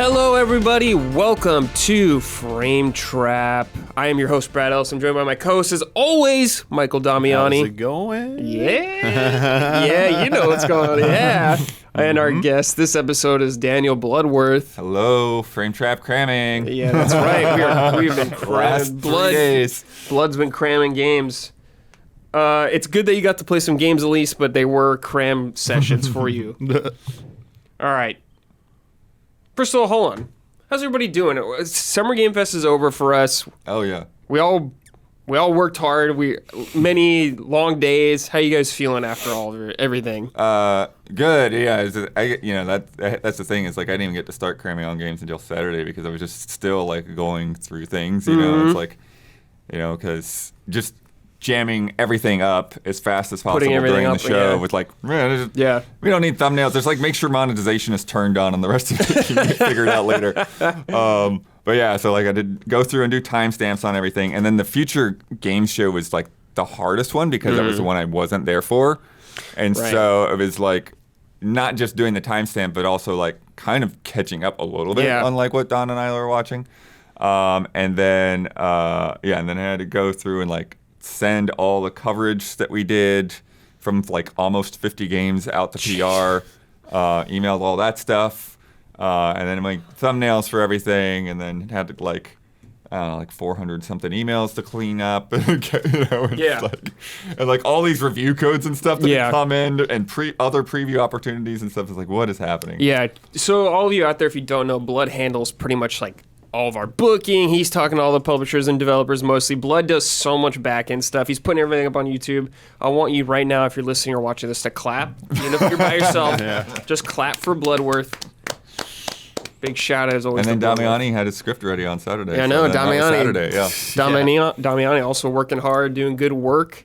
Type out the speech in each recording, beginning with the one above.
Hello, everybody. Welcome to Frame Trap. I am your host, Brad Ellis. I'm joined by my co-host, as always, Michael Damiani. How's it going? Yeah. Yeah, you know what's going on. Yeah. And our guest this episode is Daniel Bloodworth. Hello, Frame Trap cramming. Yeah, that's right. We've been cramming. Blood's been cramming games. It's good that you got to play some games at least, but they were cram sessions for you. All right. First of all, hold on. How's everybody doing? Summer Game Fest is over for us. Oh yeah. We all worked hard. Many long days. How you guys feeling after everything? Good. Yeah. That's the thing. Is like I didn't even get to start cramming on games until Saturday because I was just still like going through things. You know, it's like, because just jamming everything up as fast as possible during the show with like, we don't need thumbnails. There's like, make sure monetization is turned on and the rest of it can get figured out later. But yeah, so like I did go through and do timestamps on everything. And then the future game show was like the hardest one because that was the one I wasn't there for. And so it was like not just doing the timestamp, but also like kind of catching up a little bit on like what Don and I were watching. And then I had to go through and like send all the coverage that we did from like almost 50 games out to PR, emailed all that stuff, and then like thumbnails for everything, and then had to like 400 something emails to clean up, and like all these review codes and stuff that come in and other preview opportunities and stuff. It's like, what is happening? Yeah. So all of you out there, if you don't know, Blood handles pretty much like all of our booking. He's talking to all the publishers and developers mostly. Blood does so much back-end stuff. He's putting everything up on YouTube. I want you right now, if you're listening or watching this, to clap. Even if you're by yourself, just clap for Bloodworth. Big shout out as always. And then Damiani had his script ready on Saturday. Yeah, I know, Damiani. Damiani also working hard, doing good work.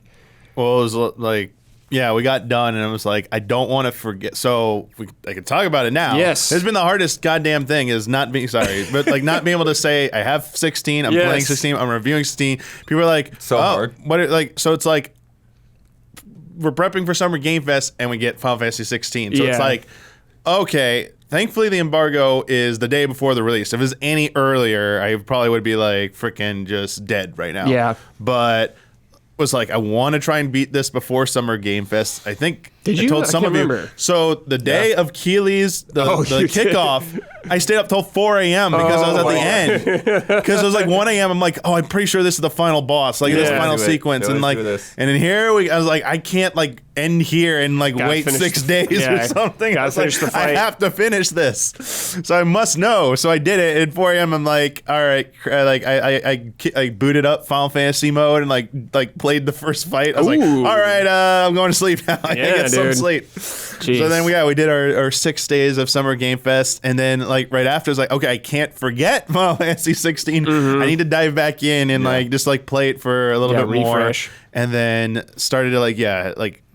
Well, it was like, we got done, and it was like, I don't want to forget. So I can talk about it now. Yes. It's been the hardest goddamn thing is not being, but like not being able to say, I have 16, I'm playing 16, I'm reviewing 16. People are like, hard. So it's like, we're prepping for Summer Game Fest, and we get Final Fantasy 16. So it's like, okay, thankfully the embargo is the day before the release. If it was any earlier, I probably would be like freaking just dead right now. Yeah. But was like, I want to try and beat this before Summer Game Fest. I think Did you? I told some I can't of you. Remember. So the day of Keeley's, the kickoff, I stayed up till 4 a.m. because I was at the end. Because it was like 1 a.m. I'm like, I'm pretty sure this is the final boss, like this final sequence, and like, and then here I was like, I can't like end here and like wait 6 days or something. I was like, I have to finish this, so I must know. So I did it at 4 a.m. I'm like, all right, like I booted up Final Fantasy mode and like played the first fight. I was like, all right, I'm going to sleep now. I get some sleep. Jeez. So then we did our 6 days of Summer Game Fest, and then like right after, I was like, okay, I can't forget Final Fantasy 16. I need to dive back in and like just like play it for a little bit refresh. more, and then started to like.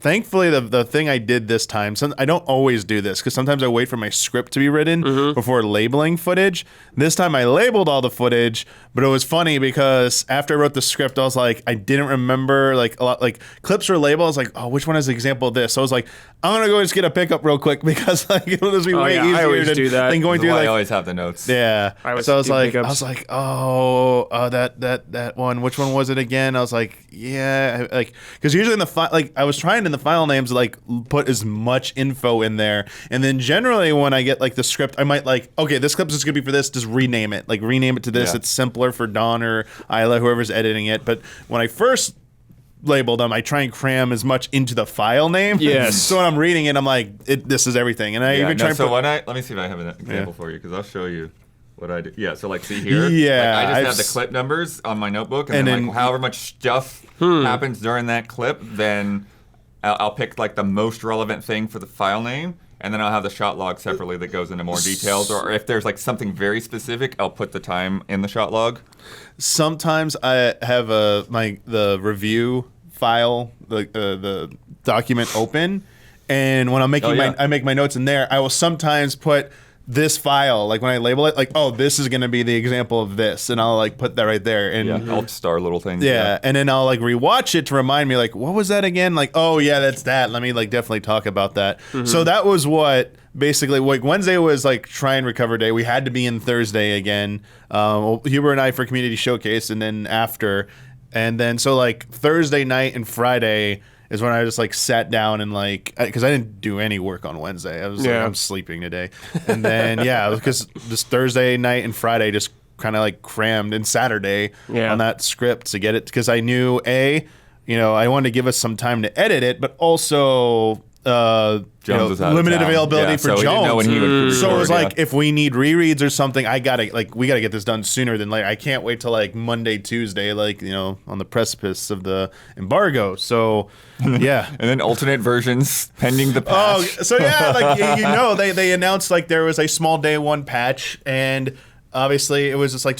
Thankfully, the thing I did this time, I don't always do this because sometimes I wait for my script to be written before labeling footage. This time I labeled all the footage, but it was funny because after I wrote the script, I was like, I didn't remember like a lot, like clips were labeled. I was like, which one is the example of this? So I was like, I'm going to go just get a pickup real quick because like it'll just be way easier I always do that. than going through like. I always have the notes. Yeah. I was like, that one. Which one was it again? I was like, like because usually in the I was trying in the file names to like put as much info in there, and then generally when I get like the script, I might like, okay, this clip is gonna be for this, just rename it to this. It's simpler for Don or Isla, whoever's editing it. But when I first labeled them, I try and cram as much into the file name. Yes. So when I'm reading it, I'm like, this is everything, and I even try and let me see if I have an example for you, because I'll show you what I do. Yeah, so like see here, I just have the clip numbers on my notebook, and then like however much stuff happens during that clip, then I'll pick like the most relevant thing for the file name, and then I'll have the shot log separately that goes into more details. Or if there's like something very specific, I'll put the time in the shot log. Sometimes I have the review file, the document open, and when I'm making I make my notes in there, I will sometimes put this file, like when I label it, like, this is going to be the example of this, and I'll like put that right there. And I'll star little things. Yeah, and then I'll like rewatch it to remind me, like, what was that again? Like, that's that. Let me like definitely talk about that. So that was what basically, like Wednesday was like try and recover day. We had to be in Thursday again. Huber and I for community showcase, and then after, and then so like Thursday night and Friday is when I just like sat down and like, because I didn't do any work on Wednesday. I was like, I'm sleeping today, and then because this Thursday night and Friday just kind of like crammed, and Saturday on that script to get it, because I knew I wanted to give us some time to edit it, but also limited availability for Jones. Know when he would record, so it was like, if we need rereads or something, we gotta get this done sooner than later. I can't wait till like Monday, Tuesday, like on the precipice of the embargo. So yeah, and then alternate versions pending the patch. Oh, so yeah, like they announced like there was a small day one patch, and obviously it was just like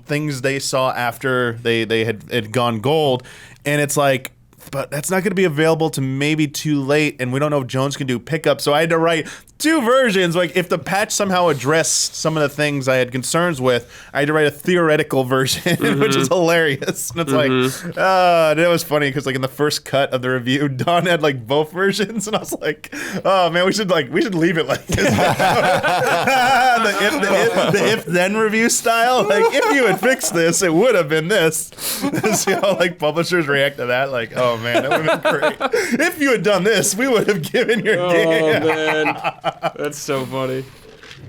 things they saw after they had gone gold, and it's like, but that's not going to be available to maybe too late, and we don't know if Jones can do pickup. So I had to write 2 versions. Like, if the patch somehow addressed some of the things I had concerns with, I had to write a theoretical version, which is hilarious. And it's like, and it was funny because like in the first cut of the review, Don had like both versions, and I was like, oh man, we should leave it like this. the if then review style. Like, if you had fixed this, it would have been this. See how like publishers react to that? Like, oh man, that would have been great. If you had done this, we would have given your game. Oh man, that's so funny.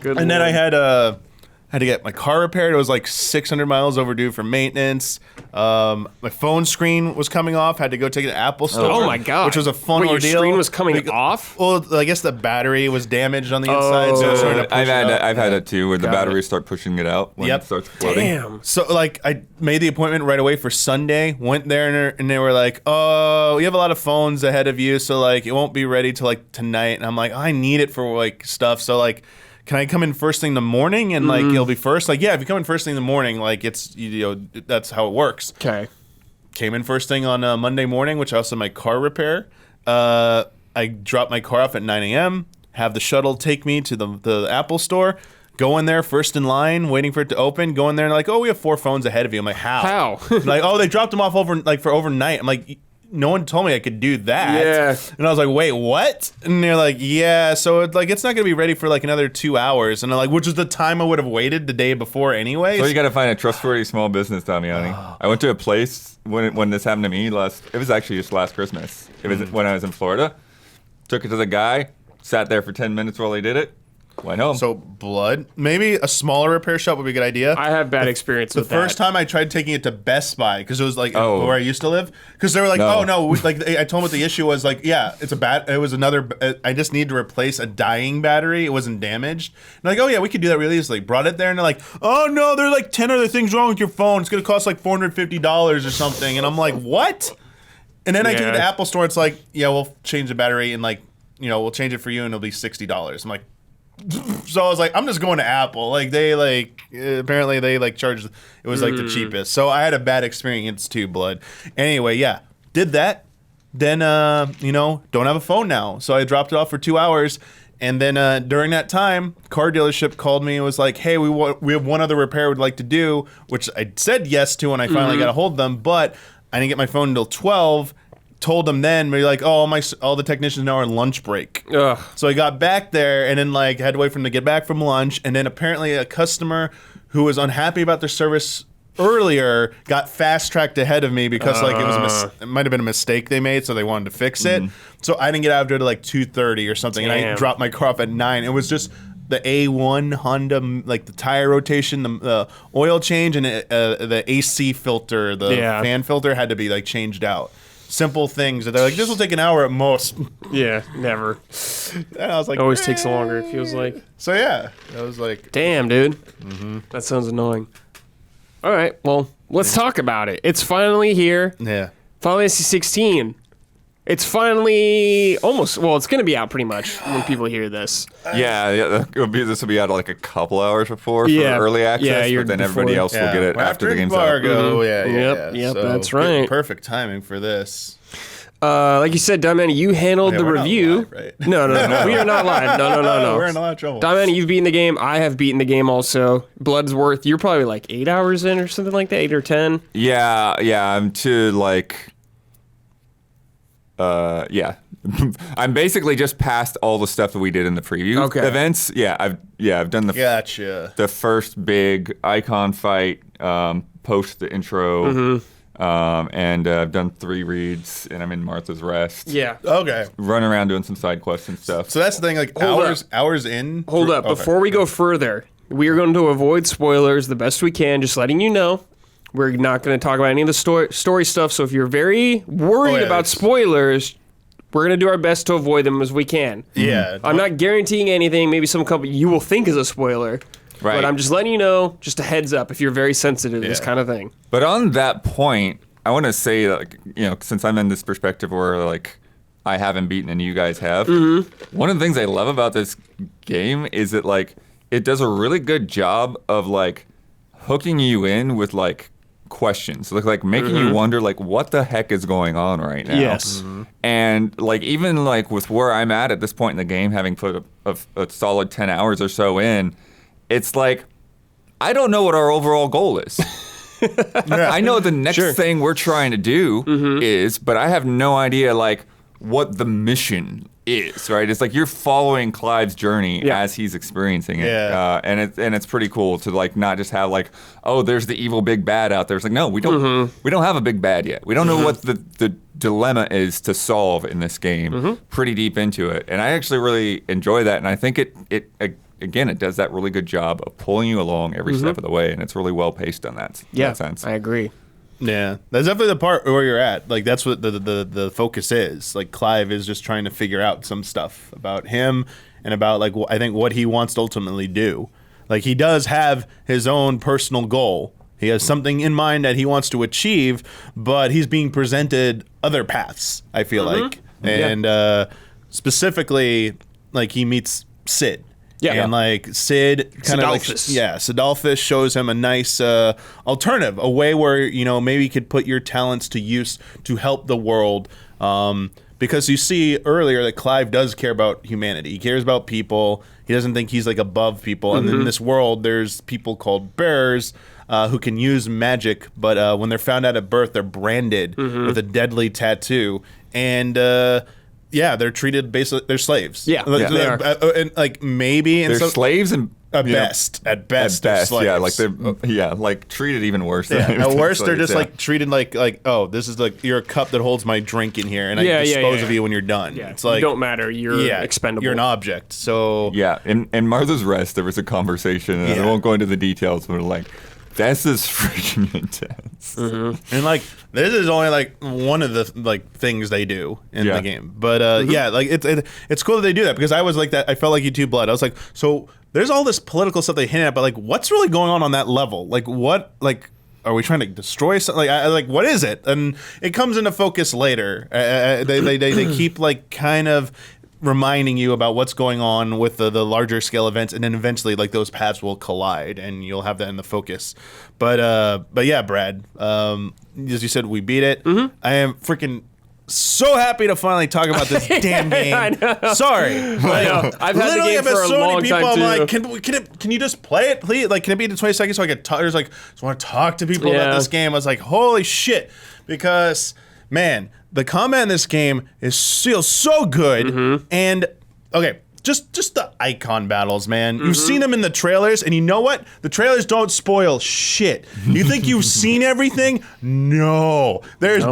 Good. And then I had to get my car repaired. It was like 600 miles overdue for maintenance. My phone screen was coming off. Had to go take it to Apple Store. Oh my god! Which was a fun ordeal. Your screen was coming off? Well, I guess the battery was damaged on the inside. So it started to push I've had it too, where the batteries start pushing it out when it starts flooding. Damn. So like I made the appointment right away for Sunday. Went there and they were like, "Oh, you have a lot of phones ahead of you, so like it won't be ready till like tonight." And I'm like, I need it for like stuff. So like, can I come in first thing in the morning and like it'll be first? Like, yeah, if you come in first thing in the morning, like it's that's how it works. Okay. Came in first thing on Monday morning, which I also had my car repair. I dropped my car off at 9 a.m. Have the shuttle take me to the Apple Store. Go in there first in line, waiting for it to open. Go in there and like, oh, we have 4 phones ahead of you. I'm like, how? Like, oh, they dropped them off for overnight. I'm like, no one told me I could do that. Yeah. And I was like, wait, what? And they're like, yeah. So it's like, it's not gonna be ready for like another 2 hours. And I'm like, which is the time I would have waited the day before anyway. So you got to find a trustworthy small business, Damiani. I went to a place when this happened to me it was actually just last Christmas. It was when I was in Florida. Took it to the guy, sat there for 10 minutes while he did it. Went home. So blood. Maybe a smaller repair shop would be a good idea. I have bad experience with that. The first time I tried taking it to Best Buy, because it was like where I used to live, because they were like, oh no, like I told them what the issue was. Like, yeah, it was another. I just need to replace a dying battery. It wasn't damaged. And like, oh yeah, we could do that really easily. Brought it there, and they're like, oh no, there are like 10 other things wrong with your phone. It's gonna cost like $450 or something. And I'm like, what? And then I took it to Apple Store. It's like, yeah, we'll change the battery and like, we'll change it for you, and it'll be $60. I'm like. So I was like, I'm just going to Apple. Like they apparently they like charged. It was like the cheapest. So I had a bad experience too, blood. Anyway, yeah, did that. Then don't have a phone now. So I dropped it off for 2 hours, and then during that time, car dealership called me and was like, hey, we have one other repair we'd like to do, which I said yes to when I finally got a hold of them, but I didn't get my phone until 12. Told them then, maybe like, oh, all the technicians now are on lunch break. Ugh. So I got back there and then like had to wait for them to get back from lunch, and then apparently a customer who was unhappy about their service earlier got fast tracked ahead of me because like it might have been a mistake they made, so they wanted to fix it. So I didn't get out of there till like 2:30 or something, and I dropped my car off at 9. It was just the A1 Honda, like the tire rotation, the oil change, and the AC filter, the fan filter had to be like changed out. Simple things that they're like, this will take an hour at most. Yeah, never. And I was like, it always takes longer, it feels like. So yeah, I was like, damn, dude. That sounds annoying. All right, well, let's talk about it. It's finally here. Yeah. Final Fantasy 16. It's finally almost, well, it's going to be out pretty much when people hear this. Yeah, this will be out like a couple hours before for early access, but then everybody else will get it after the game's out. Yep, so that's right. Perfect timing for this. Like you said, Damiani, you handled the review. Not live, right? No, we are not live. No. We're in a lot of trouble. Damiani, you've beaten the game. I have beaten the game also. Bloodsworth, you're probably like 8 hours in or something like that, 8 or 10. Yeah, I'm to like Yeah. I'm basically just past all the stuff that we did in the preview events. Yeah, I've done the first big icon fight, post the intro, and I've done 3 reads, and I'm in Martha's Rest. Yeah. Okay. Running around doing some side quests and stuff. So that's the thing, like hours in. Hold up. Before we go further, we are going to avoid spoilers the best we can, just letting you know. We're not going to talk about any of the story stuff, so if you're very worried about spoilers, we're going to do our best to avoid them as we can. Yeah. I'm not guaranteeing anything. Maybe some company you will think is a spoiler. Right. But I'm just letting you know, just a heads up, if you're very sensitive to this kind of thing. But on that point, I want to say, like, since I'm in this perspective where, like, I haven't beaten and you guys have, one of the things I love about this game is that, like, it does a really good job of, like, hooking you in with, like, questions, like making you wonder, like, what the heck is going on right now. Yes. And, like, even, like, with where I'm at this point in the game, having put a solid 10 hours or so in, it's like, I don't know what our overall goal is. I know the next thing we're trying to do is, but I have no idea, like, what the mission is, right? It's like you're following Clive's journey as he's experiencing it. And it's pretty cool to, like, not just have, like, oh, there's the evil big bad out there. It's like, no, we don't have a big bad yet. We don't know what the dilemma is to solve in this game. Pretty deep into it. And I actually really enjoy that. And I think it again, it does that really good job of pulling you along every step of the way, and it's really well paced on that sense. I agree. Yeah, that's definitely the part where you're at. Like, that's what the focus is. Like, Clive is just trying to figure out some stuff about him and about, like, I think what he wants to ultimately do. Like, he does have his own personal goal. He has something in mind that he wants to achieve, but he's being presented other paths, I feel like. And specifically, like, he meets Sid. And, like, Sid kind of, like, Sidolphus shows him a nice alternative, a way where, maybe you could put your talents to use to help the world. Because you see earlier that Clive does care about humanity. He cares about people. He doesn't think he's, like, above people. And in this world, there's people called bearers who can use magic, but when they're found out at birth, they're branded with a deadly tattoo. And they're treated basically. They're slaves. Yeah, they are. And, like, maybe they're slaves and at best, they're slaves. Yeah, like they're like treated even worse. At worst, they're just like treated like, oh, this is like, you're a cup that holds my drink in here, and I dispose of you when you're done. Yeah. It's like, you don't matter. You're expendable. You're an object. So in Martha's Rest, there was a conversation, and I won't go into the details, but like, this is freaking intense. And, like, this is only, like, one of the, like, things they do in the game. But like, it's cool that they do that, because I was like that. I felt like YouTube Blood. I was like, so there's all this political stuff they hint at, but, like, what's really going on that level? Like, what, like, are we trying to destroy something? Like, what is it? And it comes into focus later. They keep, like, kind of reminding you about what's going on with the larger scale events, and then eventually, like, those paths will collide, and you'll have that in the focus. But yeah, Brad, as you said, we beat it. I am freaking so happy to finally talk about this damn game. I know. Sorry, like, I've had the game for a long time too. I'm like, can you just play it, please? Like, can it be in 20 seconds so I can talk? There's like, just want to talk to people about this game. I was like, holy shit, because, man, the combat in this game feels so good. And okay, just the icon battles, man. You've seen them in the trailers, and you know what? The trailers don't spoil shit. You think you've seen everything? No, there's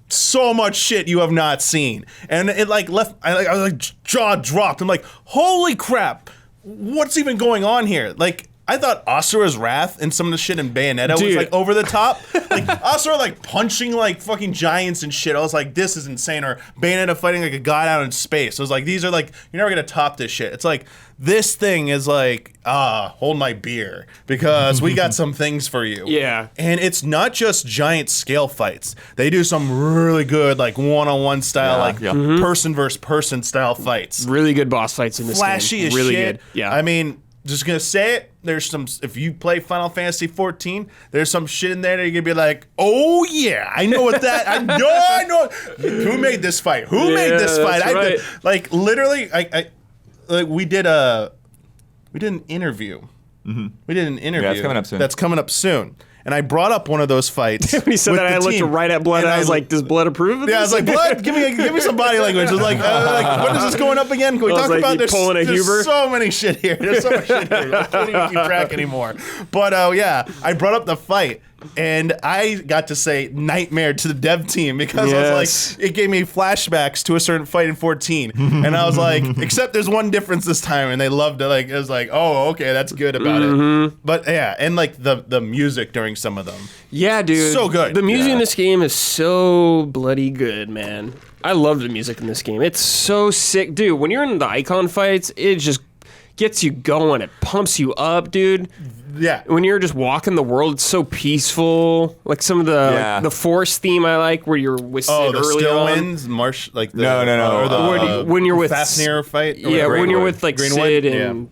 so much shit you have not seen, and it, like, left. I was like, jaw dropped. I'm like, holy crap, what's even going on here? Like, I thought Asura's Wrath and some of the shit in Bayonetta was, like, over the top. Like, Asura, like, punching, like, fucking giants and shit. I was like, this is insane. Or Bayonetta fighting, like, a god out in space. I was like, these are, like, you're never gonna top this shit. It's like, this thing is like, hold my beer, because we got some things for you. Yeah. And it's not just giant scale fights. They do some really good, like, one-on-one style, person versus person style fights. Really good boss fights in this Flashy game. as Really shit. good. Yeah. I mean, just gonna say it. There's some. If you play Final Fantasy 14, there's some shit in there that you're gonna be like, oh yeah, I know what that. I know. Who made this fight? Who made this fight? That's right. Like, literally, we did an interview. We did an interview. Yeah, it's coming up soon. That's coming up soon. And I brought up one of those fights. When he said with that, the I looked team. right at Blood, and I was like, does Blood approve of this? Yeah, I was like, Blood, give me some body language. I was like, what is this going up again? Can we talk about this? Pulling a Huber? There's so many shit here. There's so much shit here. I can't even keep track anymore. But yeah, I brought up the fight. And I got to say nightmare to the dev team because I was like, it gave me flashbacks to a certain fight in 14. And I was like, except there's one difference this time. And they loved it. Like, it was like, oh, okay, that's good about it. But yeah, and like the music during some of them. Yeah, dude. So good. The music in this game is so bloody good, man. I love the music in this game. It's so sick. Dude, when you're in the icon fights, it just gets you going. It pumps you up, dude. Yeah. When you're just walking the world, it's so peaceful. Like some of the forest theme I like, where you're with Sid the early still on. winds, marsh, like the no. When you're with Fafnir fight. Yeah, when you're with like Greenwood? Sid and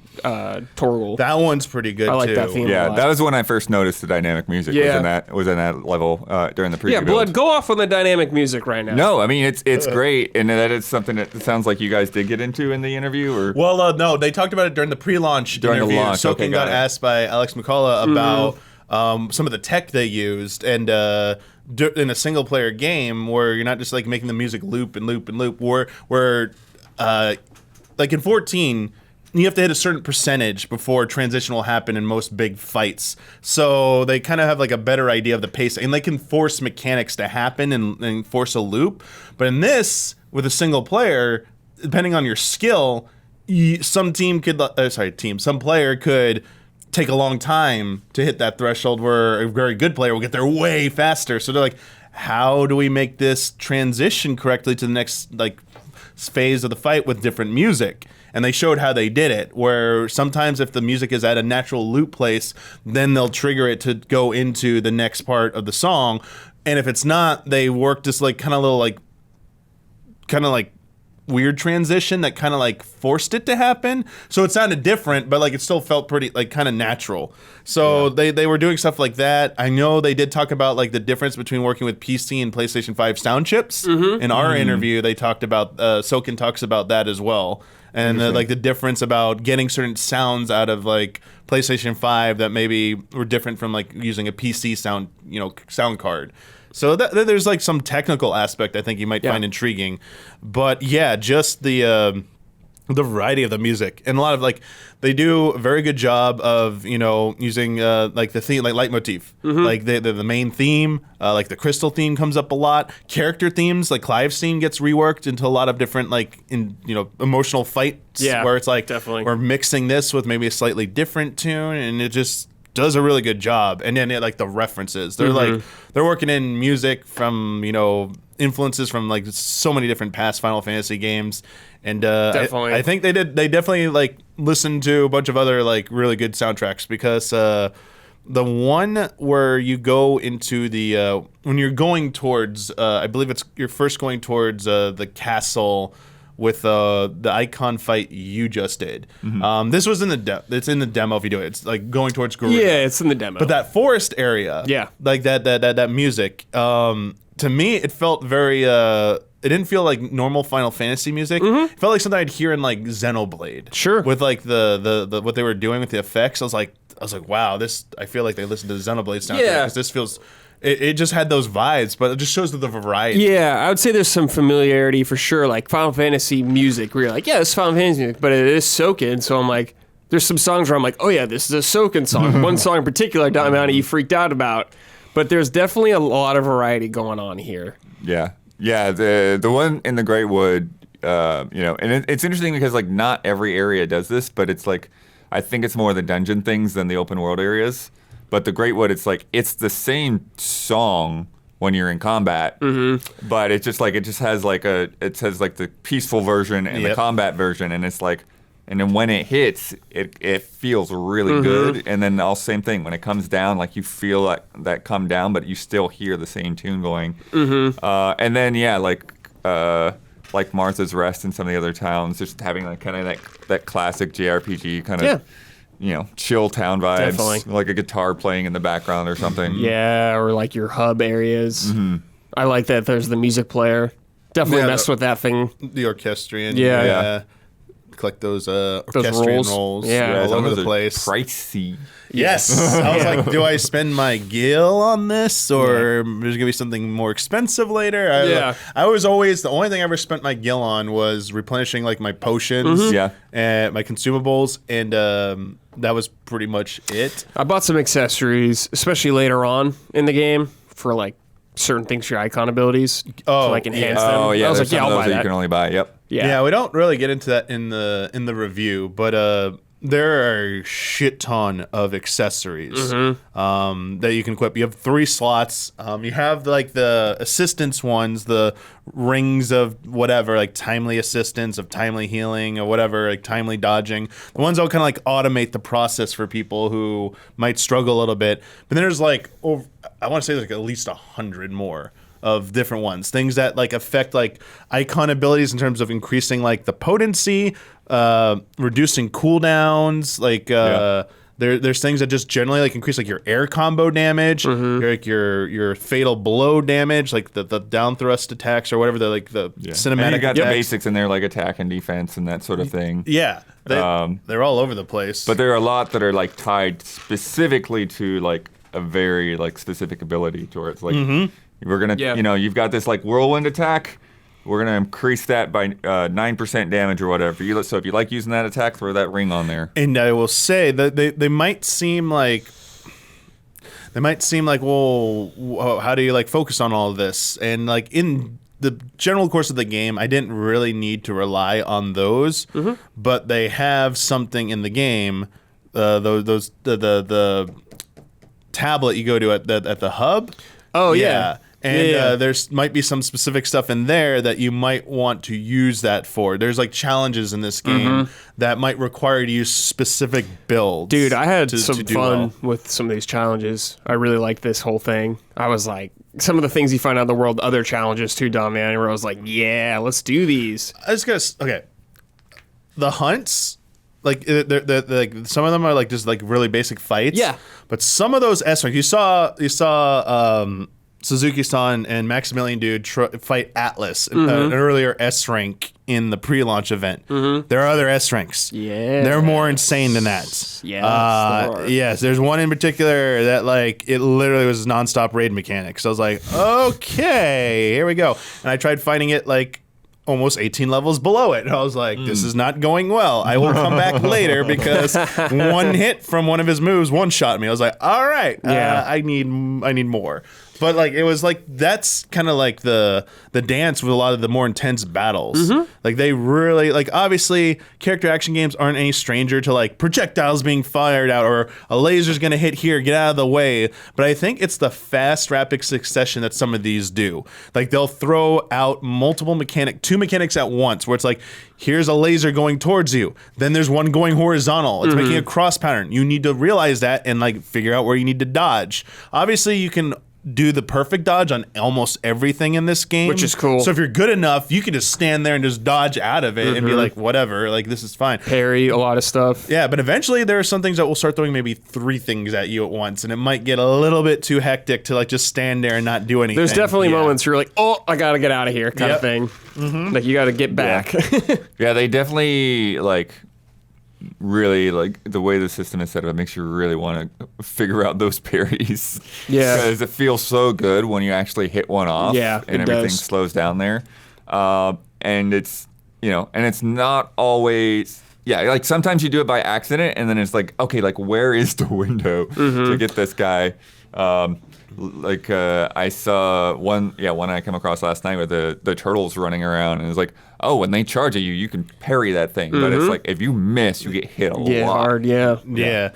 Torgal. That one's pretty good. I like too. that theme. Yeah, that was when I first noticed the dynamic music. Was in that level during the preview. Yeah, build. Blood, go off on the dynamic music right now. No, I mean it's great, and that is something that sounds like you guys did get into in the interview, or no, they talked about it during the pre-launch During the interview. launch, Soken okay, got got it. asked by Alex McCullough about some of the tech they used, and in a single-player game where you're not just like making the music loop and loop and loop, where like in 14. You have to hit a certain percentage before transition will happen in most big fights. So they kind of have like a better idea of the pace, and they can force mechanics to happen and force a loop. But in this, with a single player, depending on your skill, some player could take a long time to hit that threshold, where a very good player will get there way faster. So they're like, how do we make this transition correctly to the next like phase of the fight with different music? And they showed how they did it, where sometimes if the music is at a natural loop place, then they'll trigger it to go into the next part of the song. And if it's not, they work this like kind of weird transition that kind of like forced it to happen. So it sounded different, but like it still felt pretty like kind of natural. So they were doing stuff like that. I know they did talk about like the difference between working with PC and PlayStation 5 sound chips. In our interview, they talked about Soken talks about that as well. And like the difference about getting certain sounds out of like PlayStation 5 that maybe were different from like using a PC sound card. So there's like some technical aspect I think you might find intriguing, but yeah, just the variety of the music, and a lot of like they do a very good job of using like the theme, like leitmotif, like the main theme, like the crystal theme comes up a lot. Character themes like Clive's theme gets reworked into a lot of different like emotional fights, where it's like definitely we're mixing this with maybe a slightly different tune, and it just does a really good job. And then like the references, they're like they're working in music from influences from like so many different past Final Fantasy games, and I think they definitely like listened to a bunch of other like really good soundtracks, because the one where you go into the when you're going towards I believe you're first going towards the castle with the icon fight you just did. This was it's in the demo if you do it. It's like going towards Garuda. Yeah, it's in the demo. But that forest area, like that music, to me it felt very it didn't feel like normal Final Fantasy music. It felt like something I'd hear in like Xenoblade. Sure. With like the what they were doing with the effects. I was like, wow, I feel like they listened to the Xenoblade soundtrack, because this feels it just had those vibes, but it just shows the variety. Yeah, I would say there's some familiarity for sure, like Final Fantasy music, where you're like, yeah, it's Final Fantasy music, but it is Soken, so I'm like, there's some songs where I'm like, oh yeah, this is a Soken song. One song in particular, Damiani, you freaked out about, but there's definitely a lot of variety going on here. Yeah, the one in the Great Wood, and it's interesting because like not every area does this, but it's like, I think it's more the dungeon things than the open world areas. But the Great Wood, it's like it's the same song when you're in combat, but it just has the peaceful version and the combat version, and it's like, and then when it hits, it feels really good, and then all same thing when it comes down, like you feel like that come down, but you still hear the same tune going, and then like Martha's Rest and some of the other towns, just having like kind of that classic JRPG kind of. Chill town vibes, Definitely. like a guitar playing in the background or something. Yeah, or like your hub areas. I like that there's the music player. Definitely messed with that thing. The orchestrion. collect those orchestrion rolls all over the place. Pricey. Yes. I was like, do I spend my gil on this, or there's gonna be something more expensive later? I was always, the only thing I ever spent my gil on was replenishing like my potions, and my consumables, and that was pretty much it. I bought some accessories, especially later on in the game, for like certain things for your icon abilities to like enhance them. Oh yeah, I was like, I'll buy that. You can that. only buy. Yep. Yeah, we don't really get into that in the review, but there are a shit ton of accessories that you can equip. You have 3 slots. You have like the assistance ones, the rings of whatever, like timely assistance, of timely healing, or whatever, like timely dodging. The ones that will kind of like automate the process for people who might struggle a little bit. But then there's like, I want to say like at least 100 more of different ones, things that like affect like icon abilities in terms of increasing like the potency, reducing cooldowns, like there's things that just generally like increase like your air combo damage, your fatal blow damage, like the down thrust attacks or whatever, the cinematic. And you got attacks. the basics in there like attack and defense and that sort of thing. Yeah, they're all over the place. But there are a lot that are like tied specifically to like a very like specific ability towards like we're gonna you've got this like whirlwind attack. We're going to increase that by 9% damage or whatever. So if you like using that attack, throw that ring on there. And I will say that they might seem like, well, how do you like focus on all of this? And like in the general course of the game, I didn't really need to rely on those, but they have something in the game. The tablet you go to at the hub. Oh yeah. And there's might be some specific stuff in there that you might want to use that for. There's like challenges in this game that might require you to use specific builds. Dude, I had some fun with some of these challenges. I really liked this whole thing. I was like, some of the things you find out in the world, other challenges too, Damiani, where I was like, yeah, let's do these. I just gotta, okay. The hunts, like, like some of them are like just like really basic fights. Yeah. But some of those S ranks, you saw Suzuki-san and Maximilian Dude fight Atlas, an earlier S rank in the pre-launch event. There are other S ranks. Yeah, they're more insane than that. Yes, there's one in particular that like it literally was nonstop raid mechanics. So I was like, okay, here we go. And I tried fighting it like almost 18 levels below it. And I was like, this is not going well. I will come back later because one hit from one of his moves one-shot me. I was like, all right, I need more. But like it was like that's kind of like the dance with a lot of the more intense battles. Like they really like obviously character action games aren't any stranger to like projectiles being fired out or a laser's gonna hit here, get out of the way. But I think it's the fast rapid succession that some of these do. Like they'll throw out two mechanics at once where it's like here's a laser going towards you, then there's one going horizontal. It's making a cross pattern. You need to realize that and like figure out where you need to dodge. Obviously you can do the perfect dodge on almost everything in this game, which is cool. So if you're good enough, you can just stand there and just dodge out of it and be like, whatever, like this is fine. Parry a lot of stuff. Yeah, but eventually there are some things that will start throwing maybe 3 things at you at once, and it might get a little bit too hectic to like just stand there and not do anything. There's definitely moments where you're like, oh, I gotta get out of here, kind of thing. Like you gotta get back. Yeah, they definitely like. Really like the way the system is set up. It makes you really want to figure out those parries. Yeah, because it feels so good when you actually hit one off. Yeah, and everything slows down there. And it's and it's not always. Yeah, like sometimes you do it by accident, and then it's like, okay, like where is the window to get this guy? I saw one I came across last night with the turtles running around, and it's like, oh, when they charge at you, you can parry that thing, but it's like if you miss, you get hit a lot. Hard, yeah.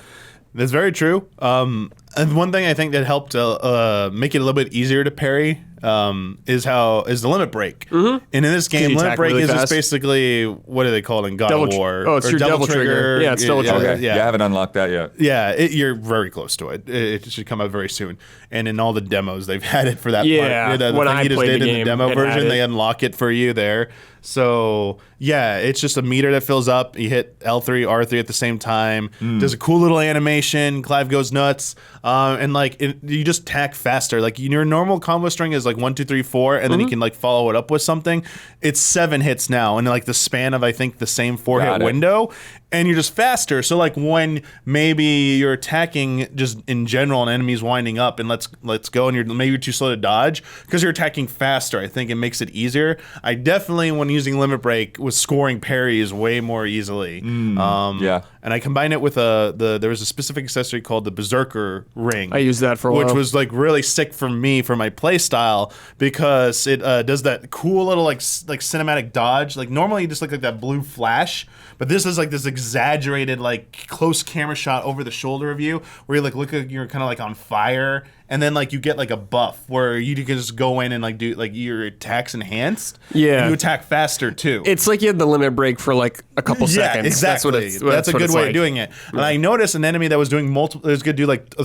That's very true. And one thing I think that helped make it a little bit easier to parry is the limit break. And in this game, limit break is just basically, what do they call it in God of War? Oh, it's your devil trigger. Yeah, it's devil trigger. Okay. Yeah, I haven't unlocked that yet. Yeah, you're very close to it. It should come out very soon. And in all the demos, they've had it for that part. The when thing I you just played did the in game, the demo version, it. they unlock it for you there. So, yeah, it's just a meter that fills up. You hit L3, R3 at the same time. Does a cool little animation. Clive goes nuts. And, like, you just tack faster. Like, your normal combo string is, like 1, 2, 3, 4, and then you can like follow it up with something. It's 7 hits now, and like the span of I think the same 4-hit window, and you're just faster. So like when maybe you're attacking just in general, and enemies winding up, and let's go, and you're too slow to dodge because you're attacking faster. I think it makes it easier. I definitely, when using Limit Break, was scoring parries way more easily. And I combined it with there was a specific accessory called the Berserker Ring. I used that for a while, which was like really sick for me for my play style because it does that cool little like cinematic dodge. Like normally you just look like that blue flash, but this is like this exaggerated like close camera shot over the shoulder of you where you like look like you're kind of like on fire. And then like you get like a buff where you can just go in and like do like your attacks enhanced. Yeah, and you attack faster too. It's like you had the limit break for like a couple seconds. Yeah, exactly. That's a good way of doing it. And I noticed an enemy that was doing multiple. It was gonna do like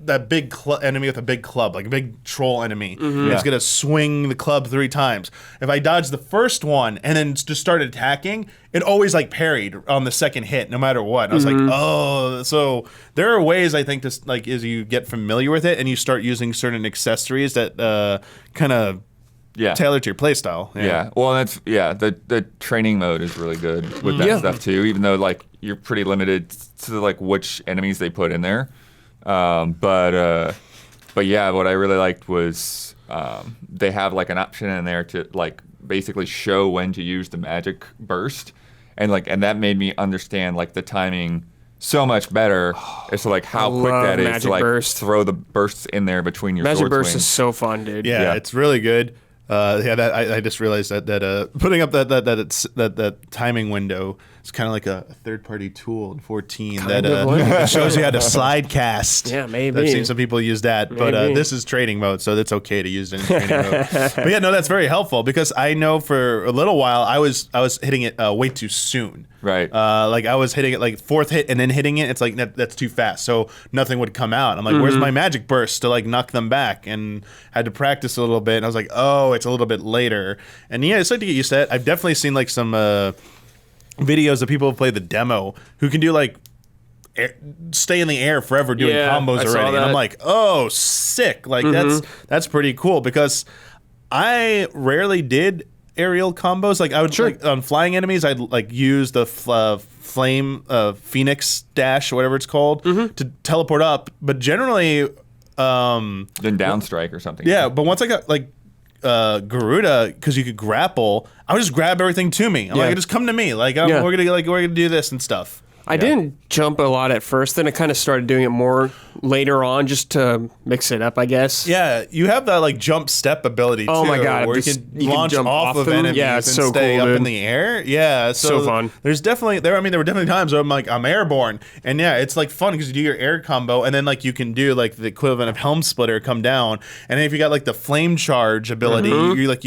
that big enemy with a big club, like a big troll enemy. It's gonna swing the club 3 times. If I dodged the first one and then just started attacking, it always like parried on the second hit, no matter what. And I was like, oh, so there are ways I think this like as you get familiar with it and you start using certain accessories that kind of tailor to your playstyle. Yeah. Well, that's the training mode is really good with that stuff too. Even though like you're pretty limited to like which enemies they put in there, but yeah, what I really liked was they have like an option in there to like basically show when to use the magic burst, and that made me understand like the timing so much better as to like how quick that is to like throw the bursts in there between your magic burst swings. is so fun, dude. Yeah, it's really good. I just realized that putting up that timing window is kind of like a third-party tool in 14 that shows you how to slide cast. Yeah, maybe. I've seen some people use that, but this is trading mode, so it's okay to use it in trading mode. But yeah, no, that's very helpful because I know for a little while I was hitting it way too soon. Right. Like I was hitting it like 4th hit and then hitting it. It's like that's too fast, so nothing would come out. I'm like, where's my magic burst to like knock them back? And had to practice a little bit. And I was like, oh, it's a little bit later. And yeah, it's like to get used to it. I've definitely seen like some videos of people who play the demo who can do like stay in the air forever doing combos already. And I'm like, oh, sick! Like that's pretty cool because I rarely did aerial combos. Like I would like, on flying enemies, I'd like use the flame phoenix dash or whatever it's called to teleport up. But generally, then down strike or something. Yeah, but once I got like Garuda, because you could grapple, I would just grab everything to me. I'm like, just come to me. Like we're gonna do this and stuff. I didn't jump a lot at first, then I kind of started doing it more later on just to mix it up, I guess. Yeah, you have that like jump step ability too. Oh my god, where you can launch off of enemies and so stay cool, up in the air. Yeah, so fun. There were definitely times where I'm airborne, and yeah, it's like fun because you do your air combo, and then like you can do like the equivalent of Helm Splitter, come down, and then if you got like the flame charge ability,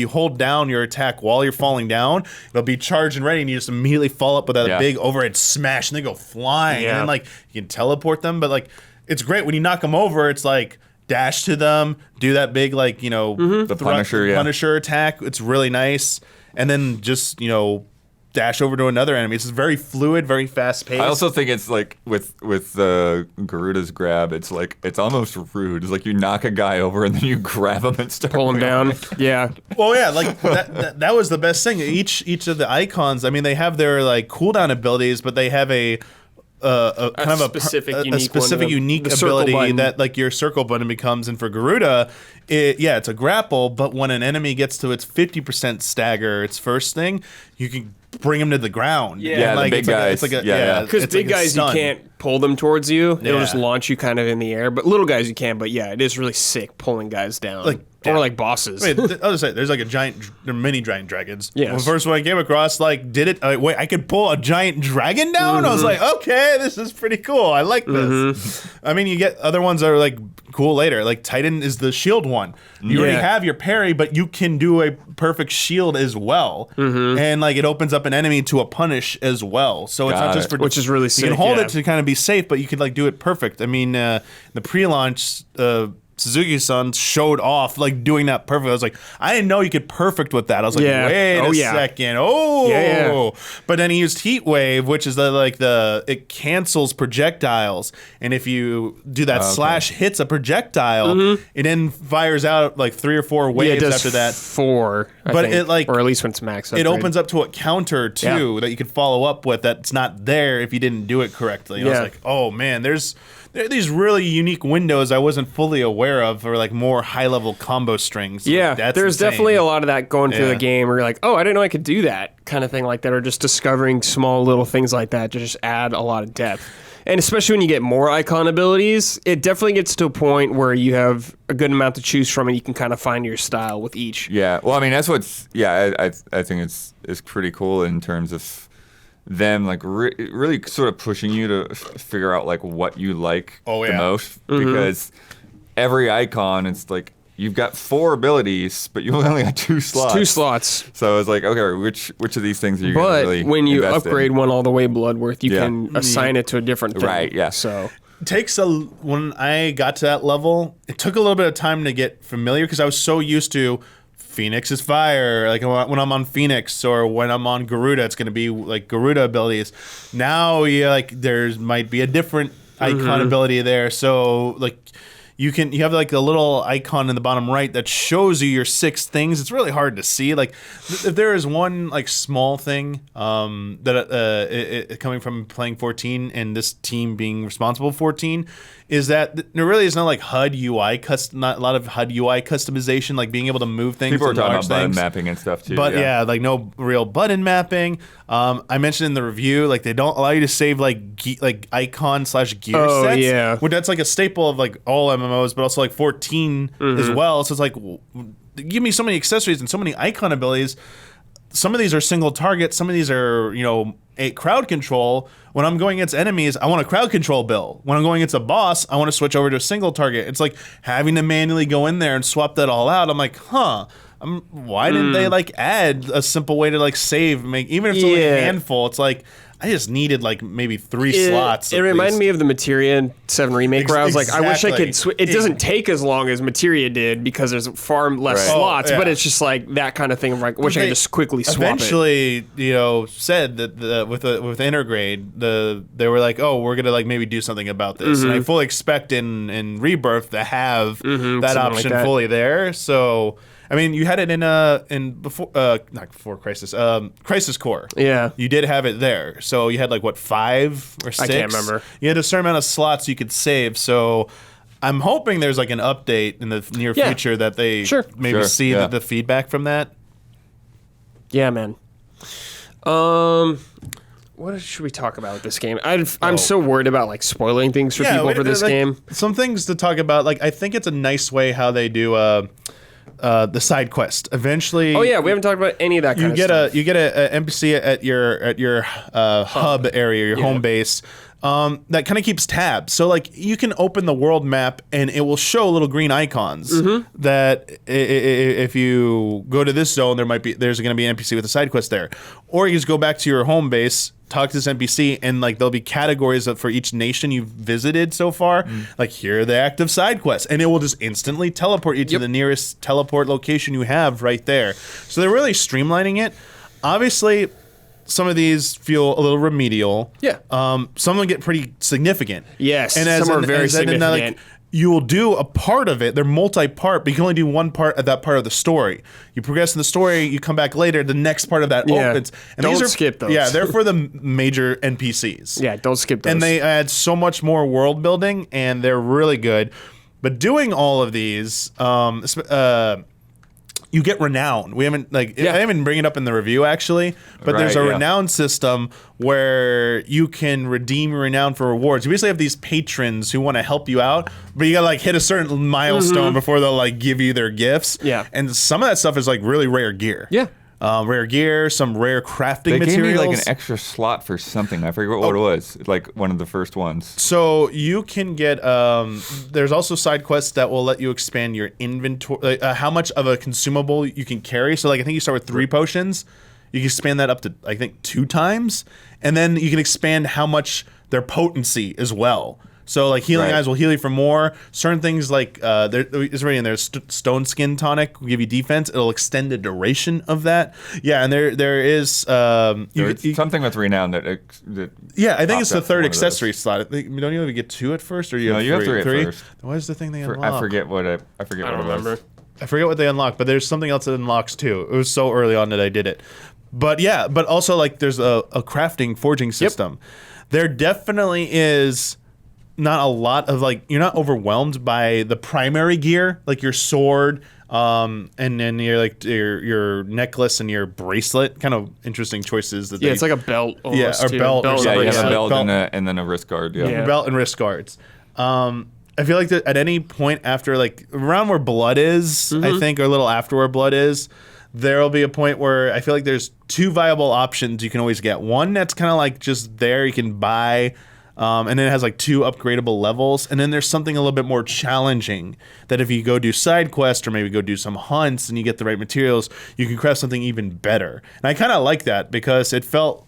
you hold down your attack while you're falling down, it'll be charged and ready, and you just immediately fall up with that big overhead smash, and they go flying, and then like you can teleport them, but like it's great when you knock them over. It's like dash to them, do that big like the Punisher attack. It's really nice, and then just dash over to another enemy. It's very fluid, very fast paced. I also think it's like with Garuda's grab, it's like it's almost rude. It's like you knock a guy over and then you grab him and start pull him down. Yeah. Well, yeah, like that was the best thing. Each of the icons, I mean, they have their like cooldown abilities, but they have a specific unique ability that like your circle button becomes. And for Garuda, it's a grapple, but when an enemy gets to its 50% stagger, its first thing, you can bring them to the ground. Yeah, like, the big guys. Because big guys, you can't pull them towards you. It'll just launch you kind of in the air. But little guys, you can. But yeah, it is really sick pulling guys down. Or like bosses. Wait, I'll just say, there's like mini giant dragons. Yeah. Well, first one I came across, like, wait, I could pull a giant dragon down? I was like, okay, this is pretty cool. I like this. I mean, you get other ones that are like cool later. Like Titan is the shield one. You already have your parry, but you can do a perfect shield as well. And like it opens up an enemy to a punish as well. So it's not just for which is really sick. You can hold it to kind of be safe, but you can like do it perfect. I mean, the pre-launch Suzuki-san showed off like doing that perfect. I was like, I didn't know you could perfect with that. I was like, wait a second. But then he used Heat Wave, which is it cancels projectiles, and if you do that slash hits a projectile, it then fires out like 3 or 4 waves after that. 4, I think, or at least when it's max upgrade. It opens up to a counter too that you could follow up with. That's not there if you didn't do it correctly. And I was like, oh man, there are these really unique windows I wasn't fully aware of, or like more high-level combo strings. Yeah, like, there's insane. definitely a lot of that going through the game where you're like, oh, I didn't know I could do that kind of thing like that, or just discovering small little things like that to just add a lot of depth. And especially when you get more icon abilities, it definitely gets to a point where you have a good amount to choose from and you can kind of find your style with each. Yeah, well, I mean, that's what's, I think it's pretty cool in terms of them like really sort of pushing you to figure out like what you like the most, because every icon, it's like you've got 4 abilities, but you only got 2 slots. 2 slots. So it's like, okay, which of these things are you going to really when you invest upgrade in? one all the way Bloodworth, you can assign it to a different thing. Right, yeah. So when I got to that level, it took a little bit of time to get familiar because I was so used to Phoenix is fire. Like when I'm on Phoenix or when I'm on Garuda, it's going to be like Garuda abilities. Now, there might be a different icon ability there. So like you have like a little icon in the bottom right that shows you your 6 things. It's really hard to see. Like if there is one like small thing that coming from playing 14 and this team being responsible for 14 is that there really is no like HUD UI not a lot of HUD UI customization, like being able to move things. People are talking about button mapping and stuff too. But like no real button mapping. I mentioned in the review, like they don't allow you to save like icon / gear sets. Yeah. Which that's like a staple of like all MMOs, but also like 14 as well. So it's like, give me so many accessories and so many icon abilities. Some of these are single target. Some of these are, a crowd control. When I'm going against enemies, I want a crowd control bill. When I'm going against a boss, I want to switch over to a single target. It's like having to manually go in there and swap that all out. I'm like, why didn't they like add a simple way to like save, even if it's only a handful? It's like I just needed like maybe 3 slots. It reminded me of the Materia 7 remake where I was like, I wish I could. It doesn't take as long as Materia did because there's far less slots, but it's just like that kind of thing. Of like, I wish I could just quickly swap eventually, said that with Intergrade, they were like, oh, we're gonna like maybe do something about this, and I fully expect in Rebirth to have that option like fully there. So. I mean, you had it in before, not before Crisis, Crisis Core. Yeah, you did have it there. So you had like what 5 or 6? I can't remember. You had a certain amount of slots you could save. So I'm hoping there's like an update in the near future that they maybe see the feedback from that. Yeah, man. What should we talk about with this game? I'm so worried about like spoiling things for people for this game. Some things to talk about. Like I think it's a nice way how they do. The side quest eventually. Oh yeah, we haven't talked about any of that. You get a NPC at your hub area, your home base. That kind of keeps tabs. So like you can open the world map and it will show little green icons that if you go to this zone, there's going to be an NPC with a side quest there, or you just go back to your home base, talk to this NPC, and like there'll be categories for each nation you've visited so far. Like here are the active side quests, and it will just instantly teleport you to the nearest teleport location you have right there. So they're really streamlining it. Obviously, some of these feel a little remedial. Yeah. Some of them get pretty significant. Yes. And some are very significant. You will do a part of it. They're multi-part, but you can only do one part of that part of the story. You progress in the story, you come back later, the next part of that opens. And don't skip those. Yeah, they're for the major NPCs. Yeah, don't skip those. And they add so much more world building, and they're really good. But doing all of these, you get renown. We haven't I didn't bring it up in the review actually, but there's a renown system where you can redeem renown for rewards. You basically have these patrons who want to help you out, but you gotta like hit a certain milestone before they'll like give you their gifts. Yeah, and some of that stuff is like really rare gear. Yeah. Rare gear, some rare crafting materials. They gave me like an extra slot for something. I forget what it was. Like one of the first ones. So you can get. There's also side quests that will let you expand your inventory. How much of a consumable you can carry. So like I think you start with 3 potions. You can expand that up to I think 2 times, and then you can expand how much their potency as well. So like healing Right. eyes will heal you for more. Certain things like it's already in there. Stone skin tonic will give you defense. It'll extend the duration of that. Yeah, and there is something with renown that yeah, I think it's the pops up third one of accessory those. slot. Don't you have to get 2 at first, or you No, have you have 3 at three? first. What is the thing they unlock? I forget what I it don't was. remember. I forget what they unlock, but there's something else that unlocks too. It was so early on that I did it. But yeah, but also like there's a crafting forging system. There definitely is not a lot of like, you're not overwhelmed by the primary gear, like your sword, and then your like your necklace and your bracelet. Kind of interesting choices. That It's like a belt. Almost, or too. belt or and something. Yeah, you have a bracelet. belt and then a wrist guard. Yeah. Belt and wrist guards. I feel like that at any point after, like around where blood is, I think, or a little after where blood is, there'll be a point where I feel like there's 2 viable options you can always get. One that's kind of like just there, you can buy, and then it has like 2 upgradable levels. And then there's something a little bit more challenging that if you go do side quests or maybe go do some hunts and you get the right materials, you can craft something even better. And I kind of like that because it felt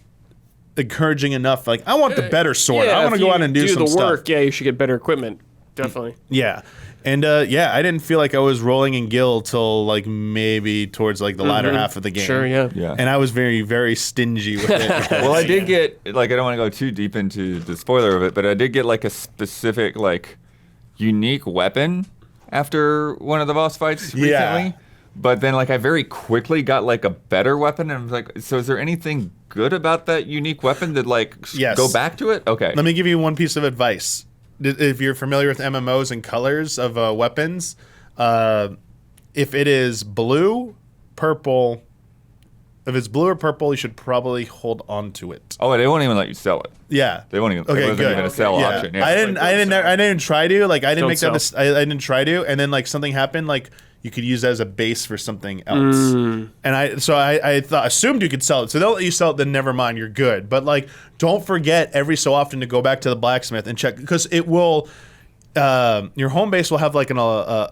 encouraging enough. Like, I want the better sword. I want to go out and do some the work. stuff. Yeah, you should get better equipment. Definitely. Yeah. And yeah, I didn't feel like I was rolling in gil till like maybe towards like the latter half of the game. Sure, yeah. Yeah. And I was very, very stingy with it. Well, I did get, like, I don't want to go too deep into the spoiler of it, but I did get like a specific like unique weapon after one of the boss fights recently. Yeah. But then like I very quickly got like a better weapon, and I was like, so is there anything good about that unique weapon that like Yes. go back to it? Okay. Let me give you one piece of advice. If you're familiar with MMOs and colors of weapons, if it is blue, purple, if it's blue or purple, you should probably hold on to it. Oh, they won't even let you sell it. Yeah. They won't even. Okay, it wasn't good. even a sell Yeah. option. Yeah. I didn't try to. Like, I didn't Don't make that. sell. I didn't try to. And then like something happened. Like you could use that as a base for something else. And I assumed you could sell it. So they'll let you sell it. Then never mind, you're good. But like, don't forget every so often to go back to the blacksmith and check, because it will. Your home base will have like an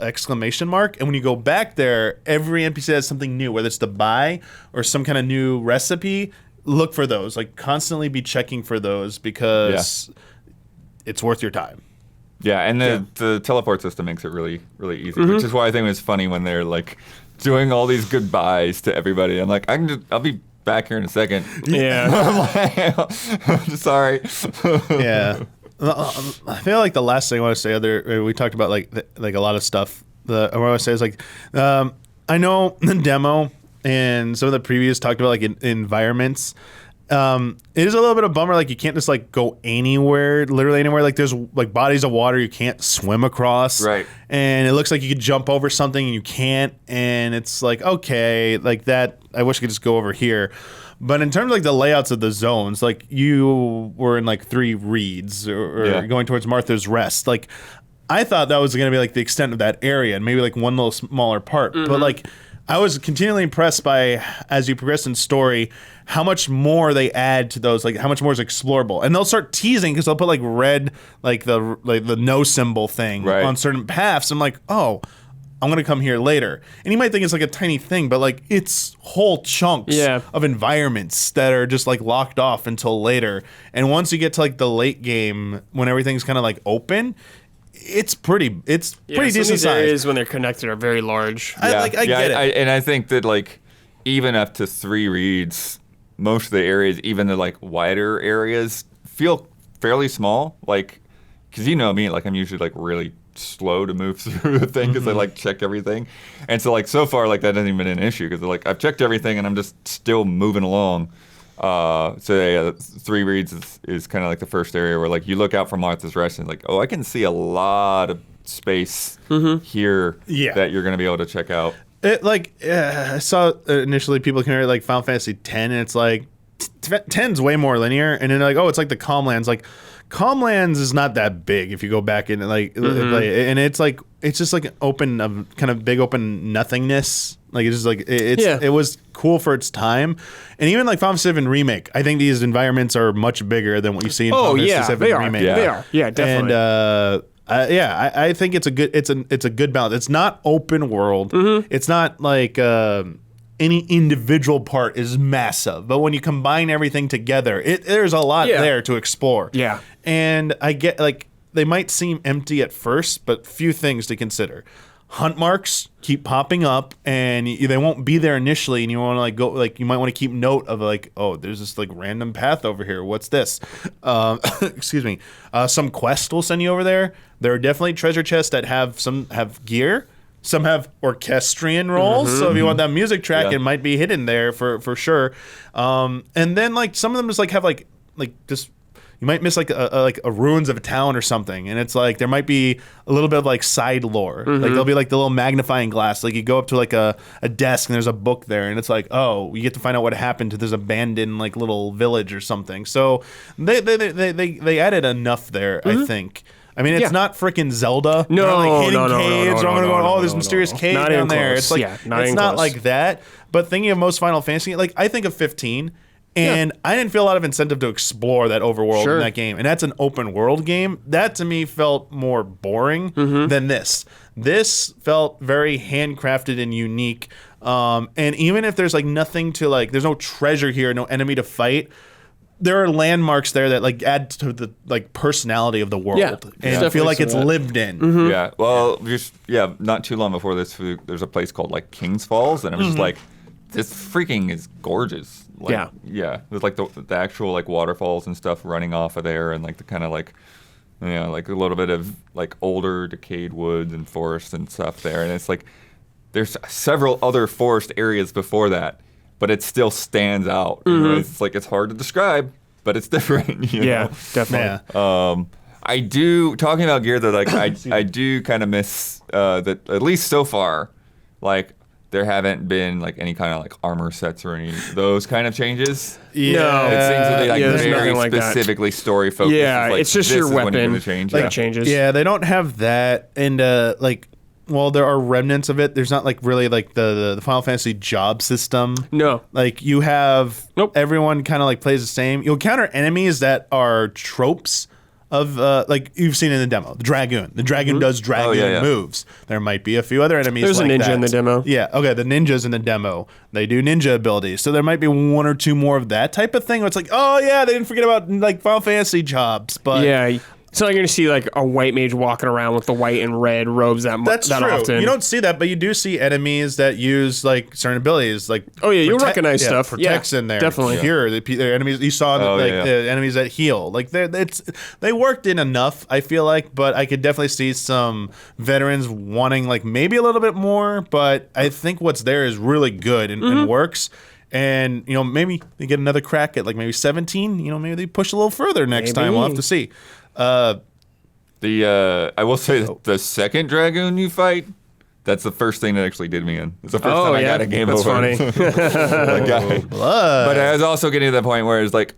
exclamation mark, and when you go back there, every NPC has something new, whether it's to buy or some kind of new recipe. Look for those. Like, constantly be checking for those, because it's worth your time. Yeah, and the teleport system makes it really, really easy, which is why I think it was funny when they're like doing all these goodbyes to everybody. I'm like, I'll be back here in a second. Yeah. I'm sorry. Yeah. I feel like the last thing I want to say, we talked about like a lot of stuff. What I want to say is like, I know the demo and some of the previews talked about like environments. It is a little bit of a bummer. Like, you can't just like go anywhere, literally anywhere. Like, there's like bodies of water you can't swim across. Right. And it looks like you could jump over something and you can't. And it's like, okay, like that. I wish I could just go over here. But in terms of like the layouts of the zones, like you were in like 3 reeds or going towards Martha's Rest. Like, I thought that was going to be like the extent of that area and maybe like one little smaller part. But like, I was continually impressed by, as you progress in story, how much more they add to those, like how much more is explorable. And they'll start teasing, because they'll put like red, like the no symbol thing on certain paths. I'm like, oh, I'm going to come here later. And you might think it's like a tiny thing, but like it's whole chunks of environments that are just like locked off until later. And once you get to like the late game, when everything's kind of like open, it's pretty decent These size. areas when they're connected are very large. I get it. And I think that like even up to 3 reads, most of the areas, even the like wider areas, feel fairly small. Like, because you know me, like I'm usually like really slow to move through the thing because I like check everything, and so like so far like that hasn't even been an issue, because like I've checked everything and I'm just still moving along. So yeah, 3 reads is kind of like the first area where like you look out from Martha's Rest and like, oh, I can see a lot of space here that you're gonna be able to check out. I saw initially people compare like Final Fantasy X, and it's like 10's way more linear, and then they're like, oh, it's like the Calmlands. Like, Calmlands is not that big if you go back and like, and it's like, it's just like an open, kind of big open nothingness. Like, it's just like it was cool for its time. And even like Final Fantasy VII Remake, I think these environments are much bigger than what you see in Final Fantasy VII Remake. They are. Yeah, definitely. And I think it's a good balance. It's not open world. It's not like any individual part is massive, but when you combine everything together, there's a lot there to explore. Yeah. And I get like they might seem empty at first, but few things to consider. Hunt marks keep popping up, and they won't be there initially, and you want to like go like you might want to keep note of like, oh, there's this like random path over here. What's this? Excuse me. Some quest will send you over there. There are definitely treasure chests that have gear. Some have orchestrion rolls, so if you want that music track, it might be hidden there for sure. And then like some of them just like have like just. You might miss like a ruins of a town or something, and it's like there might be a little bit of like side lore. Like there'll be like the little magnifying glass. Like you go up to like a desk and there's a book there, and it's like, oh, you get to find out what happened to this abandoned like little village or something. So they added enough there, I think. I mean, it's not freaking Zelda. No, like hidden no, caves. no, I'm gonna go. Oh, there's no, mysterious cave not down even there. close. It's like it's not like that. But thinking of most Final Fantasy, like I think of 15. And I didn't feel a lot of incentive to explore that overworld in that game. And that's an open world game. That to me felt more boring than this. This felt very handcrafted and unique. And even if there's like nothing to like, there's no treasure here, no enemy to fight, there are landmarks there that like add to the like personality of the world. And I feel like it's lived in. Yeah. Well, not too long before this, there's a place called like King's Falls. And I was just like, this freaking is gorgeous. Like, yeah. There's like the actual like waterfalls and stuff running off of there, and like the kind of like, you know, like a little bit of like older decayed woods and forests and stuff there. And it's like there's several other forest areas before that, but it still stands out. You know, it's like it's hard to describe, but it's different. You know? Definitely. Yeah. I do talking about gear that like I do kind of miss that at least so far, like. There haven't been like any kind of like armor sets or any of those kind of changes. No, it seems to be like very like specifically story focused. Yeah, like, it's just your weapon change. that changes. Yeah, they don't have that, and like, well, there are remnants of it. There's not like really like the Final Fantasy job system. No, like you have everyone kind of like plays the same. You'll encounter enemies that are tropes. Of like you've seen in the demo, the dragoon. The dragoon does dragoon moves. There might be a few other enemies. There's like a ninja that. in the demo. Yeah, okay. The ninjas in the demo, they do ninja abilities. So there might be one or two more of that type of thing. Where it's like, oh yeah, they didn't forget about like Final Fantasy jobs. But yeah. It's not like you're going to see like a white mage walking around with the white and red robes That's that true. often. You don't see that, but you do see enemies that use like certain abilities. Like you'll recognize stuff. Protects in there. Definitely. Here, the enemies you saw, the enemies that heal. Like they worked in enough. I feel like, but I could definitely see some veterans wanting like maybe a little bit more. But I think what's there is really good and works. And you know, maybe they get another crack at like maybe 17. You know, maybe they push a little further next time. We'll have to see. I will say that the second dragoon you fight, that's the first thing that actually did me in. It's the first time I got a game over. That's funny. But I was also getting to that point where it's like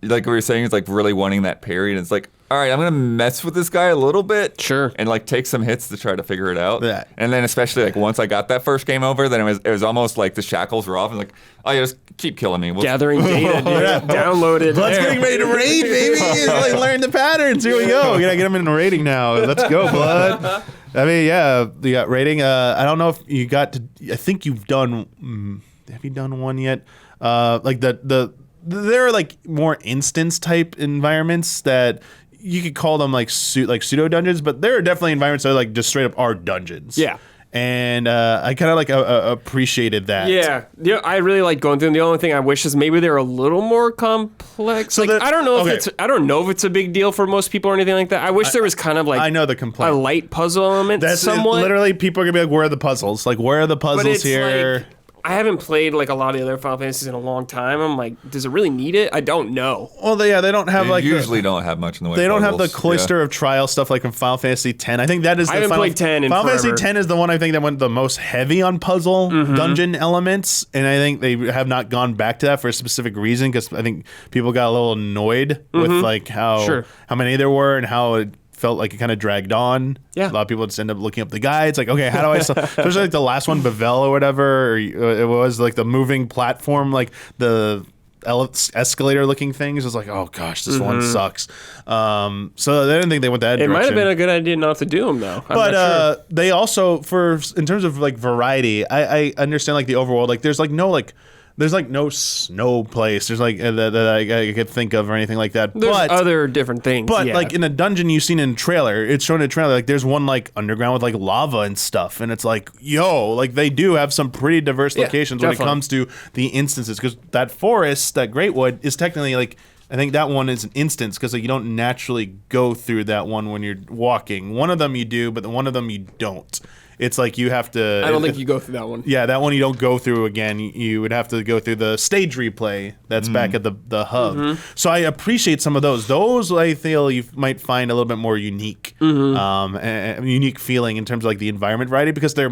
we were saying, it's like really wanting that parry, and it's like, all right, I'm gonna mess with this guy a little bit, and like take some hits to try to figure it out. Yeah. And then especially like once I got that first game over, then it was almost like the shackles were off, and like, oh, yeah, just keep killing me. Gathering data, downloaded. Let's getting ready to raid, baby. Like learn the patterns. Here we go. We gotta get them in raiding now. Let's go, blood. I mean, yeah, you got raiding. I don't know if you got to. I think you've done. Have you done one yet? Like there are like more instance type environments that you could call them like pseudo dungeons, but there are definitely environments that are like just straight up are dungeons. Yeah. And I kind of like appreciated that. Yeah, I really like going through them. The only thing I wish is maybe they're a little more complex. So like I don't know if it's a big deal for most people or anything like that. I wish there was kind of like I know the complaint. a light puzzle element. That's somewhat. Literally, people are gonna be like, "Where are the puzzles? Like, where are the puzzles here?" Like, I haven't played like a lot of the other Final Fantasies in a long time. I'm like, does it really need it? I don't know. Well, they don't have they usually don't have much in the way. They of don't puzzles. have the cloister of trial stuff like in Final Fantasy X. I think that is. I haven't played 10 in Final forever. Fantasy X is the one I think that went the most heavy on puzzle dungeon elements, and I think they have not gone back to that for a specific reason because I think people got a little annoyed with like how many there were and how it felt like it kind of dragged on. Yeah. A lot of people just end up looking up the guides, like, okay, how do I especially like the last one, Bavel or whatever, or it was like the moving platform, like the escalator looking things. It was like, oh gosh, this one sucks. So I didn't think they went that direction. It might have been a good idea not to do them though. But they also, in terms of like variety, I understand like the overworld, like there's like no like There's like no snow place. There's like that I could think of or anything like that. There's other different things. But like in a dungeon you've seen in a trailer, it's shown in a trailer. Like there's one like underground with like lava and stuff, and it's like like they do have some pretty diverse locations when it comes to the instances. Because that forest, that Greatwood, is technically like. I think that one is an instance because like, you don't naturally go through that one when you're walking. One of them you do, but one of them you don't. It's like you have to... I don't think you go through that one. Yeah, that one you don't go through again. You would have to go through the stage replay that's back at the hub. So I appreciate some of those. Those I feel you might find a little bit more unique. Unique feeling in terms of like the environment variety because they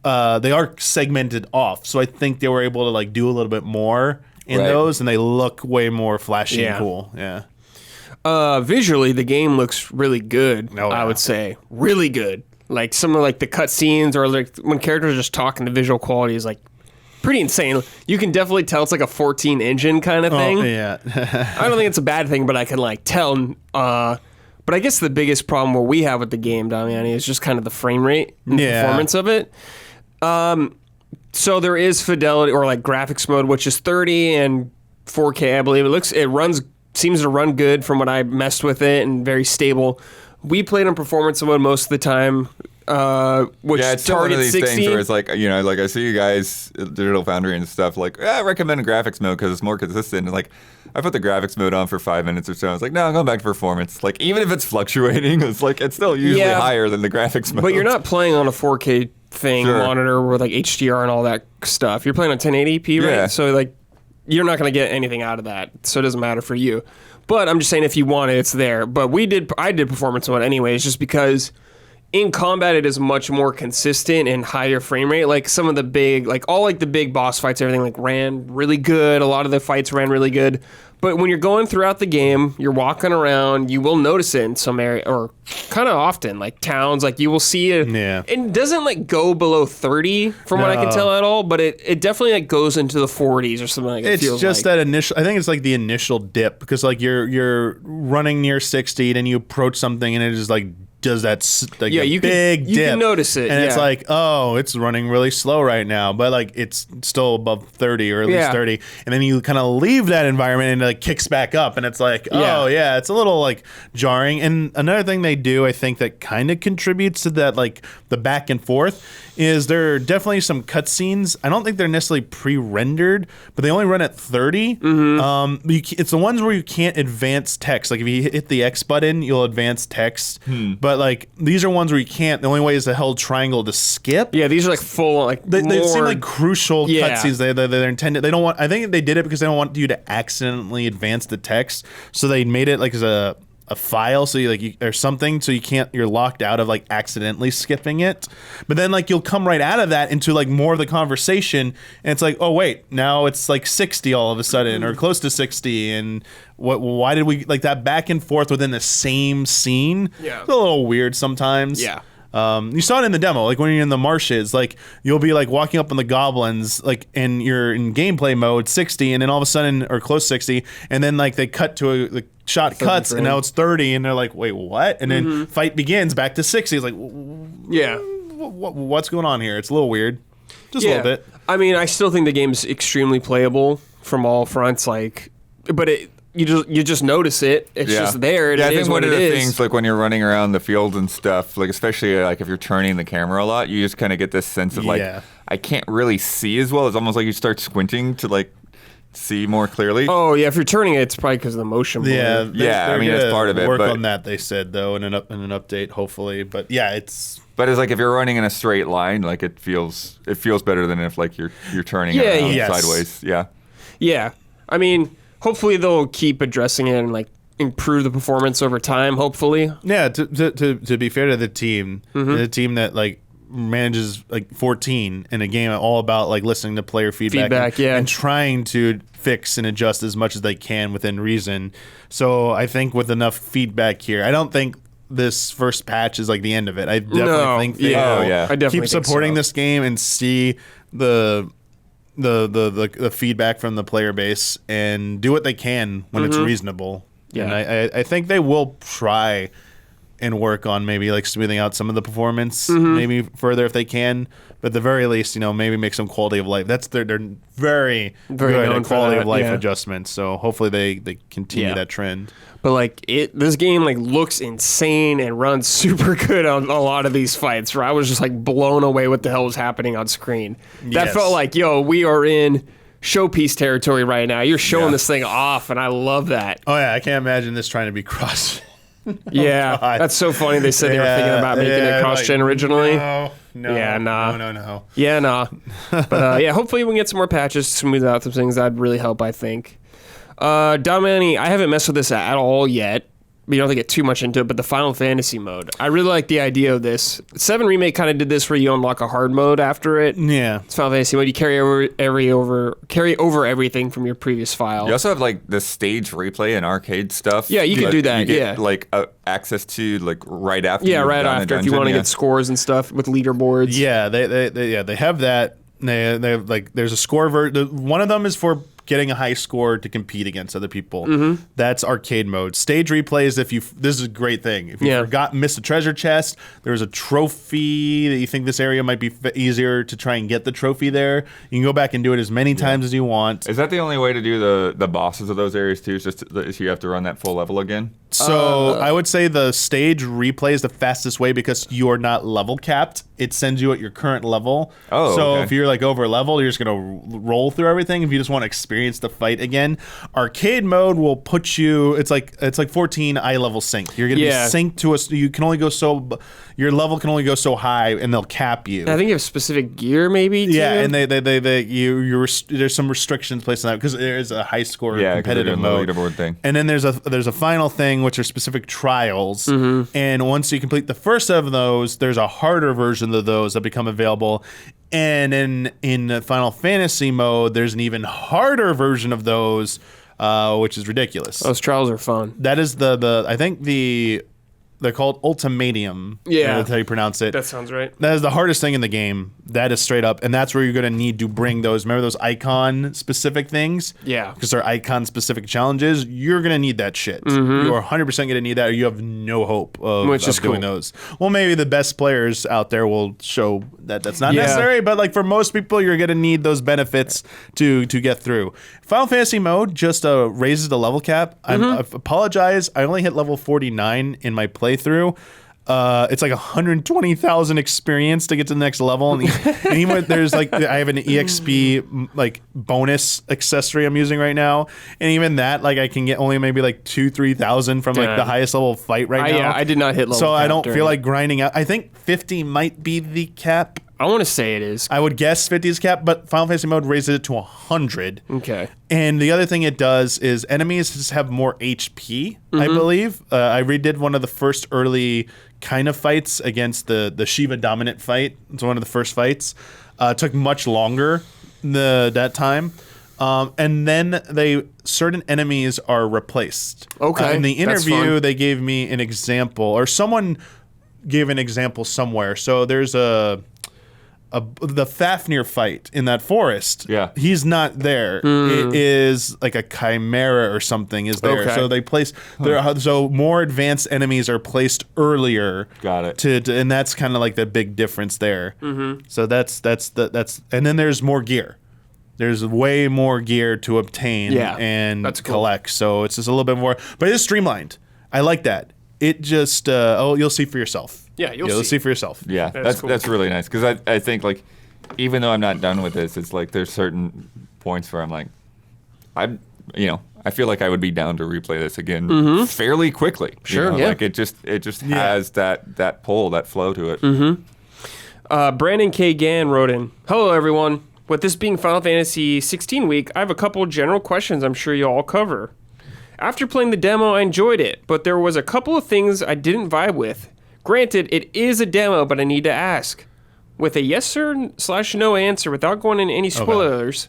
are segmented off. So I think they were able to like do a little bit more in those, and they look way more flashy and cool. Yeah. Visually, the game looks really good. I would say really good. Like some of like the cutscenes or like when characters are just talking, the visual quality is like pretty insane. You can definitely tell it's like a 14 engine kind of thing. Yeah. I don't think it's a bad thing, but I can like tell. But I guess the biggest problem what we have with the game, Damiani, is just kind of the frame rate and performance of it. So there is fidelity or like graphics mode, which is 30 and 4K, I believe. It seems to run good from what I messed with it and very stable. We played on performance mode most of the time, which it's one of these 60. things where it's like, like I see you guys, Digital Foundry and stuff, like, I recommend graphics mode because it's more consistent. And like, I put the graphics mode on for 5 minutes or so. I was like, no, I'm going back to performance. Like, even if it's fluctuating, it's like, it's still usually higher than the graphics mode. But you're not playing on a 4K monitor with like HDR and all that stuff. You're playing on 1080p, right? Yeah. So like, you're not going to get anything out of that. So it doesn't matter for you. But I'm just saying if you want it, it's there. But I did performance mode anyways, just because in combat it is much more consistent and higher frame rate. Like some of the big, like all like the big boss fights, everything like ran really good. A lot of the fights ran really good. But when you're going throughout the game, you're walking around, you will notice it in some area, or kind of often, like towns, like you will see it. Yeah. It doesn't like go below 30 from what I can tell at all, but it definitely like goes into the 40s or something like that. It's just that initial, I think it's like the initial dip because like you're running near 60 and then you approach something and it is like does that like you big dip. You can notice it. And it's like, oh, it's running really slow right now, but like it's still above 30 or at least 30. And then you kind of leave that environment and it like kicks back up and it's like, oh yeah, it's a little like jarring. And another thing they do, I think that kind of contributes to that, like the back and forth, is there are definitely some cutscenes. I don't think they're necessarily pre-rendered, but they only run at 30. It's the ones where you can't advance text. Like if you hit the X button, you'll advance text. But like these are ones where you can't. The only way is to hold triangle to skip. Yeah, these are like full like they seem like crucial cutscenes. They're intended. They don't want. I think they did it because they don't want you to accidentally advance the text. So they made it like as a file, so or something, so you're locked out of like accidentally skipping it. But then like you'll come right out of that into like more of the conversation, and it's like, oh wait, now it's like 60 all of a sudden, or close to 60, and why did we like that back and forth within the same scene? Yeah, it's a little weird sometimes. Yeah. You saw it in the demo, like when you're in the marshes, like you'll be like walking up on the goblins, like and you're in gameplay mode 60, and then all of a sudden, or close 60, and then like they cut to the shot cuts, and now it's 30, and they're like, wait, what? And then fight begins back to 60. It's like, what's going on here? It's a little weird, just a little bit. I mean, I still think the game's extremely playable from all fronts, like, but you just notice it. It's just there. I think one of the things, like when you're running around the fields and stuff, like especially like if you're turning the camera a lot, you just kind of get this sense of like, I can't really see as well. It's almost like you start squinting to like see more clearly. Oh yeah, if you're turning it, it's probably because of the motion blur. I mean that's part of it. Work on that, they said though, in an update, hopefully. But yeah, it's. But it's like if you're running in a straight line, like it feels better than if like you're turning around sideways. Yeah. Yeah, I mean. Hopefully they'll keep addressing it and like improve the performance over time. Hopefully, yeah. To be fair to the team, the team that like manages like 14 in a game, all about like listening to player feedback and trying to fix and adjust as much as they can within reason. So I think with enough feedback here, I don't think this first patch is like the end of it. I definitely think they will keep supporting this game and see the feedback from the player base and do what they can when it's reasonable. Yeah. And I think they will try and work on maybe like smoothing out some of the performance maybe further if they can. But at the very least, maybe make some quality of life. They're very good at quality of life adjustments. So hopefully they continue that trend. But like this game like looks insane and runs super good on a lot of these fights. Where I was just like blown away what the hell was happening on screen. That felt like, we are in showpiece territory right now. You're showing this thing off, and I love that. Oh yeah, I can't imagine this trying to be cross. That's so funny. They said they were thinking about making it cross-gen originally. No. Yeah, nah. No. Yeah, nah. But hopefully we can get some more patches to smooth out some things. That'd really help, I think. Damiani, I haven't messed with this at all yet. You don't have to get too much into it, but the Final Fantasy mode. I really like the idea of this. 7 Remake kind of did this where you unlock a hard mode after it. Yeah. It's Final Fantasy mode. You carry over everything from your previous file. You also have like the stage replay and arcade stuff. Yeah, you can do that. You get, like access to like right after. Yeah, right after if you want to get scores and stuff with leaderboards. Yeah, they have that. They have like there's a score one of them is for getting a high score to compete against other people. That's arcade mode. Stage replays, this is a great thing. If you missed a treasure chest, there's a trophy that you think this area might be easier to try and get the trophy there. You can go back and do it as many times as you want. Is that the only way to do the bosses of those areas too? Is you have to run that full level again? So I would say the stage replay is the fastest way because you're not level capped. It sends you at your current level. So if you're like over level, you're just gonna roll through everything. If you just want to experience the fight again, arcade mode will put you. It's like 14 eye level sync. You're gonna be synced to us. You can only go your level can only go so high, and they'll cap you. I think you have specific gear, maybe. Yeah, and there's some restrictions placed on that because there is a high score competitive mode. The leaderboard thing. And then there's a final thing, which are specific trials. And once you complete the first of those, there's a harder version of those that become available. And in the Final Fantasy mode, there's an even harder version of those, which is ridiculous. Those trials are fun. That is I think they're called Ultimatium. Yeah. That's how you pronounce it. That sounds right. That is the hardest thing in the game. That is straight up. And that's where you're going to need to bring those. Remember those icon-specific things? Yeah. Because they're icon-specific challenges. You're going to need that shit. You are 100% going to need that, or you have no hope of doing those. Well, maybe the best players out there will show that that's not necessary, but like for most people, you're going to need those benefits to get through. Final Fantasy mode just raises the level cap. I apologize. I only hit level 49 in my playthrough. It's like 120,000 experience to get to the next level, and even there's like I have an EXP like bonus accessory I'm using right now, and even that like I can get only maybe like 2,000-3,000 from like the highest level fight now. Yeah, I did not hit level. So I don't feel like grinding out. I think 50 might be the cap. I want to say it is. I would guess 50 is cap, but Final Fantasy mode raises it to 100. Okay. And the other thing it does is enemies just have more HP, I believe. I redid one of the first early kind of fights against the Shiva dominant fight. It's one of the first fights. It took much longer that time. And then certain enemies are replaced. Okay. In the interview, they gave me an example, or someone gave an example somewhere. So there's the Fafnir fight in that forest. Yeah. He's not there. It is like a chimera or something is there. Okay. So they place so more advanced enemies are placed earlier. Got it. And that's kind of like the big difference there. So that's and then there's more gear. There's way more gear to obtain and that's cool. collect. So it's just a little bit more, but it is streamlined. I like that. It just you'll see for yourself. Yeah, you'll see for yourself. Yeah, that's really nice because I think like even though I'm not done with this, it's like there's certain points where I'm like I feel like I would be down to replay this again fairly quickly. Sure, like it just has that pull, that flow to it. Brandon K. Gann wrote in, "Hello everyone. With this being Final Fantasy XVI week, I have a couple general questions I'm sure you'll all cover. After playing the demo, I enjoyed it, but there was a couple of things I didn't vibe with. Granted, it is a demo, but I need to ask. With a yes sir / no answer without going into any spoilers,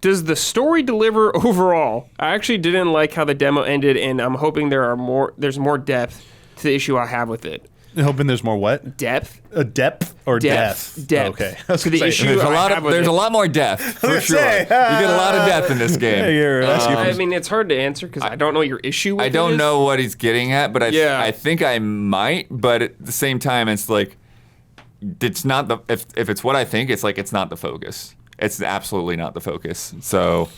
does the story deliver overall? I actually didn't like how the demo ended, and I'm hoping there's more depth to the issue I have with it." Hoping there's more what? Depth. A depth or death? Depth. Okay. To the issue There's a lot more depth, for sure. You get a lot of depth in this game. I mean, it's hard to answer because I don't know what your issue with I don't know what he's getting at, but I think I might. But at the same time, it's like, it's not the if it's what I think, it's like it's not the focus. It's absolutely not the focus. So,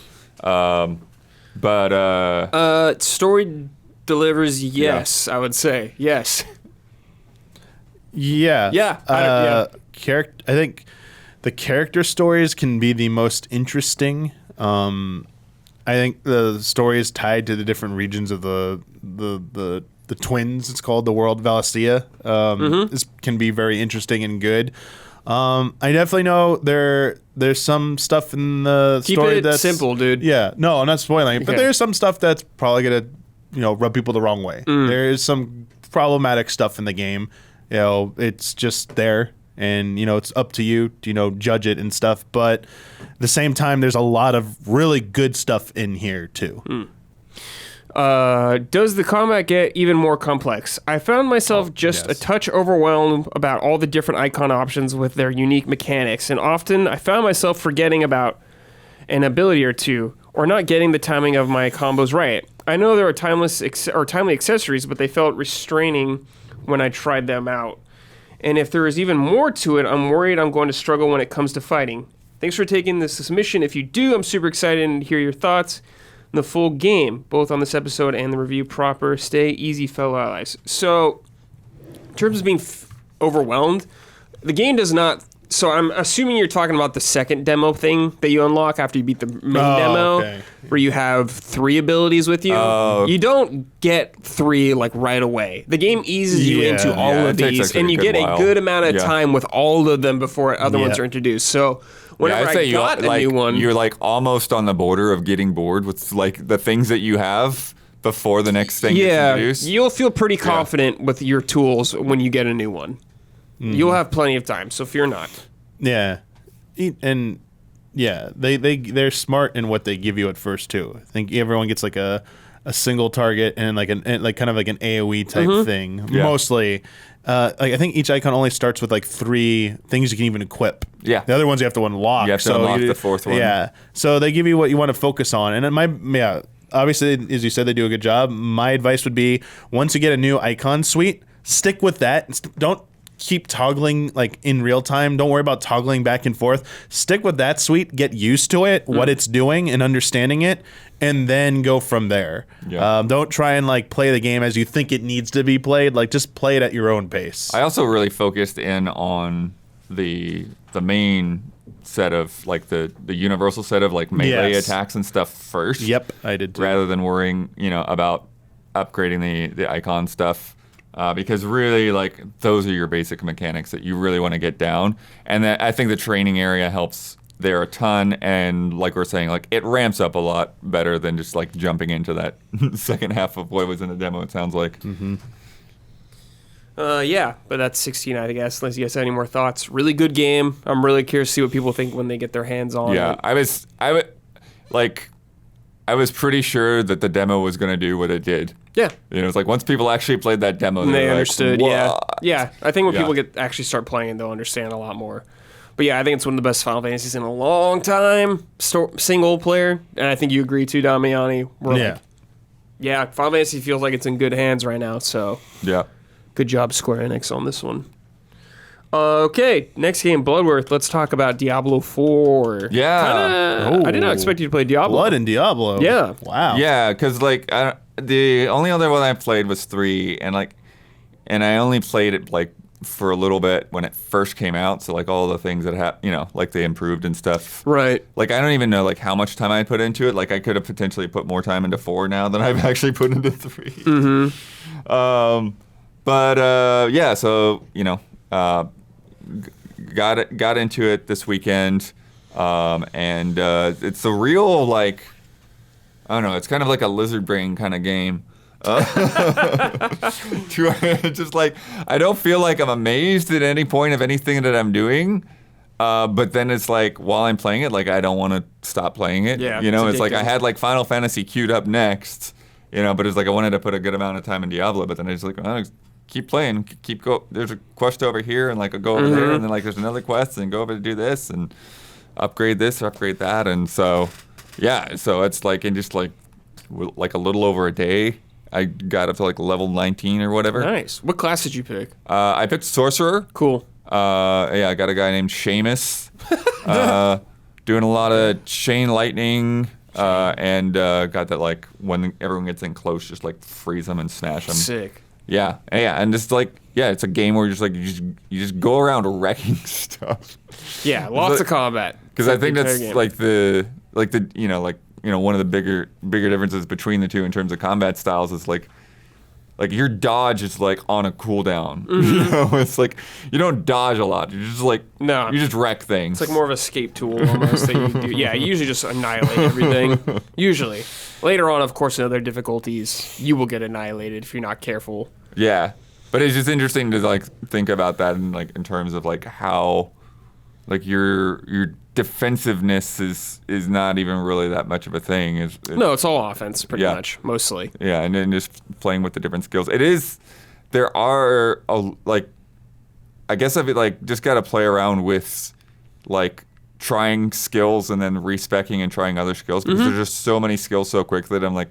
story delivers. Yes, I would say yes. Yeah. Yeah. I think the character stories can be the most interesting. I think the stories tied to the different regions of the twins. It's called the world Valistia. This can be very interesting and good. I definitely know there's some stuff in the story that's simple, dude. Yeah. No, I'm not spoiling it, Okay. but there's some stuff that's probably gonna rub people the wrong way. There's some problematic stuff in the game. It's just there, and it's up to you to judge it and stuff. But at the same time, there's a lot of really good stuff in here too. Does the combat get even more complex? I found myself a touch overwhelmed about all the different icon options with their unique mechanics, and often I found myself forgetting about an ability or two, or not getting the timing of my combos right. I know there are timely accessories, but they felt restraining when I tried them out. And if there is even more to it, I'm worried I'm going to struggle when it comes to fighting. Thanks for taking this submission. If you do, I'm super excited to hear your thoughts on the full game, both on this episode and the review proper. Stay easy, fellow allies. So, in terms of being overwhelmed, the game does not... So I'm assuming you're talking about the second demo thing that you unlock after you beat the main demo, where you have 3 abilities with you. You don't get 3 right away. The game eases you into all of these, and you get a good amount of time with all of them before other ones are introduced. So whenever I got a new one, you're almost on the border of getting bored with the things that you have before the next thing gets introduced. You'll feel pretty confident with your tools when you get a new one. You'll have plenty of time, so fear not. Yeah, and they're smart in what they give you at first too. I think everyone gets a single target and kind of like an AOE type thing. Yeah. Mostly, I think each icon only starts with 3 things you can even equip. Yeah, the other ones you have to unlock. You have to unlock the 4th one. Yeah, so they give you what you want to focus on, and obviously, as you said, they do a good job. My advice would be, once you get a new icon suite, stick with that. Don't keep toggling in real time. Don't worry about toggling back and forth. Stick with that suite, get used to it, what it's doing and understanding it, and then go from there. Don't try and play the game as you think it needs to be played. Just play it at your own pace. I also really focused in on the main set of the universal set of melee attacks and stuff first. Yep, I did too. Rather than worrying about upgrading the icon stuff. Because really, those are your basic mechanics that you really want to get down. And I think the training area helps there a ton. And like we're saying, it ramps up a lot better than just jumping into that second half of what was in the demo, it sounds like. Yeah, but that's 16, I guess, unless you guys have any more thoughts. Really good game. I'm really curious to see what people think when they get their hands on it. Yeah, I was pretty sure that the demo was going to do what it did. Yeah. It's once people actually played that demo, they understood. What? Yeah. I think when people actually start playing, they'll understand a lot more. But yeah, I think it's one of the best Final Fantasies in a long time, single player. And I think you agree too, Damiani. Final Fantasy feels like it's in good hands right now. So yeah, good job, Square Enix, on this one. Okay, next game, Bloodworth. Let's talk about Diablo 4. Yeah. I did not expect you to play Diablo. Blood in Diablo. Yeah. Wow. Yeah, because the only other one I played was 3, and I only played it for a little bit when it first came out. So all the things that they improved and stuff. Right. I don't even know how much time I put into it. I could have potentially put more time into 4 now than I've actually put into 3. Mm-hmm. Yeah. So got into it this weekend, and it's a real I don't know, it's kind of like a lizard brain kind of game. Just I don't feel like I'm amazed at any point of anything that I'm doing, but then it's while I'm playing it, I don't want to stop playing it. Yeah, it's I had Final Fantasy queued up next, but it's I wanted to put a good amount of time in Diablo, but then I just keep playing, there's a quest over here, and like go over there, and then like there's another quest, and go over to do this, and upgrade this, or upgrade that, and so it's like in just like a little over a day, I got up to like level 19 or whatever. Nice. What class did you pick? I picked Sorcerer. Cool. I got a guy named Seamus, doing a lot of chain lightning, and got that like when everyone gets in close, just like freeze them and smash them. Sick. Yeah, and it's like it's a game where you just go around wrecking stuff. Yeah, lots of combat. Because I think that's like the one of the bigger differences between the two in terms of combat styles is like your dodge is like on a cooldown. You know, it's like you don't dodge a lot. You're just like you just wreck things. It's like more of a escape tool almost that you do. Yeah, you usually just annihilate everything. Usually. Later on, of course, in other difficulties, you will get annihilated if you're not careful. Yeah, but it's just interesting to like think about that in terms of like how like your defensiveness is not even really that much of a thing. No, it's all offense pretty much, mostly. Yeah, and then just playing with the different skills. There are I guess I've like just got to play around with like trying skills and then respecking and trying other skills because there's just so many skills so quick that I'm like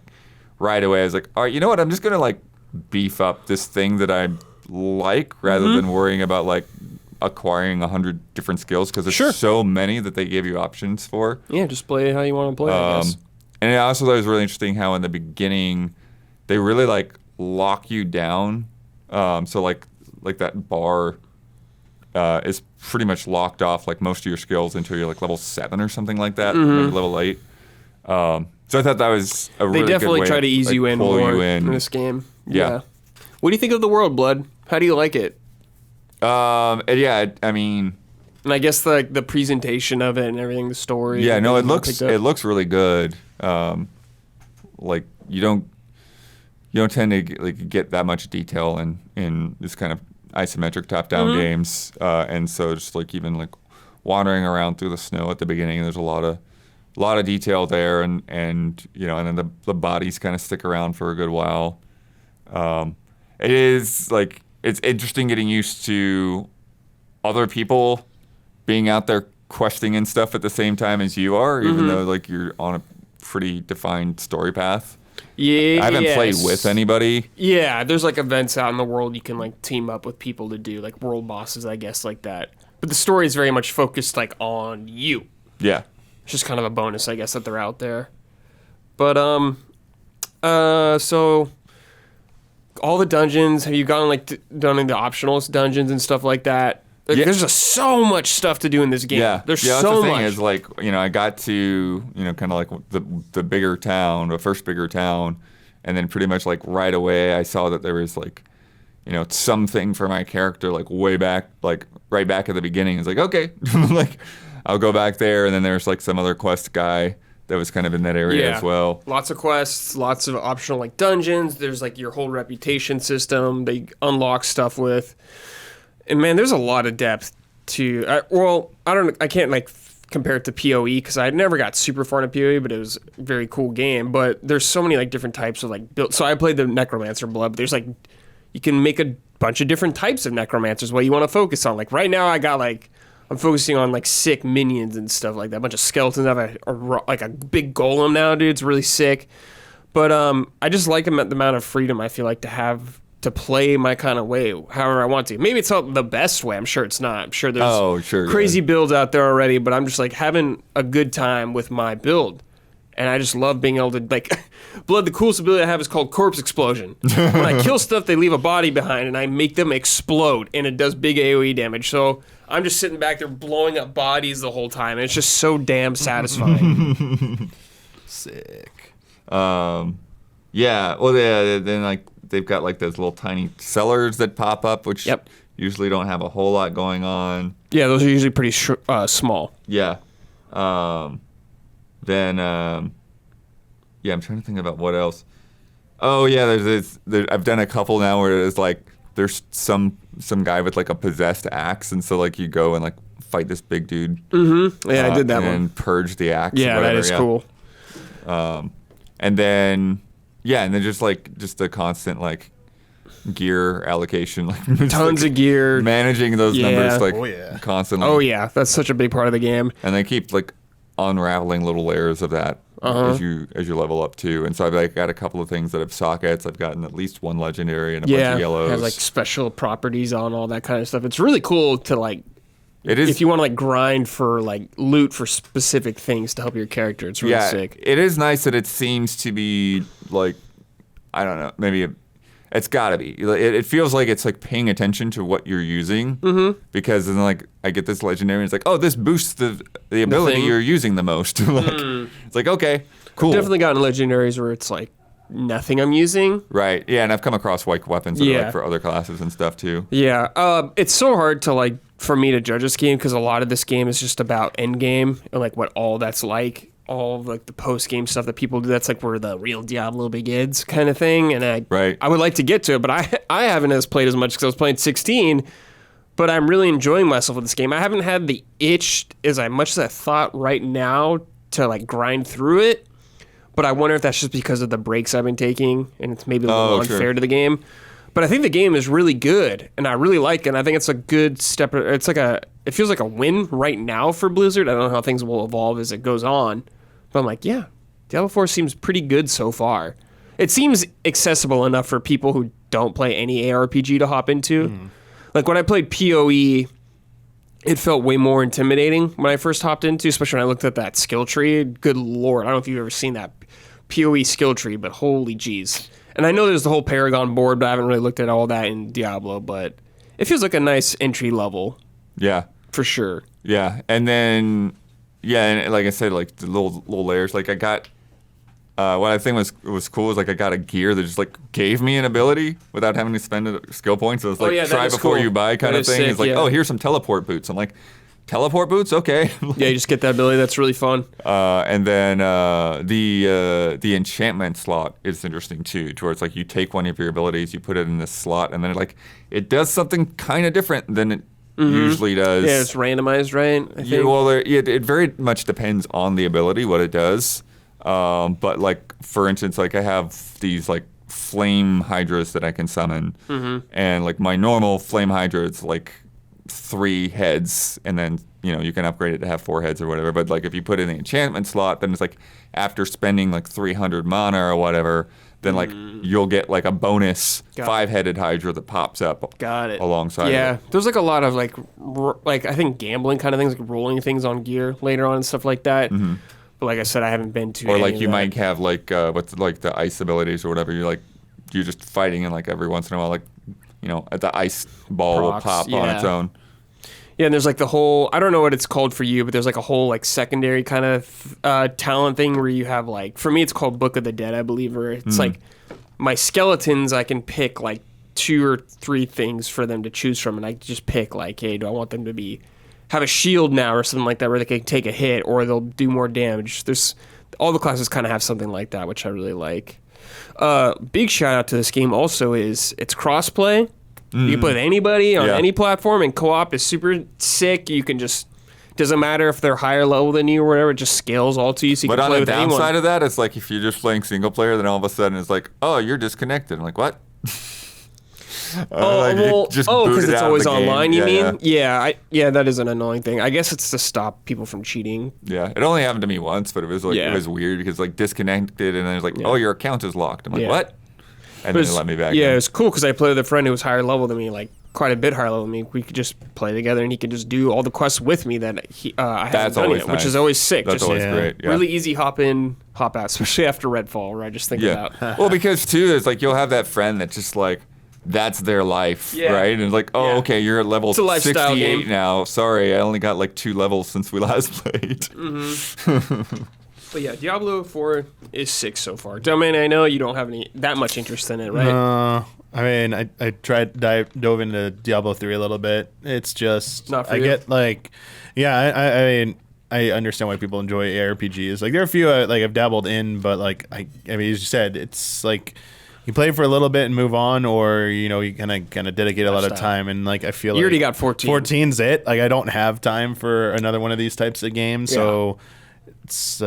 right away I was like, all right, you know what? I'm just gonna like beef up this thing that I like rather than worrying about like acquiring 100 different skills because there's so many that they give you options for. Yeah, just play how you want to play, I guess. And I also thought it was really interesting how in the beginning they really like lock you down. So like that bar is pretty much locked off like most of your skills until you're like level 7 or something like that, maybe level 8. So I thought that was a really good way. They definitely try to ease like, you in more in this game. Yeah. What do you think of the world, Blood? How do you like it? I mean, and I guess the presentation of it and everything, the story. Yeah, no, it looks really good. Like you don't tend to get that much detail in this kind of isometric top-down games, and so just like even like wandering around through the snow at the beginning, there's a lot of detail there, and and then the bodies kind of stick around for a good while. It is like. It's interesting getting used to other people being out there questing and stuff at the same time as you are, even though like you're on a pretty defined story path. Yeah, I haven't played with anybody. Yeah, there's like events out in the world you can like team up with people to do, like world bosses, I guess, like that. But the story is very much focused like on you. Yeah, it's just kind of a bonus, I guess, that they're out there. But so. All the dungeons, have you gone done the optionals dungeons and stuff like that? There's just so much stuff to do in this game. Yeah, there's that's so the thing much. Is like I got to kind of like the bigger town, the first bigger town, and then pretty much like right away I saw that there was like something for my character like way back, like right back at the beginning. It's like okay, like I'll go back there, and then there's like some other quest guy that was kind of in that area as well. Lots of quests, lots of optional like dungeons. There's like your whole reputation system they unlock stuff with. And man, there's a lot of depth to I can't like compare it to PoE because I never got super far into PoE, but it was a very cool game. But there's so many like different types of like build. So I played the Necromancer Blood, but there's like you can make a bunch of different types of Necromancers what you want to focus on. Like right now I got like I'm focusing on like sick minions and stuff like that. A bunch of skeletons. I have like a big golem now, dude. It's really sick. But I just like the amount of freedom I feel like to have to play my kind of way, however I want to. Maybe it's not the best way. I'm sure it's not. I'm sure there's crazy builds out there already. But I'm just like having a good time with my build. And I just love being able to, like, Blood, the coolest ability I have is called Corpse Explosion. When I kill stuff, they leave a body behind, and I make them explode, and it does big AoE damage. So I'm just sitting back there blowing up bodies the whole time, and it's just so damn satisfying. Sick. Yeah, well, then, like, they've got, like, those little tiny cellars that pop up, which usually don't have a whole lot going on. Yeah, those are usually pretty small. Yeah. Then, I'm trying to think about what else. Oh, yeah, I've done a couple now where it's like there's some guy with like a possessed axe, and so like you go and like fight this big dude. Mm-hmm. Yeah, I did that one. And purge the axe. Yeah, that is cool. And then, and then just the constant like gear allocation, like tons of gear, managing those numbers constantly. Oh yeah, that's such a big part of the game. And they keep like unraveling little layers of that as you level up too. And so I've like got a couple of things that have sockets. I've gotten at least one legendary and a bunch of yellows. It has like special properties on all that kind of stuff. It's really cool to like. It is, if you want to like grind for like loot for specific things to help your character. It's really sick. It is nice that it seems to be like, I don't know, maybe it's got to be. It feels like it's like paying attention to what you're using because then like I get this legendary and it's like, oh, this boosts the ability you're using the most. It's like, okay, cool. I've definitely gotten legendaries where it's like nothing I'm using. Right. Yeah, and I've come across like weapons that are like for other classes and stuff too. Yeah. It's so hard to like for me to judge this game because a lot of this game is just about end game and like what all that's like. All of like the post game stuff that people do, that's like where the real Diablo begins kind of thing. And I would like to get to it, but I haven't played as much because I was playing 16. But I'm really enjoying myself with this game. I haven't had the itch as much as I thought right now to like grind through it. But I wonder if that's just because of the breaks I've been taking and it's maybe a little unfair to the game. But I think the game is really good and I really like it. And I think it's a good step. It feels like a win right now for Blizzard. I don't know how things will evolve as it goes on. But I'm like, yeah, Diablo 4 seems pretty good so far. It seems accessible enough for people who don't play any ARPG to hop into. Like when I played PoE, it felt way more intimidating when I first hopped into, especially when I looked at that skill tree. Good Lord, I don't know if you've ever seen that PoE skill tree, but holy jeez. And I know there's the whole Paragon board, but I haven't really looked at all that in Diablo, but it feels like a nice entry level. Yeah. For sure. Yeah, and then... Yeah, and like I said, like the little layers. Like I got, what I think was cool is like I got a gear that just like gave me an ability without having to spend skill points. So it's like try before you buy kind of thing. Sick, it's like, oh, here's some teleport boots. I'm like, teleport boots? Okay. Yeah, you just get that ability. That's really fun. And then the enchantment slot is interesting too, to where it's like you take one of your abilities, you put it in this slot, and then it does something kind of different than it usually does. Yeah, it's randomized, right? I think. Yeah, well, it very much depends on the ability, what it does. But like, for instance, like I have these like flame hydras that I can summon, and like my normal flame hydra, it's like 3 heads, and then you can upgrade it to have 4 heads or whatever. But like if you put it in the enchantment slot, then it's like after spending like 300 mana or whatever, then like you'll get like a bonus 5-headed hydra that pops up alongside yeah. it. There's like a lot of like I think gambling kind of things, like rolling things on gear later on and stuff like that. But like I said, I haven't been to or like you might have like what's like the ice abilities or whatever. You're just fighting and like every once in a while like the ice ball will pop on its own. Yeah, and there's like the whole, I don't know what it's called for you, but there's like a whole like secondary kind of talent thing where you have like, for me it's called Book of the Dead, I believe, where it's like my skeletons, I can pick like 2 or 3 things for them to choose from, and I just pick like, hey, do I want them to have a shield now or something like that where they can take a hit or they'll do more damage. All the classes kind of have something like that, which I really like. Big shout out to this game also is it's crossplay. You can play with anybody on any platform, and co-op is super sick. You can just, doesn't matter if they're higher level than you or whatever, it just scales all to you so you can play with anyone. But on the downside of that, it's like if you're just playing single player, then all of a sudden it's like, oh, you're disconnected. I'm like, what? Because it's always online, you mean? Yeah, that is an annoying thing. I guess it's to stop people from cheating. Yeah, it only happened to me once, but it was like it was weird because like disconnected, and then it's like, oh, your account is locked. I'm like, what? And then they let me back in. Yeah, it was cool because I played with a friend who was higher level than me, like quite a bit higher level than me. We could just play together, and he could just do all the quests with me that I haven't done yet, which is always sick. That's always great. Yeah. Really easy hop in, hop out, especially after Redfall, where I just think about. Well, because too, it's like you'll have that friend that just like, that's their life, right? And it's like, oh, okay, you're at level 68 now. Sorry, I only got like 2 levels since we last played. But yeah, Diablo 4 is 6 so far. Damiani, I know you don't have that much interest in it, right? I mean, I dove into Diablo 3 a little bit. It's just not for you. Get like, I mean, I understand why people enjoy ARPGs. Like there are a few like I've dabbled in, but like I mean, as you said, it's like you play for a little bit and move on, or you kind of dedicate a lot of time. And like I feel you already got 14. 14's it. Like I don't have time for another one of these types of games, so. It's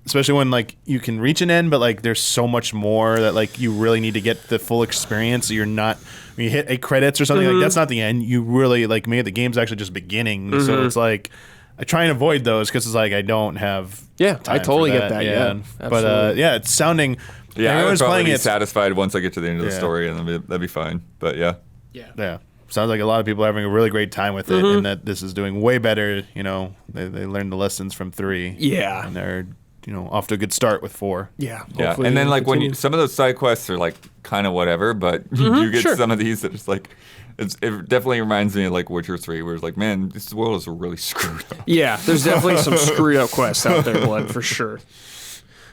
especially when like you can reach an end, but like there's so much more that like you really need to get the full experience. So you're not when you hit 8 credits or something like that's not the end. You really like maybe the game's actually just beginning. So it's like I try and avoid those because it's like I don't have. Yeah, time I totally for get that. Yeah, but yeah, it's sounding. Yeah, I would everyone's probably playing be it. satisfied once I get to the end of the story, and that'd be fine. But yeah. Yeah. Sounds like a lot of people are having a really great time with it, and that this is doing way better. You know, they learned the lessons from 3. Yeah. And they're, off to a good start with 4. Yeah. Yeah. And then, like, when some of those side quests are, like, kind of whatever, but you get some of these that it's like, it definitely reminds me of, like, Witcher 3, where it's like, man, this world is really screwed up. Yeah. There's definitely some screwed up quests out there, Blood, for sure.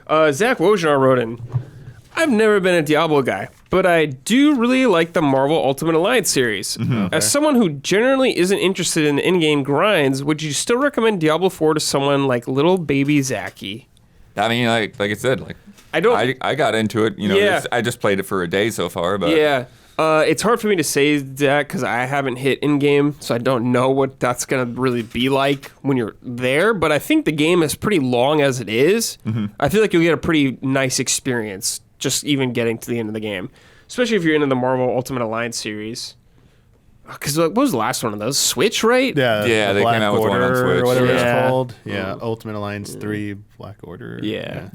Zach Wojnar wrote in, I've never been a Diablo guy, but I do really like the Marvel Ultimate Alliance series. As someone who generally isn't interested in in-game grinds, would you still recommend Diablo 4 to someone like little baby Zachy? I mean, like I said, like I got into it. I just played it for a day so far, but it's hard for me to say that because I haven't hit in-game, so I don't know what that's gonna really be like when you're there. But I think the game is pretty long as it is. I feel like you'll get a pretty nice experience just even getting to the end of the game, especially if you're into the Marvel Ultimate Alliance series. Because what was the last one of those? Switch, right? Yeah, they came out with one on Switch. Or whatever it's called. Yeah, Ultimate Alliance 3, Black Order. Yeah.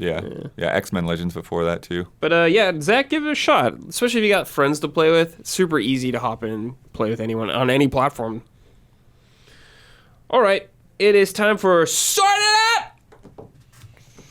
X-Men Legends before that too. But Zach, give it a shot, especially if you got friends to play with. It's super easy to hop in and play with anyone on any platform. All right, it is time for Sort It Out!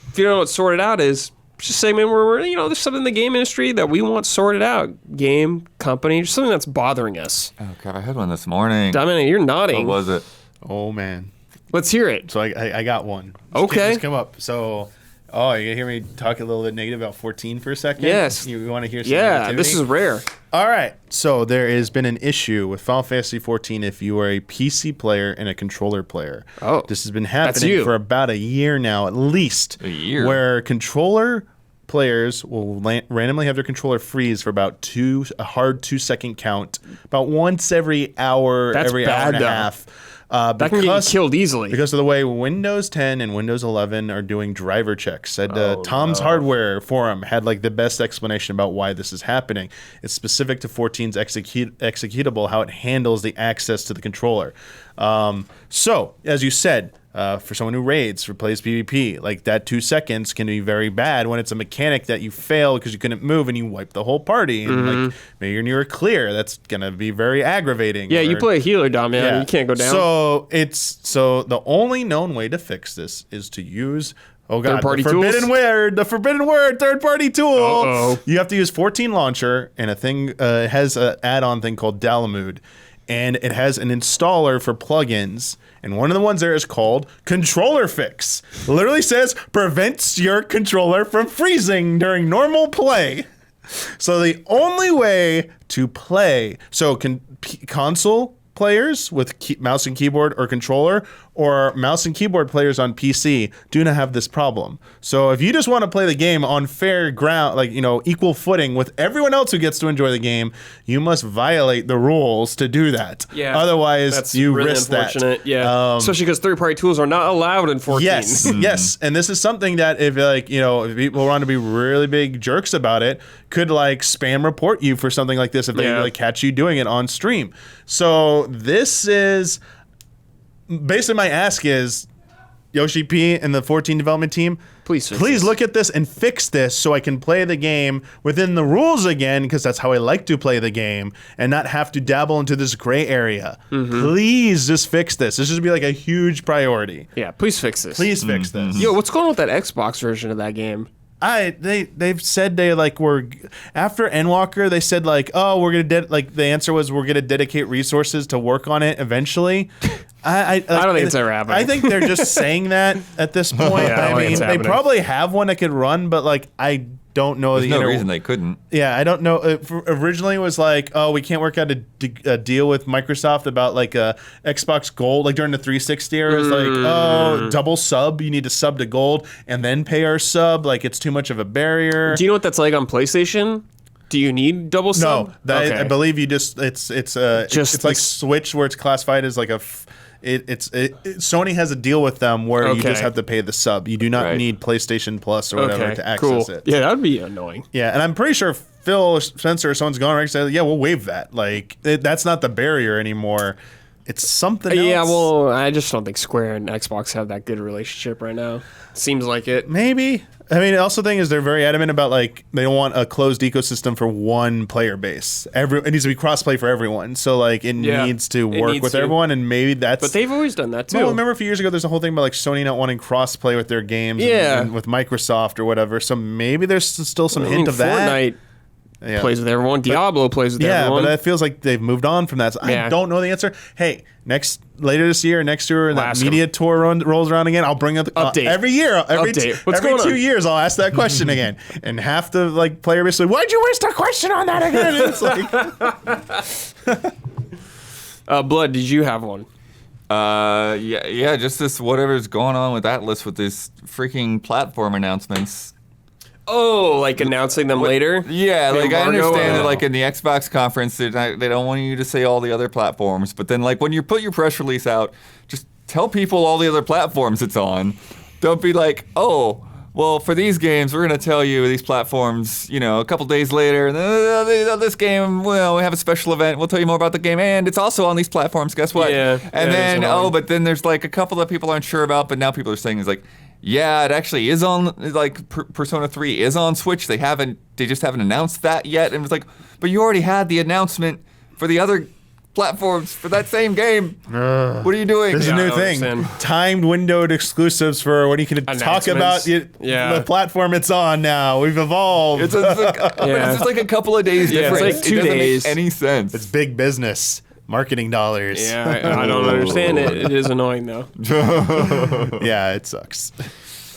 If you don't know what Sort It Out is, it's just a segment where we're, there's something in the game industry that we want sorted out. Game, company, just something that's bothering us. Oh, God, I had one this morning. Damiani, you're nodding. What was it? Oh, man. Let's hear it. So I got one. Okay. Just come up. So, you gonna hear me talk a little bit negative about 14 for a second? Yes. You want to hear some Yeah, negativity? this is rare. All right. So there has been an issue with Final Fantasy XIV if you are a PC player and a controller player. Oh, this has been happening for about a year now, at least. A year? Where controller players will randomly have their controller freeze for about a hard 2-second count, about once every hour, every hour and a half. That can get you killed easily. Because of the way Windows 10 and Windows 11 are doing driver checks. Tom's Hardware forum had like the best explanation about why this is happening. It's specific to 14's executable, how it handles the access to the controller. So, as you said, for someone who raids or plays PvP, like that 2 seconds can be very bad when it's a mechanic that you fail because you couldn't move and you wipe the whole party. And like maybe you're near a clear. That's gonna be very aggravating. Yeah, you play a healer, Damiani. You can't go down. So the only known way to fix this is to use third-party the forbidden word, third-party tool. Uh-oh. You have to use 14 Launcher, and a thing it has an add-on thing called Dalamud, and it has an installer for plugins. And one of the ones there is called Controller Fix. Literally says prevents your controller from freezing during normal play. So the only way to play, console players with mouse and keyboard or controller, or mouse and keyboard players on PC do not have this problem. So if you just want to play the game on fair ground, like, equal footing with everyone else who gets to enjoy the game, you must violate the rules to do that. Yeah. Otherwise, that's you really risk unfortunate. that. Yeah. Especially because third-party tools are not allowed in 14. Yes. And this is something that if people want to be really big jerks about it, could spam report you for something like this if they really catch you doing it on stream. So this is basically my ask is Yoshi P and the 14 development team, please look at this and fix this so I can play the game within the rules again, because that's how I like to play the game and not have to dabble into this gray area. Please just fix this. This should be like a huge priority. Yeah, please fix this. Please fix this. Yo, what's going on with that Xbox version of that game? They've said they were after Endwalker. They said we're gonna the answer was we're gonna dedicate resources to work on it eventually. I don't think it's ever happening. I think they're just saying that at this point. Yeah, I mean, they probably have one that could run, but I don't know. There's no reason they couldn't. Yeah, I don't know. Originally, it was we can't work out a deal with Microsoft about Xbox Gold. During the 360 era, it's double sub. You need to sub to Gold and then pay our sub. It's too much of a barrier. Do you know what that's like on PlayStation? Do you need double sub? No, I believe you just it's like Switch where it's classified as Sony has a deal with them where you just have to pay the sub. You do not need PlayStation Plus or whatever to access it. Yeah, that would be annoying. Yeah, and I'm pretty sure Phil Spencer or someone's gone right said, yeah, we'll waive that. Like that's not the barrier anymore. It's something else. Yeah, well, I just don't think Square and Xbox have that good a relationship right now. Seems like it. Maybe. I mean, also the thing is they're very adamant about like they don't want a closed ecosystem for one player base. It needs to be cross-play for everyone. So like it needs to work with everyone, and maybe that's. But they've always done that too. Well, remember a few years ago, there's a whole thing about like Sony not wanting cross-play with their games, and with Microsoft or whatever. So maybe there's still some hint of that. Fortnite plays with everyone. Diablo plays with everyone. Yeah, but that feels like they've moved on from that. So I don't know the answer. Hey, later this year, next year, when that media tour rolls around again, I'll bring up the update every year. Every What's every 2 years, I'll ask that question again, and half the like player base like, why'd you waste a question on that again? And it's like, Blood, did you have one? Yeah, just this whatever's going on with Atlas with these freaking platform announcements. Oh, like announcing them later? Yeah, like I understand that like in the Xbox conference, they don't want you to say all the other platforms, but then like when you put your press release out, just tell people all the other platforms it's on. Don't be like, oh, well, for these games, we're going to tell you these platforms, a couple days later, and this game, well, we have a special event, we'll tell you more about the game, and it's also on these platforms, guess what? Yeah. And then, but then there's like a couple that people aren't sure about, but now people are saying is like, yeah, it actually is on, like, Persona 3 is on Switch. They just haven't announced that yet. And it's like, but you already had the announcement for the other platforms for that same game. What are you doing? This is a new thing. Timed windowed exclusives for when you can talk about the platform it's on now. We've evolved. It's just like a couple of days difference. It's like 2 days. Make any sense. It's big business. Marketing dollars. Yeah, I don't understand it. It is annoying, though. Yeah, it sucks.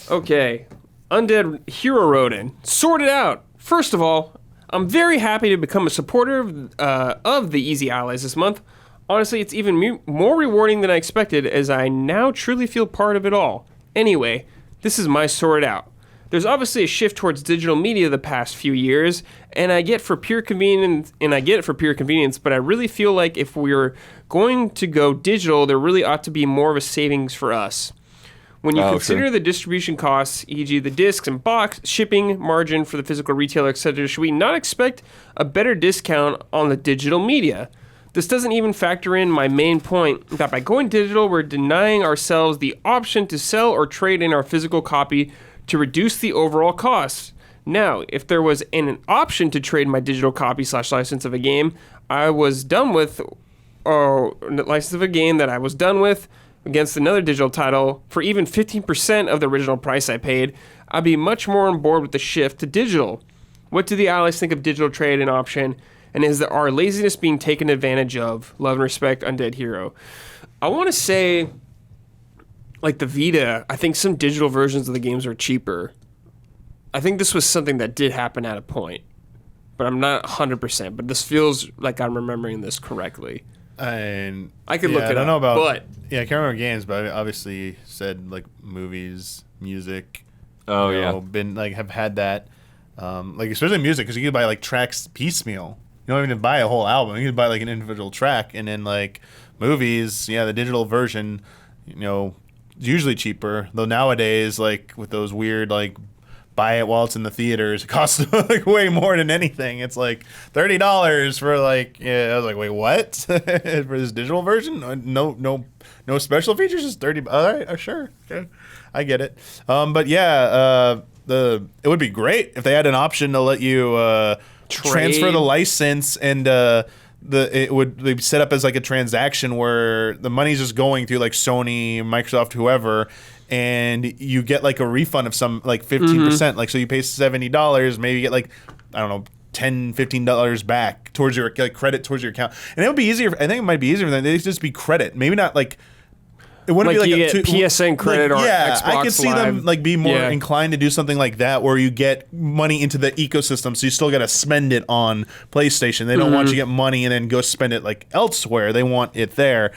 Okay. Undead Hero wrote in. Sort it out. First of all, I'm very happy to become a supporter of the Easy Allies this month. Honestly, it's even more rewarding than I expected, as I now truly feel part of it all. Anyway, this is my sort it out. There's obviously a shift towards digital media the past few years, and I get for pure convenience, but I really feel like if we're going to go digital, there really ought to be more of a savings for us. When you consider the distribution costs, e.g. the discs and box, shipping, margin for the physical retailer, etc., should we not expect a better discount on the digital media? This doesn't even factor in my main point that by going digital, we're denying ourselves the option to sell or trade in our physical copy to reduce the overall cost. Now, if there was an option to trade my digital copy / license of a game I was done with, or license of a game that I was done with against another digital title for even 15% of the original price I paid, I'd be much more on board with the shift to digital. What do the allies think of digital trade and option? And is our laziness being taken advantage of? Love and respect, Undead Hero. I want to say, like the Vita, I think some digital versions of the games are cheaper. I think this was something that did happen at a point, but I'm not 100%. But this feels like I'm remembering this correctly. And I could look it up. I don't know about, but I can't remember games, but I obviously said like movies, music. Have had that, like especially music, because you can buy like tracks piecemeal. You don't even buy a whole album. You can buy like an individual track, and then like movies, the digital version, usually cheaper. Though nowadays, like with those weird like buy it while it's in the theaters, it costs like way more than anything. It's like $30 for like I was like, wait, what? For this digital version? No special features, just $30. All right, sure, okay, I get it. But it would be great if they had an option to let you transfer the license, and it would be set up as like a transaction where the money's just going through like Sony, Microsoft, whoever, and you get like a refund of some like 15%. Like so you pay $70, maybe you get like $10, $15 back towards your credit towards your account, and it would be easier. I think it might be easier than they just be credit. Maybe not like. It wouldn't like be like you get PSN credit or Xbox I could see Live. them like be more inclined to do something like that, where you get money into the ecosystem, so you still got to spend it on PlayStation. They don't want you to get money and then go spend it like elsewhere. They want it there.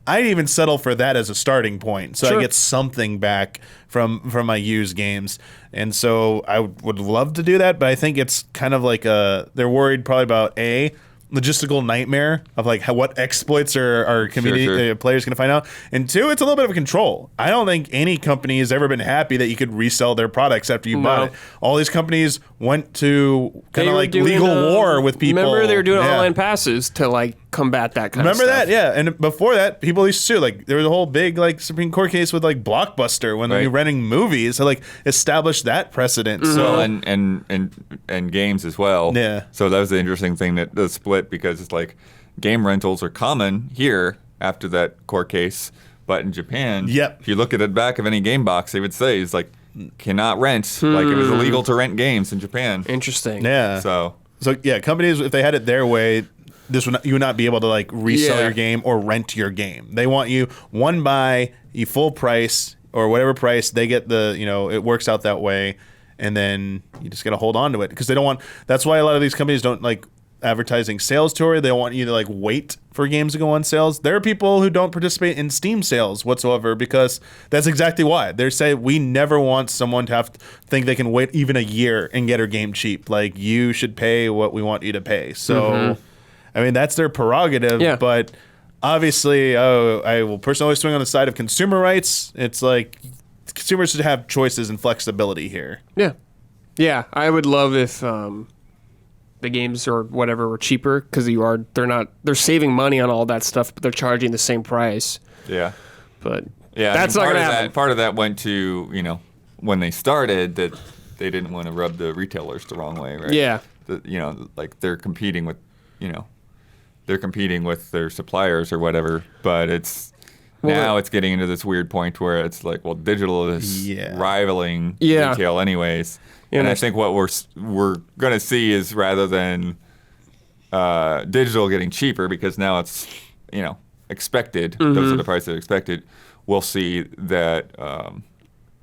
I'd even settle for that as a starting point, so I get something back from my used games. And so I would love to do that, but I think it's kind of like they're worried probably about logistical nightmare of like what exploits our community players going to find out. And two, it's a little bit of a control. I don't think any company has ever been happy that you could resell their products after you bought it. All these companies went to kind of like legal war with people. Remember they were doing online passes to like combat that kind of stuff. Remember that? Yeah. And before that, people used to sue. Like there was a whole big like Supreme Court case with like Blockbuster when they were renting movies to like establish that precedent. So and games as well. Yeah. So that was the interesting thing, that the split, because it's like game rentals are common here after that court case, but in Japan, if you look at the back of any game box, they would say it's like cannot rent. Like it was illegal to rent games in Japan. Interesting. Yeah. So yeah, companies, if they had it their way, you would not be able to like resell your game or rent your game. They want you buy, you full price or whatever price, they get it works out that way, and then you just got to hold on to it because they don't want. That's why a lot of these companies don't like advertising sales tour. They don't want you to like wait for games to go on sales. There are people who don't participate in Steam sales whatsoever because that's exactly why. They say we never want someone to have to think they can wait even a year and get our game cheap. Like you should pay what we want you to pay. So, I mean, that's their prerogative, but obviously, I will personally always swing on the side of consumer rights. It's like consumers should have choices and flexibility here. Yeah. Yeah, I would love if the games or whatever were cheaper because they're saving money on all that stuff, but they're charging the same price. Yeah. But that's not going to happen. Part of that went to, when they started, that they didn't want to rub the retailers the wrong way, right? Yeah. Like they're competing with, their suppliers or whatever, but now it's getting into this weird point where it's like, well, digital is rivaling retail anyways. And I think what we're going to see is, rather than digital getting cheaper because now it's, expected, those are the prices expected, we'll see that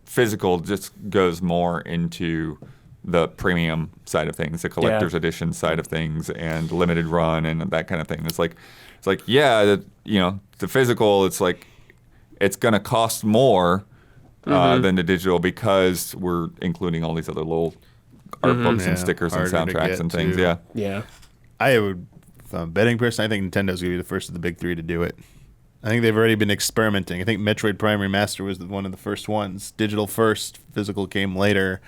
physical just goes more into the premium side of things, the collector's edition side of things, and limited run and that kind of thing. It's like the physical, it's like it's going to cost more than the digital because we're including all these other little art books and stickers and soundtracks and things. Too. Yeah. I would, if I'm a betting person, I think Nintendo's going to be the first of the big three to do it. I think they've already been experimenting. I think Metroid Prime Remaster was one of the first ones. Digital first, physical came later.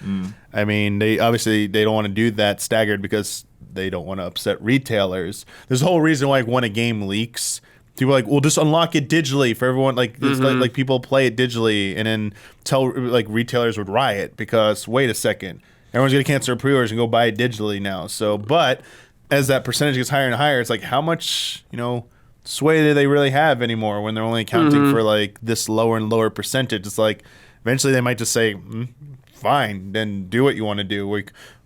I mean, they don't want to do that staggered because they don't want to upset retailers. There's a whole reason why when a game leaks, people are like, we'll just unlock it digitally for everyone. Like, like people play it digitally, and then retailers would riot because wait a second, everyone's gonna cancel their pre-orders and go buy it digitally now. So, but as that percentage gets higher and higher, it's like how much sway do they really have anymore when they're only accounting for like this lower and lower percentage? It's like eventually they might just say, fine, then do what you want to do.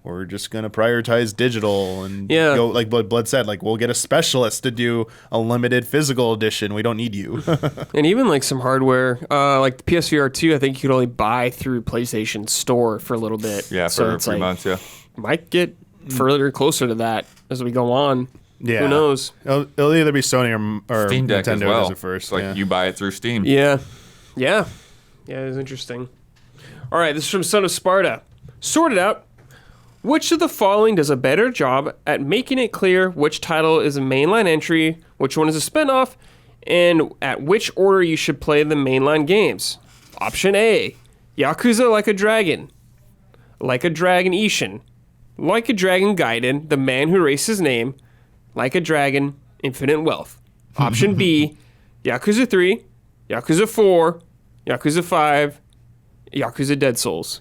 We're just going to prioritize digital and go, like Blood said, like we'll get a specialist to do a limited physical edition. We don't need you. And even like some hardware, like the PSVR 2, I think you could only buy through PlayStation Store for a little bit. Yeah, for 3 months, Might get further closer to that as we go on. Yeah. Who knows? It'll either be Sony or Steam Deck Nintendo as well. as a first. It's like you buy it through Steam. Yeah. Yeah. Yeah, it is interesting. All right, this is from Son of Sparta. Sort it out. Which of the following does a better job at making it clear which title is a mainline entry, which one is a spinoff, and at which order you should play the mainline games? Option A, Yakuza Like a Dragon, Like a Dragon Ishin, Like a Dragon Gaiden, The Man Who Erased His Name, Like a Dragon, Infinite Wealth. Option B, Yakuza 3, Yakuza 4, Yakuza 5, Yakuza Dead Souls.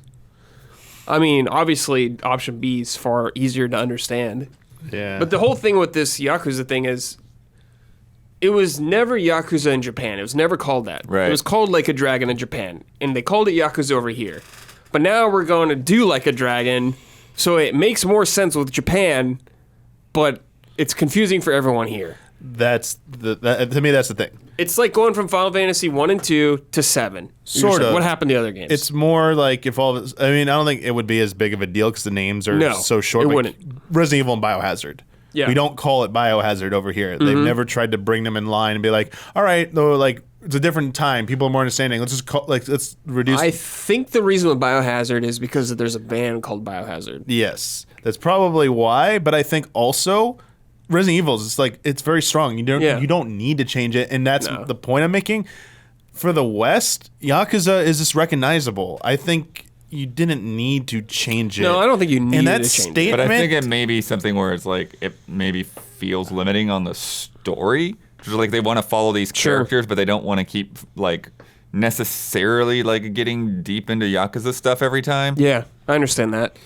I mean, obviously, option B is far easier to understand. Yeah. But the whole thing with this Yakuza thing is, it was never Yakuza in Japan. It was never called that. Right. It was called Like a Dragon in Japan, and they called it Yakuza over here. But now we're going to do Like a Dragon, so it makes more sense with Japan, but it's confusing for everyone here. To me, that's the thing. It's like going from Final Fantasy 1 and 2 to 7. Sort of. What happened to the other games? It's more like if all of it, I mean, I don't think it would be as big of a deal because the names are so short. It like wouldn't. Resident Evil and Biohazard. Yeah. We don't call it Biohazard over here. They've never tried to bring them in line and be like, all right, though, like it's a different time. People are more understanding. Let's just let's reduce. I think the reason with Biohazard is because there's a band called Biohazard. Yes, that's probably why. But I think also Resident Evil's. It's like it's very strong. You don't need to change it, and that's the point I'm making. For the West, Yakuza is just recognizable. I think you didn't need to change it. No, I don't think you need to change it. But I think it may be something where it's like it maybe feels limiting on the story. Just like they want to follow these characters, but they don't want to keep like necessarily like getting deep into Yakuza stuff every time. Yeah, I understand that.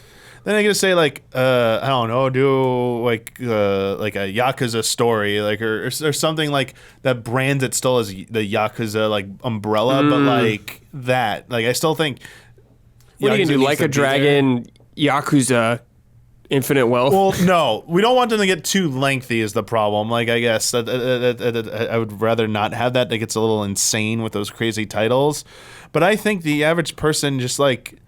Then I gotta say like I don't know, do like a Yakuza story like or something like that brands it still as the Yakuza like umbrella, but like that like I still think. What are you gonna do? Like a Dragon, Yakuza, Infinite Wealth? Well, no, we don't want them to get too lengthy. Is the problem? Like I guess that I would rather not have that. That gets a little insane with those crazy titles. But I think the average person just like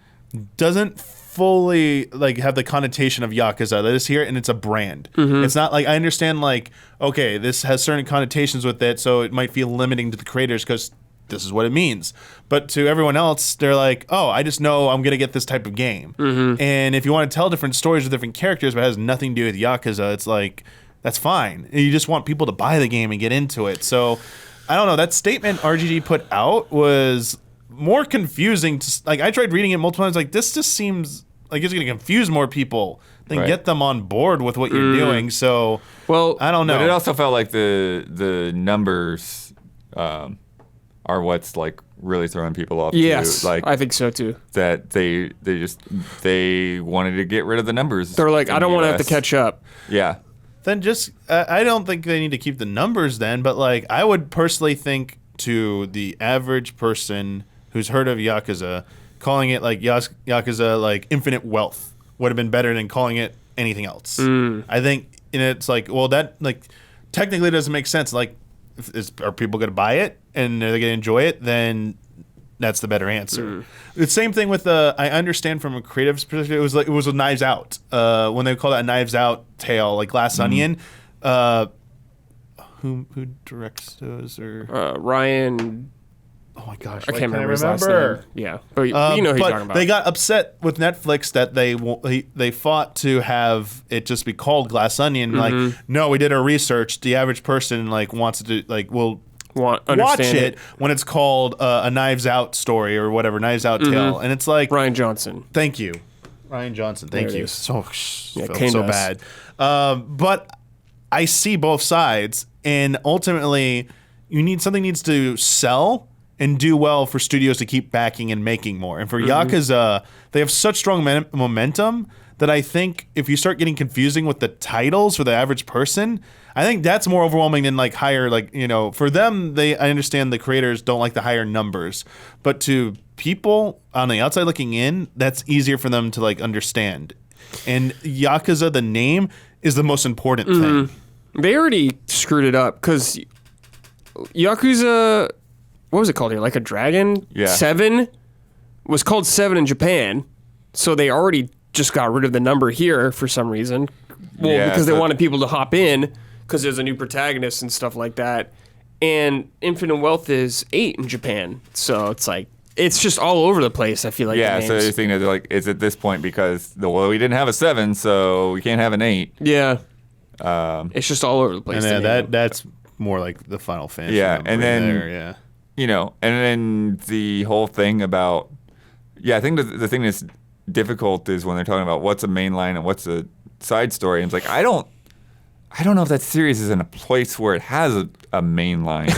doesn't fully like have the connotation of Yakuza. They just hear it and it's a brand. It's not like I understand like okay, this has certain connotations with it, so it might feel limiting to the creators because this is what it means. But to everyone else, they're like, oh, I just know I'm gonna get this type of game. And if you want to tell different stories with different characters, but it has nothing to do with Yakuza, it's like that's fine. You just want people to buy the game and get into it. So I don't know. That statement RGG put out was more confusing. Like I tried reading it multiple times. Like this just seems like it's going to confuse more people than get them on board with what you're doing. So, well, I don't know. But it also felt like the numbers are what's like really throwing people off. Yes, too. Like I think so too. That they wanted to get rid of the numbers. They're like, I don't want to have to catch up. Yeah. Then just I don't think they need to keep the numbers then. But like I would personally think to the average person who's heard of Yakuza, calling it like Yakuza like Infinite Wealth would have been better than calling it anything else. I think it's like, well, that like technically doesn't make sense. Like, are people going to buy it and are they going to enjoy it? Then that's the better answer. The same thing with I understand from a creative perspective. It was with Knives Out when they called it a Knives Out tale, like Glass Onion. Who directs those or Ryan? Oh my gosh, I can't remember his last name. Yeah, but you know who you're talking about. They got upset with Netflix that they fought to have it just be called Glass Onion. Like, no, we did our research. The average person like wants to like will watch it when it's called a Knives Out story or whatever, Knives Out tale, and it's like Ryan Johnson. Thank you, Ryan Johnson. Thank you. So so bad. But I see both sides, and ultimately, something needs to sell and do well for studios to keep backing and making more. And for Yakuza, they have such strong momentum that I think if you start getting confusing with the titles for the average person, I think that's more overwhelming than like higher, like, you know, for them, I understand the creators don't like the higher numbers, but to people on the outside looking in, that's easier for them to like understand. And Yakuza, the name, is the most important thing. They already screwed it up because Yakuza, what was it called here? Like a Dragon? Yeah. 7 was called 7 in Japan. So they already just got rid of the number here for some reason. Well, because they wanted people to hop in because there's a new protagonist and stuff like that. And Infinite Wealth is 8 in Japan. So it's like, it's just all over the place, I feel like. Yeah, so you're thinking that like, it's at this point because, we didn't have a 7, so we can't have an 8. Yeah. It's just all over the place. And that's more like the Final Fantasy. Yeah, and then, yeah. You know, and then the whole thing about, I think the thing that's difficult is when they're talking about what's a main line and what's a side story. And it's like, I don't know if that series is in a place where it has a main line.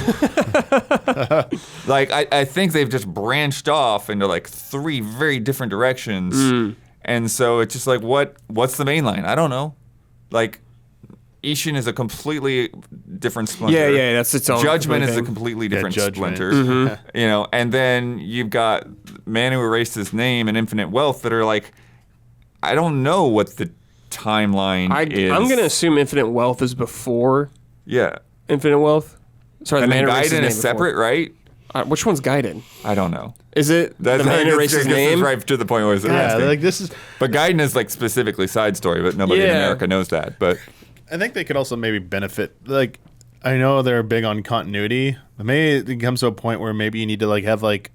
Like, I think they've just branched off into like 3 very different directions. And so it's just like, what's the main line? I don't know. Like, Ishin is a completely different splinter. Yeah, that's its own. Judgment is a completely different splinter. You know, and then you've got Man Who Erased His Name and Infinite Wealth that are like, I don't know what the timeline is. I'm going to assume Infinite Wealth is before Infinite Wealth. Sorry, and the Man then Who Erased His Gaiden Name is separate, right? Which one's Gaiden? I don't know. Is it the Man Who Erased His Name? Right to the point where it's like this is. But Gaiden is like specifically side story, but nobody in America knows that. But I think they could also maybe benefit. Like, I know they're big on continuity, but maybe it comes to a point where maybe you need to like have like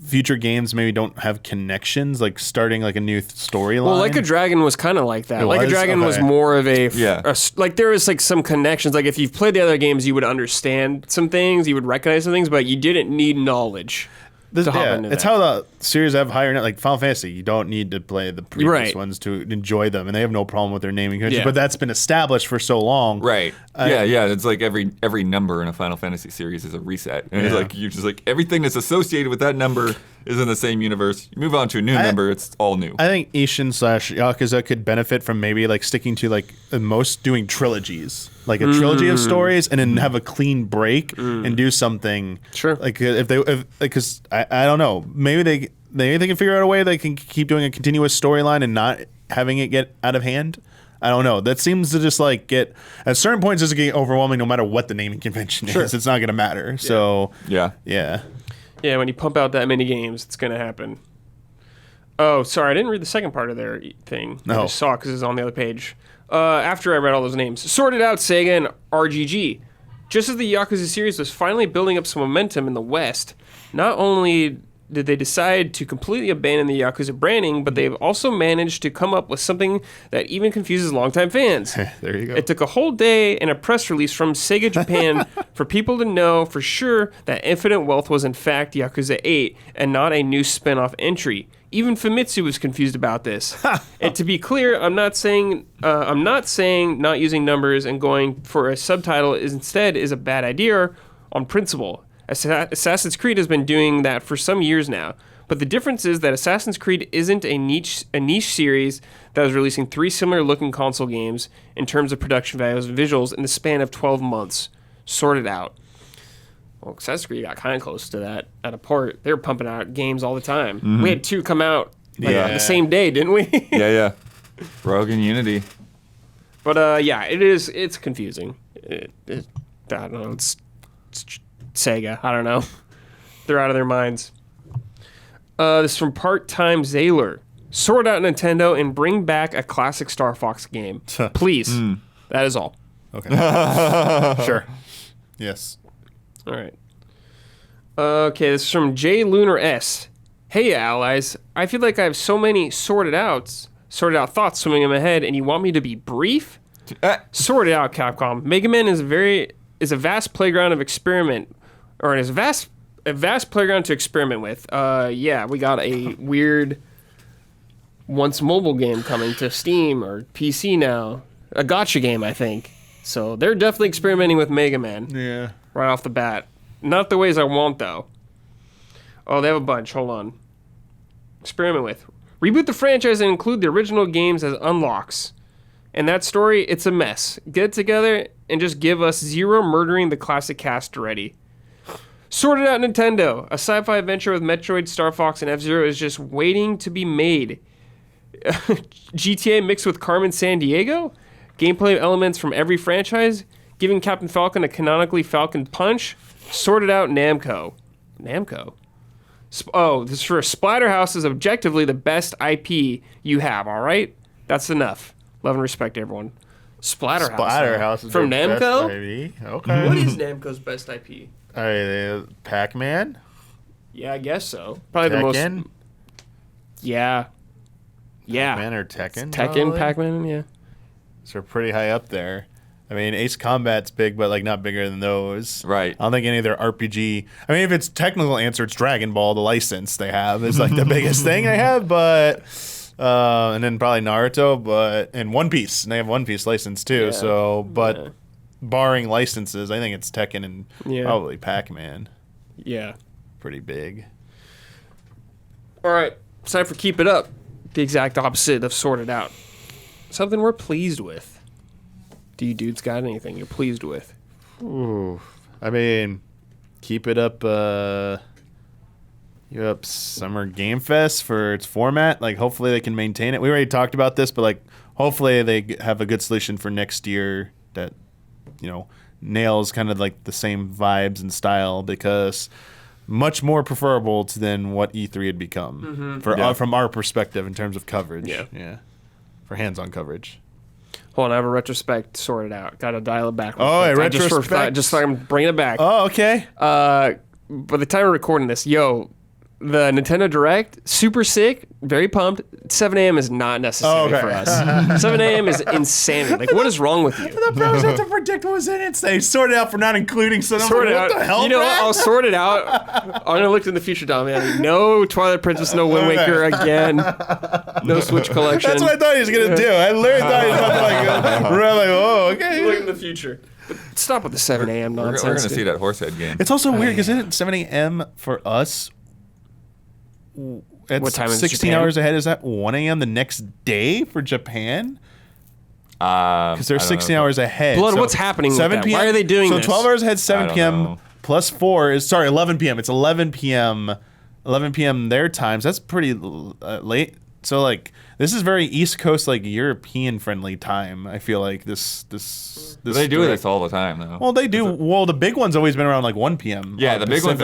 future games maybe don't have connections, like starting like a new storyline. Well, Like a Dragon was kind of like that. Like a Dragon was more of like there was like some connections. Like if you've played the other games, you would understand some things, you would recognize some things, but you didn't need knowledge. It's how the series have higher net, like Final Fantasy. You don't need to play the previous ones to enjoy them, and they have no problem with their naming convention. But that's been established for so long, right? Yeah. It's like every number in a Final Fantasy series is a reset, and it's like you're just like everything that's associated with that number is in the same universe. You move on to a new number, it's all new. I think Ishin/Yakuza could benefit from maybe like sticking to like the most doing trilogies. Like a trilogy of stories, and then have a clean break and do something. Sure. Like because I don't know, maybe they can figure out a way they can keep doing a continuous storyline and not having it get out of hand. I don't know. That seems to just like get at certain points it's get overwhelming. No matter what the naming convention is, it's not going to matter. Yeah. So yeah. When you pump out that many games, it's going to happen. Oh, sorry, I didn't read the second part of their thing. No. I just saw it because it's on the other page. After I read all those names. Sorted out Sega and RGG. Just as the Yakuza series was finally building up some momentum in the West, not only did they decide to completely abandon the Yakuza branding, but they've also managed to come up with something that even confuses longtime fans. There you go. It took a whole day and a press release from Sega Japan for people to know for sure that Infinite Wealth was in fact Yakuza 8 and not a new spin-off entry. Even Famitsu was confused about this. And to be clear, I'm not saying not using numbers and going for a subtitle is a bad idea on principle. Assassin's Creed has been doing that for some years now. But the difference is that Assassin's Creed isn't a niche series that was releasing 3 similar-looking console games in terms of production values and visuals in the span of 12 months. Sorted out. Well, Assassin's Creed got kind of close to that at a port. They were pumping out games all the time. Mm-hmm. We had 2 come out the same day, didn't we? yeah. Rogue and Unity. But it's confusing. I don't know. It's Sega. I don't know. They're out of their minds. This is from Part-Time Zaylor. Sort out Nintendo and bring back a classic Star Fox game. Please. That is all. Okay. Sure. Yes. All right. Okay, this is from J Lunar S. Hey, allies. I feel like I have so many sorted out thoughts swimming in my head, and you want me to be brief? Sort it out, Capcom. Mega Man is a vast playground of experiment, or is a vast playground to experiment with. We got a weird once mobile game coming to Steam or PC now. A gacha game, I think. So they're definitely experimenting with Mega Man. Yeah. Right off the bat. Not the ways I want, though. Oh, they have a bunch. Hold on. Experiment with. Reboot the franchise and include the original games as unlocks. And that story, it's a mess. Get it together and just give us Zero murdering the classic cast already. Sorted out Nintendo. A sci-fi adventure with Metroid, Star Fox, and F-Zero is just waiting to be made. GTA mixed with Carmen Sandiego? Gameplay elements from every franchise? Giving Captain Falcon a canonically Falcon punch? Sorted out Namco. Namco? This is for Splatterhouse is objectively the best IP you have, alright? That's enough. Love and respect, everyone. Splatterhouse is from Namco? Okay. What is Namco's best IP? Pac-Man? Yeah, I guess so. Probably Tekken? the most... Yeah. Pac-Man or Tekken? Tekken, Pac-Man, yeah. So we're pretty high up there. I mean, Ace Combat's big, but like not bigger than those. Right. I don't think any of their RPG. I mean, if it's technical answer, it's Dragon Ball. The license they have is like the biggest thing they have, but and then probably Naruto, and One Piece. And they have One Piece license too. Yeah. Barring licenses, I think it's Tekken and probably Pac-Man. Yeah. Pretty big. All right, it's time for Keep It Up. The exact opposite of Sorted Out. Something we're pleased with. Do you dudes got anything you're pleased with? Ooh, I mean, Keep It Up. You up Summer Game Fest for its format. Like, hopefully they can maintain it. We already talked about this, but like, hopefully they have a good solution for next year that, nails kind of like the same vibes and style, because much more preferable than what E3 had become from our perspective in terms of coverage. Yeah. For hands-on coverage. Hold on, I have a retrospect sorted out. Got to dial it back. Oh, a retrospect? Just so I'm bringing it back. Oh, okay. By the time we're recording this, the Nintendo Direct, super sick, very pumped. 7 a.m. is not necessary for us. 7 a.m. is insanity. Like, what is wrong with you? The pros have to predict what was in it. They sorted out for not including some. What the hell? You know, I'll sort it out. I'm gonna look in the future, Damiani. No Twilight Princess, no Wind Waker again. No Switch collection. That's what I thought he was gonna do. I literally thought he was about to oh, okay. Look in the future. But stop with the 7 a.m. nonsense. We're gonna see that Horsehead game. It's also weird because isn't 7 a.m. for us? What time is 16 Japan? hours ahead. Is that 1 a.m. the next day for Japan? Because they're 16 hours ahead. Blood, what's happening with 7 that? p.m. Why are they doing so this? 12 hours ahead, 7 p.m. know. plus 4 is, 11 p.m. It's 11 p.m. 11 p.m. their times. That's pretty late. So, like, this is very East Coast, like, European-friendly time. I feel like this They do this all the time, though. Well, they do. Well, the big one's always been around, like, 1 p.m. Yeah, the big ones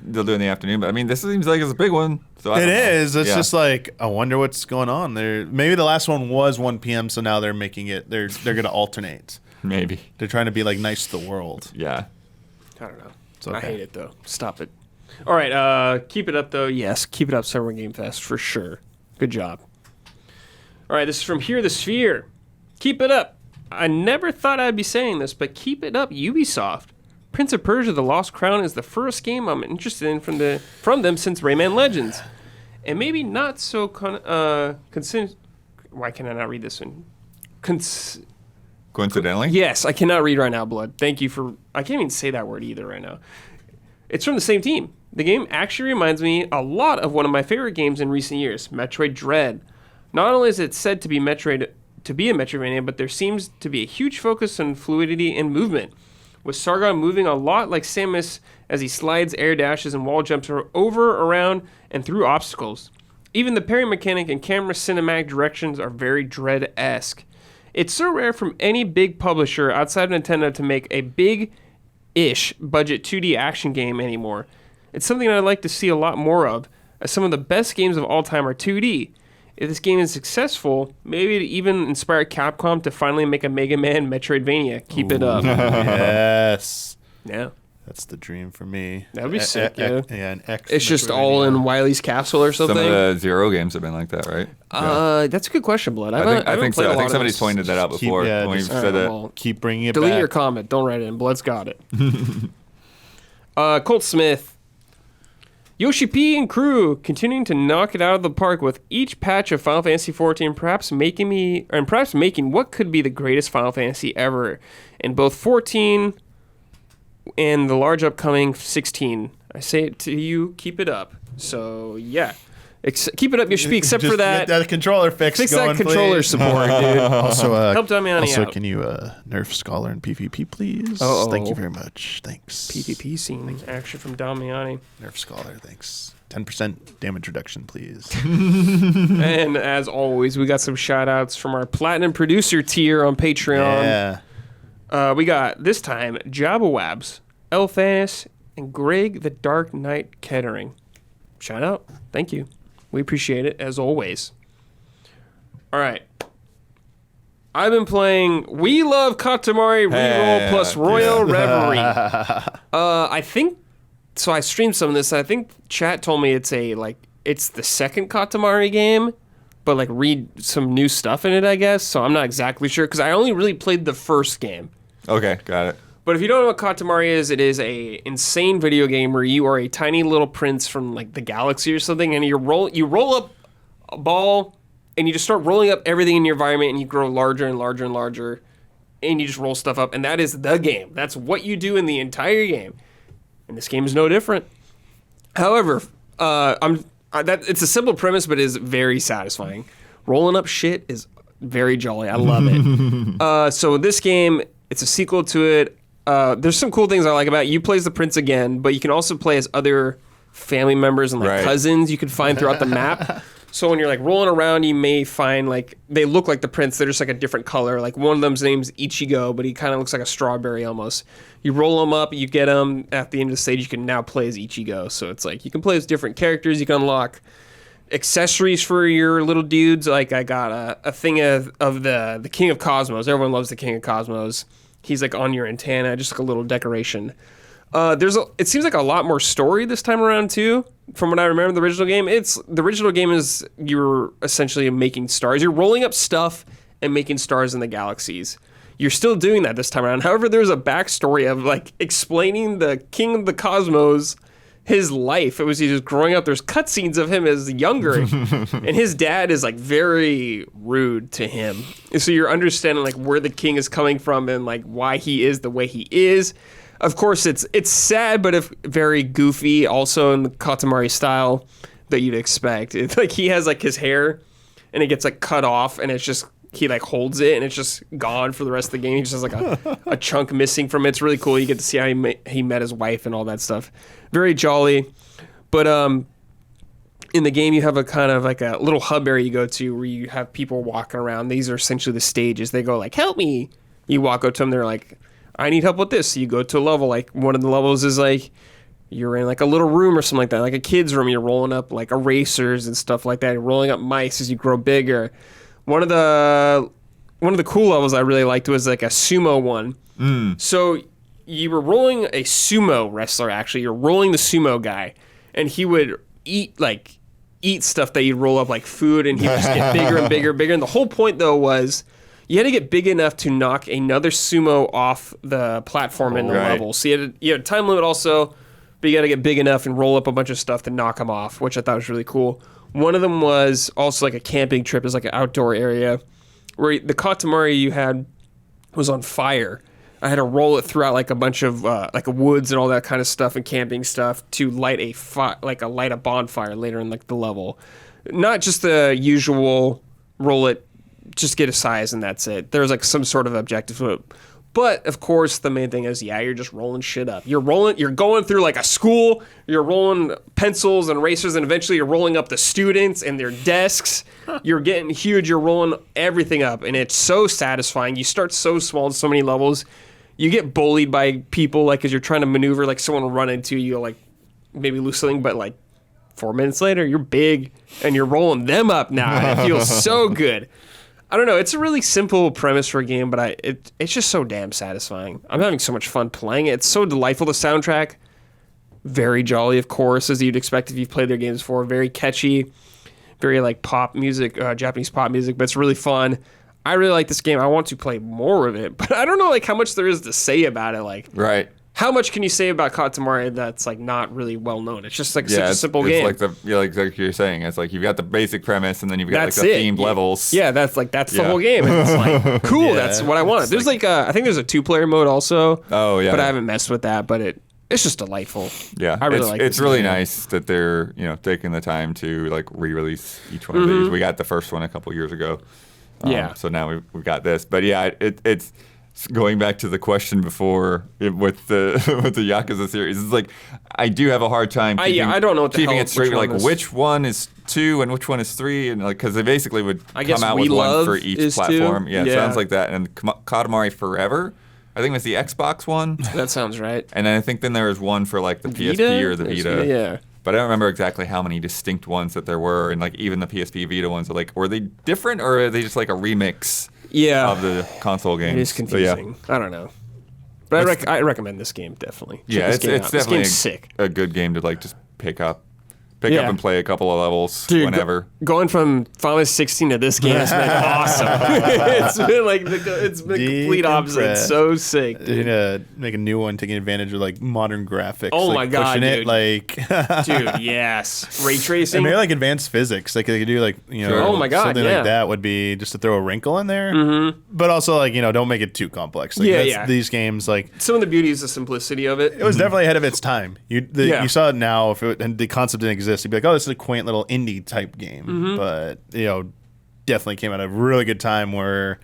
they'll do in the afternoon. But, I mean, this seems like it's a big one. So I don't know. It's just like, I wonder what's going on there. Maybe the last one was 1 p.m., so now they're making it, they're going to alternate. Maybe. They're trying to be, like, nice to the world. Yeah. I don't know. Okay. I hate it, though. Stop it. All right, keep it up, though. Yes, keep it up, Summer Game Fest, for sure. Good job. All right, this is from Here the Sphere. Keep it up. I never thought I'd be saying this, but keep it up, Ubisoft. Prince of Persia: The Lost Crown is the first game I'm interested in from them since Rayman Legends. And maybe not so why can I not read this one? Coincidentally? Yes, I cannot read right now, Blood. Thank you for... I can't even say that word either right now. It's from the same team. The game actually reminds me a lot of one of my favorite games in recent years, Metroid Dread. Not only is it said to be a Metroidvania, but there seems to be a huge focus on fluidity and movement, with Sargon moving a lot like Samus as he slides, air dashes, and wall jumps over, around, and through obstacles. Even the parry mechanic and camera cinematic directions are very Dread-esque. It's so rare from any big publisher outside of Nintendo to make a big-ish budget 2D action game anymore. It's something I'd like to see a lot more of, as some of the best games of all time are 2D. If this game is successful, maybe it even inspire Capcom to finally make a Mega Man Metroidvania. Keep it up. Yes. Yeah. That's the dream for me. That would be sick, yeah. Yeah, an X. It's just all in Wily's Castle or something. Some of the Zero games have been like that, right? That's a good question, Blood. I think so. I think somebody's pointed that out before when you said that. Well, keep bringing it delete back. your comment. Don't write it in. Blood's got it. Colt Smith. Yoshi P and crew continuing to knock it out of the park with each patch of Final Fantasy XIV, perhaps making what could be the greatest Final Fantasy ever in both 14 and the large upcoming 16. I say it to you, keep it up. So yeah, keep it up, Yoshi P. Except for that, get that controller fix that controller please. support, dude. Also, help Damiani out. Can you nerf Scholar and PvP, please? Uh-oh. Thank you very much. Thanks. PvP scene action from Damiani. Nerf Scholar, thanks. 10% damage reduction, please. And as always, we got some shout outs from our platinum producer tier on Patreon. Yeah. We got this time Jabbawabs, Elthanas, and Greg the Dark Knight Kettering. Shout out. Thank you. We appreciate it as always. All right. I've been playing We Love Katamari REROLL plus Royal Reverie. I think so. I streamed some of this. I think chat told me it's the second Katamari game, but like read some new stuff in it, I guess. So I'm not exactly sure because I only really played the first game. Okay, got it. But if you don't know what Katamari is, it is a insane video game where you are a tiny little prince from like the galaxy or something, and you roll up a ball, and you just start rolling up everything in your environment, and you grow larger and larger and larger, and you just roll stuff up, and that is the game. That's what you do in the entire game, and this game is no different. However, it's a simple premise, but it is very satisfying. Rolling up shit is very jolly. I love it. So this game, it's a sequel to it. There's some cool things I like about it. You play as the prince again, but you can also play as other family members and cousins you can find throughout the map. So when you're like rolling around, you may find like they look like the prince. They're just like a different color. Like one of them's name's Ichigo, but he kind of looks like a strawberry almost. You roll him up, you get him. At the end of the stage, you can now play as Ichigo. So it's like you can play as different characters. You can unlock accessories for your little dudes. Like I got a thing of the King of Cosmos. Everyone loves the King of Cosmos. He's like on your antenna, just like a little decoration. It seems like a lot more story this time around too. From what I remember, the original game, is you're essentially making stars. You're rolling up stuff and making stars in the galaxies. You're still doing that this time around. However, there's a backstory of like explaining the king of the cosmos, his life. He was growing up. There's cutscenes of him as younger, and his dad is like very rude to him. And so you're understanding like where the king is coming from and like why he is the way he is. Of course, it's sad, but very goofy. Also in the Katamari style that you'd expect. It's like he has like his hair, and it gets like cut off, and it's just he like holds it, and it's just gone for the rest of the game. He just has like a chunk missing from it. It's really cool. You get to see how he met his wife and all that stuff. Very jolly. But in the game, you have a kind of like a little hub area you go to where you have people walking around. These are essentially the stages. They go like, help me. You walk up to them. They're like, I need help with this. So you go to a level. Like one of the levels is like you're in like a little room or something like that, like a kid's room. You're rolling up like erasers and stuff like that. You're rolling up mice as you grow bigger. One of the cool levels I really liked was like a sumo one. So you were rolling a sumo wrestler. Actually, you're rolling the sumo guy, and he would eat stuff that you'd roll up like food, and he would just get bigger and bigger and bigger. And the whole point though was you had to get big enough to knock another sumo off the platform in the level. So you had a time limit also, but you got to get big enough and roll up a bunch of stuff to knock them off, which I thought was really cool. One of them was also like a camping trip. It was like an outdoor area where the Katamari you had was on fire. I had to roll it throughout like a bunch of like woods and all that kind of stuff and camping stuff to light a bonfire later in like the level. Not just the usual roll it, just get a size and that's it. There's like some sort of objective to it. But of course, the main thing is, you're just rolling shit up. You're going through like a school, you're rolling pencils and erasers, and eventually you're rolling up the students and their desks. You're getting huge, you're rolling everything up, and it's so satisfying. You start so small in so many levels. You get bullied by people, like, as you're trying to maneuver, like someone will run into you, like maybe lose something, but like 4 minutes later, you're big, and you're rolling them up now, and it feels so good. I don't know. It's a really simple premise for a game, but it's just so damn satisfying. I'm having so much fun playing it. It's so delightful. The soundtrack, very jolly, of course, as you'd expect if you've played their games before. Very catchy, very like pop music, Japanese pop music, but it's really fun. I really like this game. I want to play more of it, but I don't know like how much there is to say about it. Like, right. How much can you say about Katamari that's like not really well known? It's just like such a simple game. It's like you're saying. It's like you've got the basic premise and then you've got like the themed levels. Yeah, that's the whole game. And it's like cool. Yeah. That's what I wanted. There's like I think there's a 2-player mode also. Oh yeah. But I haven't messed with that. But it's just delightful. Yeah, I really like it. It's really nice that they're taking the time to like re-release each one of these. We got the first one a couple years ago. So now we've got this. But yeah, it's. Going back to the question before with the Yakuza series, it's like I do have a hard time I don't know what keeping it straight. Like which one is 2 and which one is 3, and like because they basically would come out with one for each platform. Yeah, it sounds like that. And Katamari Forever, I think it was the Xbox one. That sounds right. And then I think then there was one for like the PSP or the Vita. Yeah. But I don't remember exactly how many distinct ones that there were, and like even the PSP Vita ones are like, were they different or are they just like a remix? Of the console games. It is confusing. I don't know. But I recommend this game, definitely. It's definitely sick. A good game to like just pick up and play a couple of levels whenever. Going from Final Fantasy 16 to this game has been awesome. It's been like it's been complete opposite. It's so sick. Dude. They're gonna make a new one taking advantage of like modern graphics. Oh like, my god, pushing dude! It, like, dude, yes, ray tracing. And maybe like advanced physics. Like they could do like oh my god, something like that would be just to throw a wrinkle in there. Mm-hmm. But also like don't make it too complex. Like, these games like some of the beauty is the simplicity of it. It was definitely ahead of its time. You saw it now. And the concept didn't exist, you'd be like, oh, this is a quaint little indie type game. Mm-hmm. But definitely came at a really good time where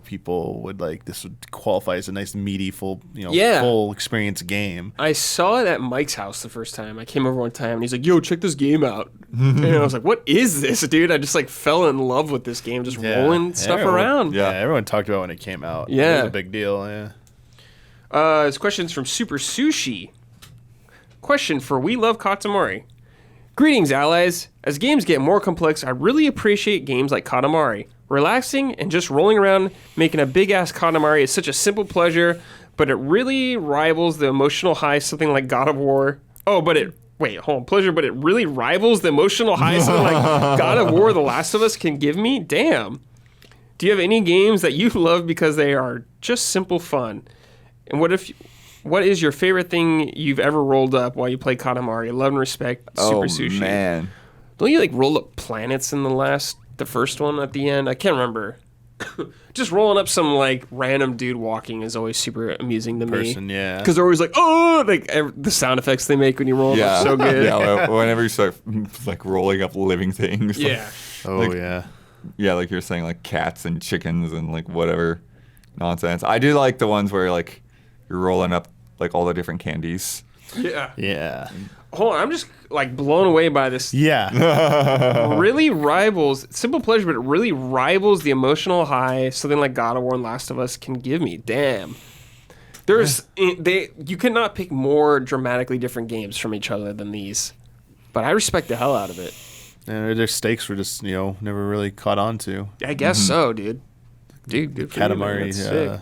people would like this would qualify as a nice meaty full experience game. I saw it at Mike's house the first time. I came over one time and he's like, yo, check this game out. And I was like, what is this, dude? I just like fell in love with this game, just rolling stuff around. Yeah, everyone talked about it when it came out. Yeah, it was a big deal. Yeah. This question's from Super Sushi. Question for We Love Katamari. Greetings, allies. As games get more complex, I really appreciate games like Katamari. Relaxing and just rolling around making a big-ass Katamari is such a simple pleasure, but it really rivals the emotional high something like God of War. Oh, but it pleasure, but it really rivals the emotional high something like God of War, The Last of Us can give me. Damn. Do you have any games that you love because they are just simple fun? And what is your favorite thing you've ever rolled up while you play Katamari? Love and respect, Super Sushi. Oh man, don't you like roll up planets in the first one at the end? I can't remember. Just rolling up some like random dude walking is always super amusing to me. Yeah. Because they're always like, oh, like the sound effects they make when you roll them up, so good. Yeah, whenever you start like rolling up living things. Yeah. Yeah, like you're saying, like cats and chickens and like whatever nonsense. I do like the ones where like you're rolling up like all the different candies. Yeah. Yeah. Hold on, I'm just like blown away by this. Yeah. Really rivals simple pleasure, but it really rivals the emotional high something like God of War and Last of Us can give me. Damn. You cannot pick more dramatically different games from each other than these. But I respect the hell out of it. And their stakes were just, never really caught on to. I guess so, dude. Dude, Katamari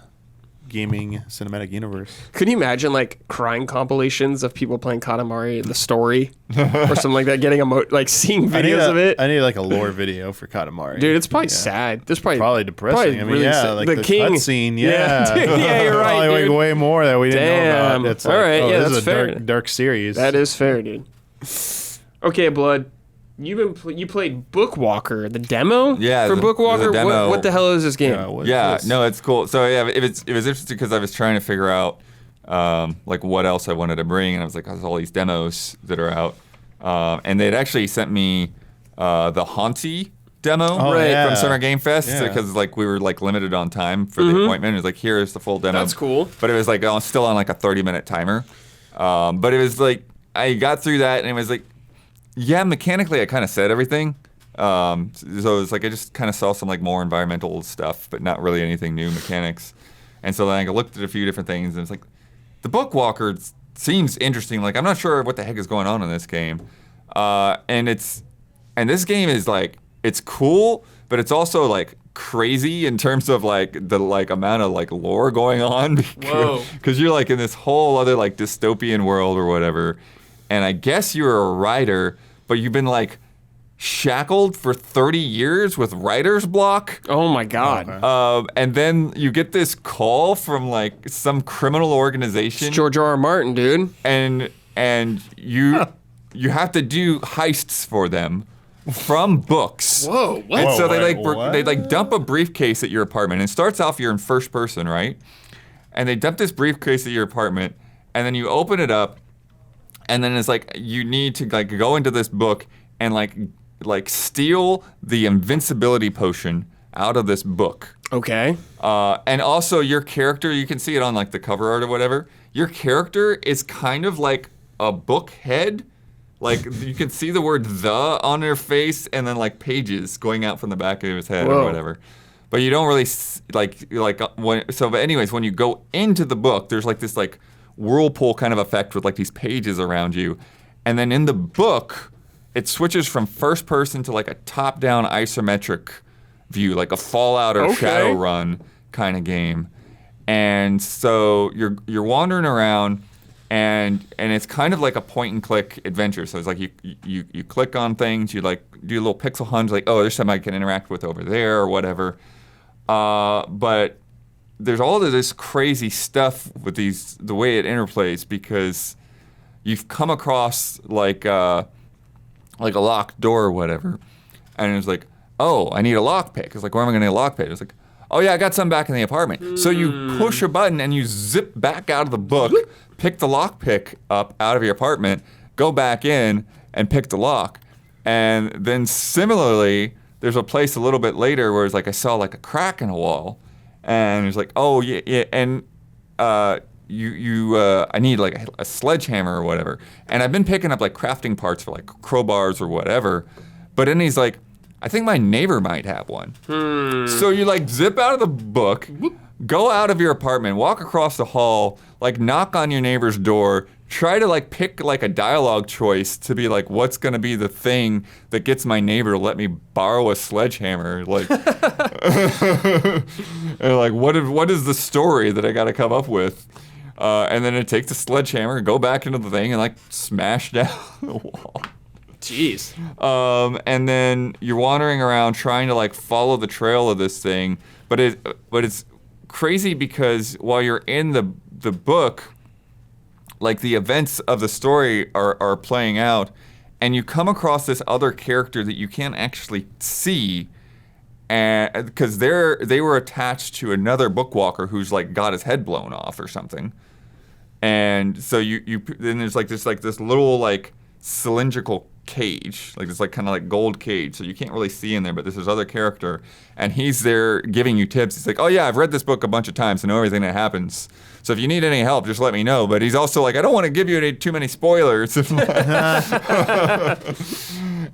gaming cinematic universe. Could you imagine like crying compilations of people playing Katamari, the story, or something like that, getting seeing videos of it? I need like a lore video for Katamari. Dude, it's probably sad. There's probably depressing. Really sad. Like the king cutscene. Yeah, yeah, you're right. Probably dude. like way more that we didn't know about. It's like, all right, yeah, this that's is a fair. dark series. That is fair, dude. Okay, Blood. You played Bookwalker, the demo? Yeah, for Bookwalker. the demo. What the hell is this game? No, it's cool. So yeah, it was interesting because I was trying to figure out like what else I wanted to bring, and I was like, there's all these demos that are out, and they'd actually sent me the Haunty demo from Summer Game Fest because like we were like limited on time for the appointment. It was like, here's the full demo. That's cool. But it was like still on like a 30-minute timer. But it was like I got through that, and it was like. Yeah, mechanically I kind of said everything. So it's like I just kind of saw some like more environmental stuff, but not really anything new mechanics. And so then I looked at a few different things, and it's like the Bookwalker seems interesting. Like I'm not sure what the heck is going on in this game, and this game is like it's cool, but it's also like crazy in terms of like the like amount of like lore going on. Because you're like in this whole other like dystopian world or whatever. And I guess you're a writer, but you've been like shackled for 30 years with writer's block. Oh my God. Okay. And then you get this call from like some criminal organization. It's George R.R. Martin, dude. And you have to do heists for them from books. Whoa, what? And so they dump a briefcase at your apartment. And it starts off you're in first person, right? And they dump this briefcase at your apartment, and then you open it up. And then it's like you need to like go into this book and like steal the invincibility potion out of this book. Okay. And also your character, you can see it on like the cover art or whatever. Your character is kind of like a book head. Like you can see the word "the" on their face, and then like pages going out from the back of his head or whatever. But you don't really But anyways, when you go into the book, there's like this like whirlpool kind of effect with like these pages around you, and then in the book it switches from first person to like a top-down isometric view, like a Fallout or Shadowrun kind of game. And so you're wandering around, and it's kind of like a point-and-click adventure. So it's like you click on things, you like do little pixel hunts, like there's something I can interact with over there or whatever. But there's all of this crazy stuff with the way it interplays, because you've come across like a locked door or whatever, and it's like, I need a lockpick. It's like, where am I going to get a lockpick? It's like, yeah, I got some back in the apartment. So you push a button and you zip back out of the book, pick the lockpick up out of your apartment, go back in and pick the lock. And then similarly, there's a place a little bit later where it's like I saw like a crack in a wall. And it's like, and I need like a sledgehammer or whatever. And I've been picking up like crafting parts for like crowbars or whatever. But then he's like, I think my neighbor might have one. So you like zip out of the book, go out of your apartment, walk across the hall, like knock on your neighbor's door, try to like pick like a dialogue choice to be like, what's gonna be the thing that gets my neighbor to let me borrow a sledgehammer? Like, and like what is the story that I got to come up with? And then it takes a sledgehammer, go back into the thing, and like smash down the wall. Jeez. And then you're wandering around trying to like follow the trail of this thing, but it's crazy because while you're in the book, like the events of the story are playing out, and you come across this other character that you can't actually see, and because they were attached to another Bookwalker who's like got his head blown off or something, and so you then there's like this little like cylindrical cage, like this like kind of like gold cage, so you can't really see in there, but there's this other character, and he's there giving you tips. He's like, oh yeah, I've read this book a bunch of times, I know everything that happens, so if you need any help, just let me know. But he's also like, I don't want to give you too many spoilers.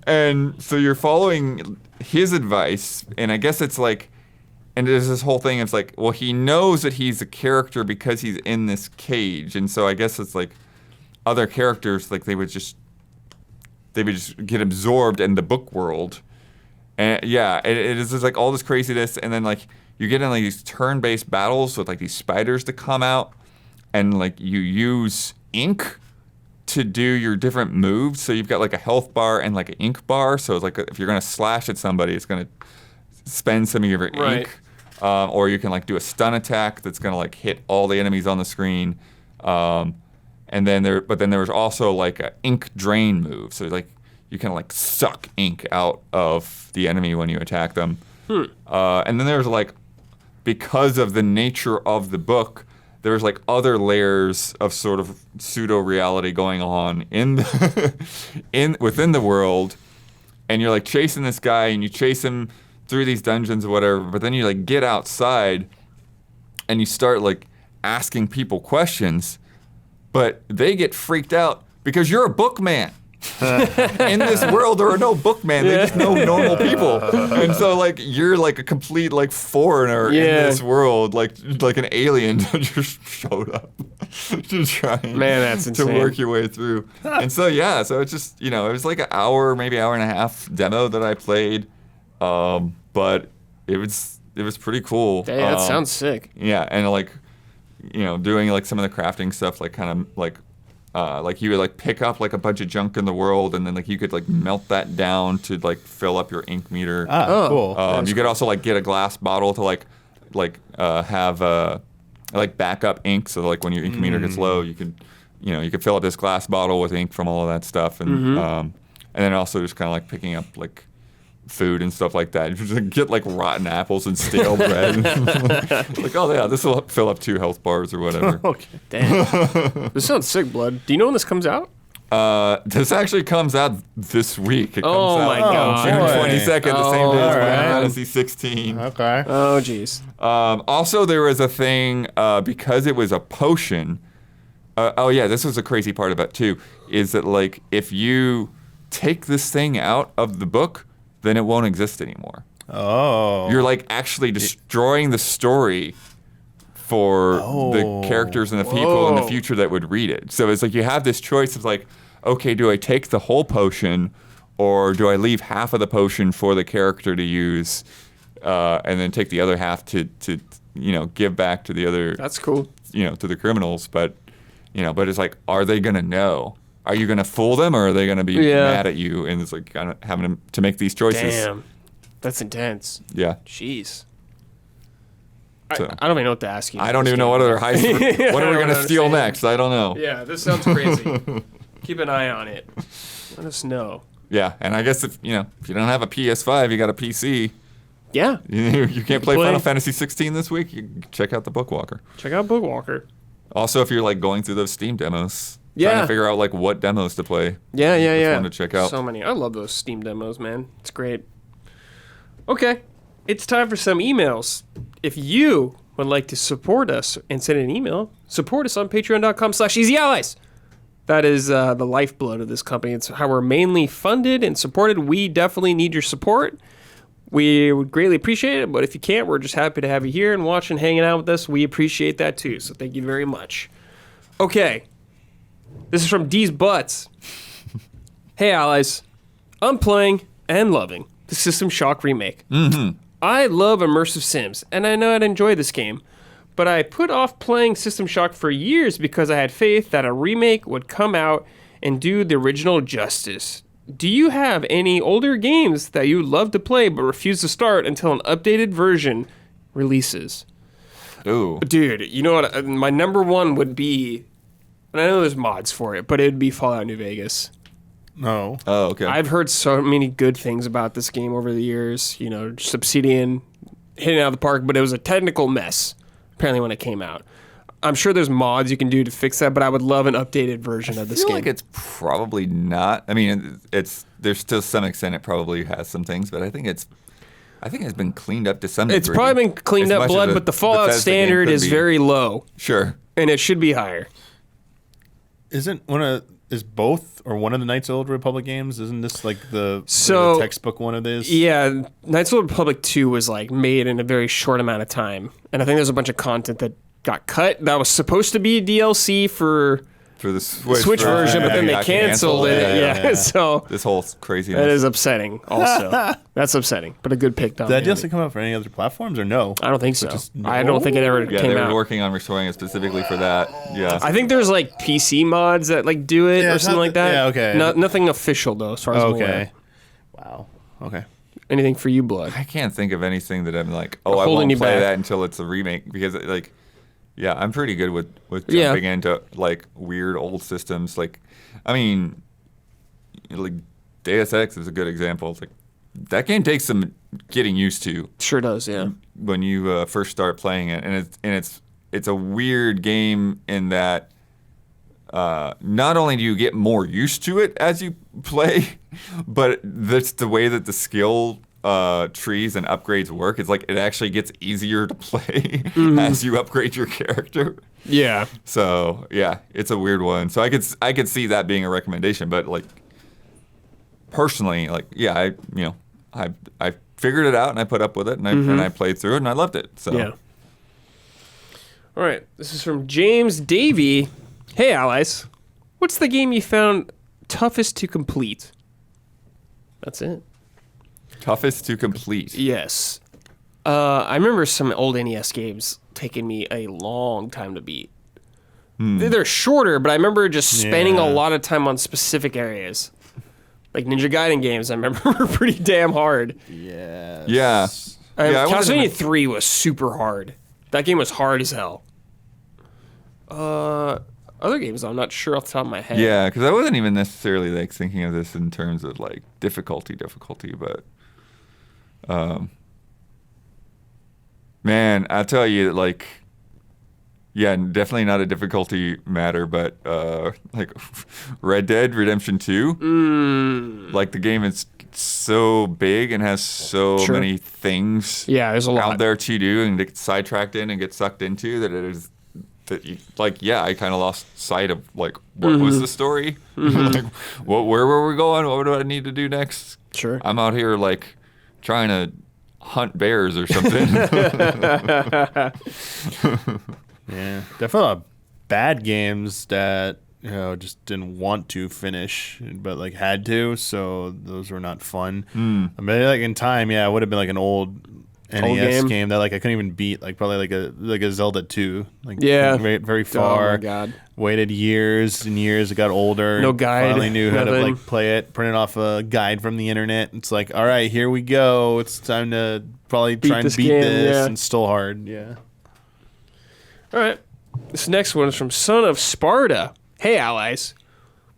And so you're following his advice, and I guess it's like, and there's this whole thing, it's like, well, he knows that he's a character because he's in this cage, and so I guess it's like other characters, like they would just get absorbed in the book world. And yeah, it is just like all this craziness, and then like you get in like these turn-based battles with like these spiders that come out, and like you use ink to do your different moves. So you've got like a health bar and like an ink bar. So it's like if you're gonna slash at somebody, it's gonna spend some of your ink, or you can like do a stun attack that's gonna like hit all the enemies on the screen. And then there was also like an ink drain move. So like you can like suck ink out of the enemy when you attack them. And then there's like, because of the nature of the book, there's like other layers of sort of pseudo reality going on within the world, and you're like chasing this guy, and you chase him through these dungeons or whatever. But then you like get outside, and you start like asking people questions. But they get freaked out because you're a bookman. In this world, there are no bookmen. They just know normal people. And so, like, you're like a complete, like, foreigner in this world. Like an alien that just showed up to try to work your way through. And so, yeah, so it's just, it was like an hour, maybe hour and a half demo that I played. But it was pretty cool. Hey, that sounds sick. Yeah, and like, doing like some of the crafting stuff, like kind of like you would like pick up like a bunch of junk in the world, and then like you could like melt that down to like fill up your ink meter. Cool. You could also like get a glass bottle to have like backup ink, so like when your ink meter gets low, you could fill up this glass bottle with ink from all of that stuff, and then also just kind of like picking up like food and stuff like that. You just get like rotten apples and stale bread. Like, oh yeah, this will fill up 2 health bars or whatever. Okay. Damn. This sounds sick, Blood. Do you know when this comes out? This actually comes out this week. It comes my God. June 22nd, the same day as right. Fantasy 16. Okay. Oh, jeez. Also, there was a thing, because it was a potion. This was a crazy part about it too, is that like if you take this thing out of the book, then it won't exist anymore. Oh. You're like actually destroying the story for the characters and the people in the future that would read it. So it's like you have this choice of like, okay, do I take the whole potion, or do I leave half of the potion for the character to use, and then take the other half to give back to the other. That's cool. To the criminals, but it's like, are they gonna know? Are you going to fool them, or are they going to be mad at you? And it's like kind of having to make these choices. Damn. That's intense. Yeah. Jeez. So, I don't even know what to ask you. I don't even know what other heist. What are we going to steal next? I don't know. Yeah, this sounds crazy. Keep an eye on it. Let us know. Yeah, and I guess if you don't have a PS5, you got a PC. Yeah. You can't play Final Fantasy 16 this week, you check out the Bookwalker. Check out Bookwalker. Also, if you're like going through those Steam demos, trying to figure out like what demos to play. Yeah. It's fun to check out. So many. I love those Steam demos, man. It's great. Okay, it's time for some emails. If you would like to support us and send an email, support us on patreon.com/easyallies. That is the lifeblood of this company. It's how we're mainly funded and supported. We definitely need your support. We would greatly appreciate it, but if you can't, we're just happy to have you here and watch and hanging out with us. We appreciate that too, so thank you very much. Okay. This is from D's Butts. Hey, allies. I'm playing and loving the System Shock remake. I love immersive sims, and I know I'd enjoy this game, but I put off playing System Shock for years because I had faith that a remake would come out and do the original justice. Do you have any older games that you love to play but refuse to start until an updated version releases? Ooh. Dude, you know what? My number one would be, and I know there's mods for it, but it would be Fallout New Vegas. No. Oh, okay. I've heard so many good things about this game over the years. You know, Obsidian hitting it out of the park, but it was a technical mess, apparently, when it came out. I'm sure there's mods you can do to fix that, but I would love an updated version of this game. I feel like it's probably not. I mean, there's to some extent it probably has some things, but I think it's been cleaned up to some degree. It's probably been cleaned up, Blood, but the Fallout standard is very low. Sure. And it should be higher. Is both or one of the Knights of the Old Republic games? Isn't this like the textbook one of these? Yeah, Knights of the Old Republic 2 was like made in a very short amount of time. And I think there's a bunch of content that got cut that was supposed to be DLC for the Switch version, but then they canceled it. Yeah. So this whole craziness. That is upsetting also. That's upsetting, but a good pick. Did that DLC come out for any other platforms or no? I don't think so. I don't think it ever came out. Yeah, they were working on restoring it specifically for that. Yeah. I think there's like PC mods that like do it or something like that. Yeah, okay. Nothing official though, as far as I'm aware. Wow. Okay. Anything for you, Blood? I can't think of anything that I'm like, I won't play that until it's a remake because like. Yeah, I'm pretty good with jumping into like weird old systems. Like, I mean, like Deus Ex is a good example. It's like that game takes some getting used to. Sure does, yeah. When you first start playing it, and it's a weird game in that not only do you get more used to it as you play, but that's the way that the skill trees and upgrades work. It's like it actually gets easier to play as you upgrade your character. Yeah. So yeah, it's a weird one. So I could see that being a recommendation, but like personally, like yeah, I figured it out and I put up with it and I played through it and I loved it. So yeah. All right, this is from James Davey. Hey, allies, what's the game you found toughest to complete? That's it. Toughest to complete. Yes. I remember some old NES games taking me a long time to beat. They're shorter, but I remember just spending a lot of time on specific areas. Like Ninja Gaiden games, I remember were pretty damn hard. Yes. Yeah. Castlevania 3 was super hard. That game was hard as hell. Other games, I'm not sure off the top of my head. Yeah, because I wasn't even necessarily like thinking of this in terms of like difficulty, but man, I'll tell you, like, yeah, definitely not a difficulty matter, but like Red Dead Redemption 2, like the game is so big and has so many things there's a lot out there to do and to get sidetracked in and get sucked into that it is that you, like, yeah, I kind of lost sight of like what was the story, like where were we going, what do I need to do next? Sure, I'm out here like trying to hunt bears or something. Yeah, definitely a lot of bad games that just didn't want to finish, but like had to. So those were not fun. I mean, like in time, it would have been like an old NES game that like I couldn't even beat. Like probably like a Zelda 2. Like very, very far. Oh my god. Waited years and years. It got older. No guide. Finally knew how to like play it. Printed off a guide from the internet. It's like, all right, here we go. It's time to probably try and beat this. And still hard. Yeah. All right. This next one is from Son of Sparta. Hey, allies.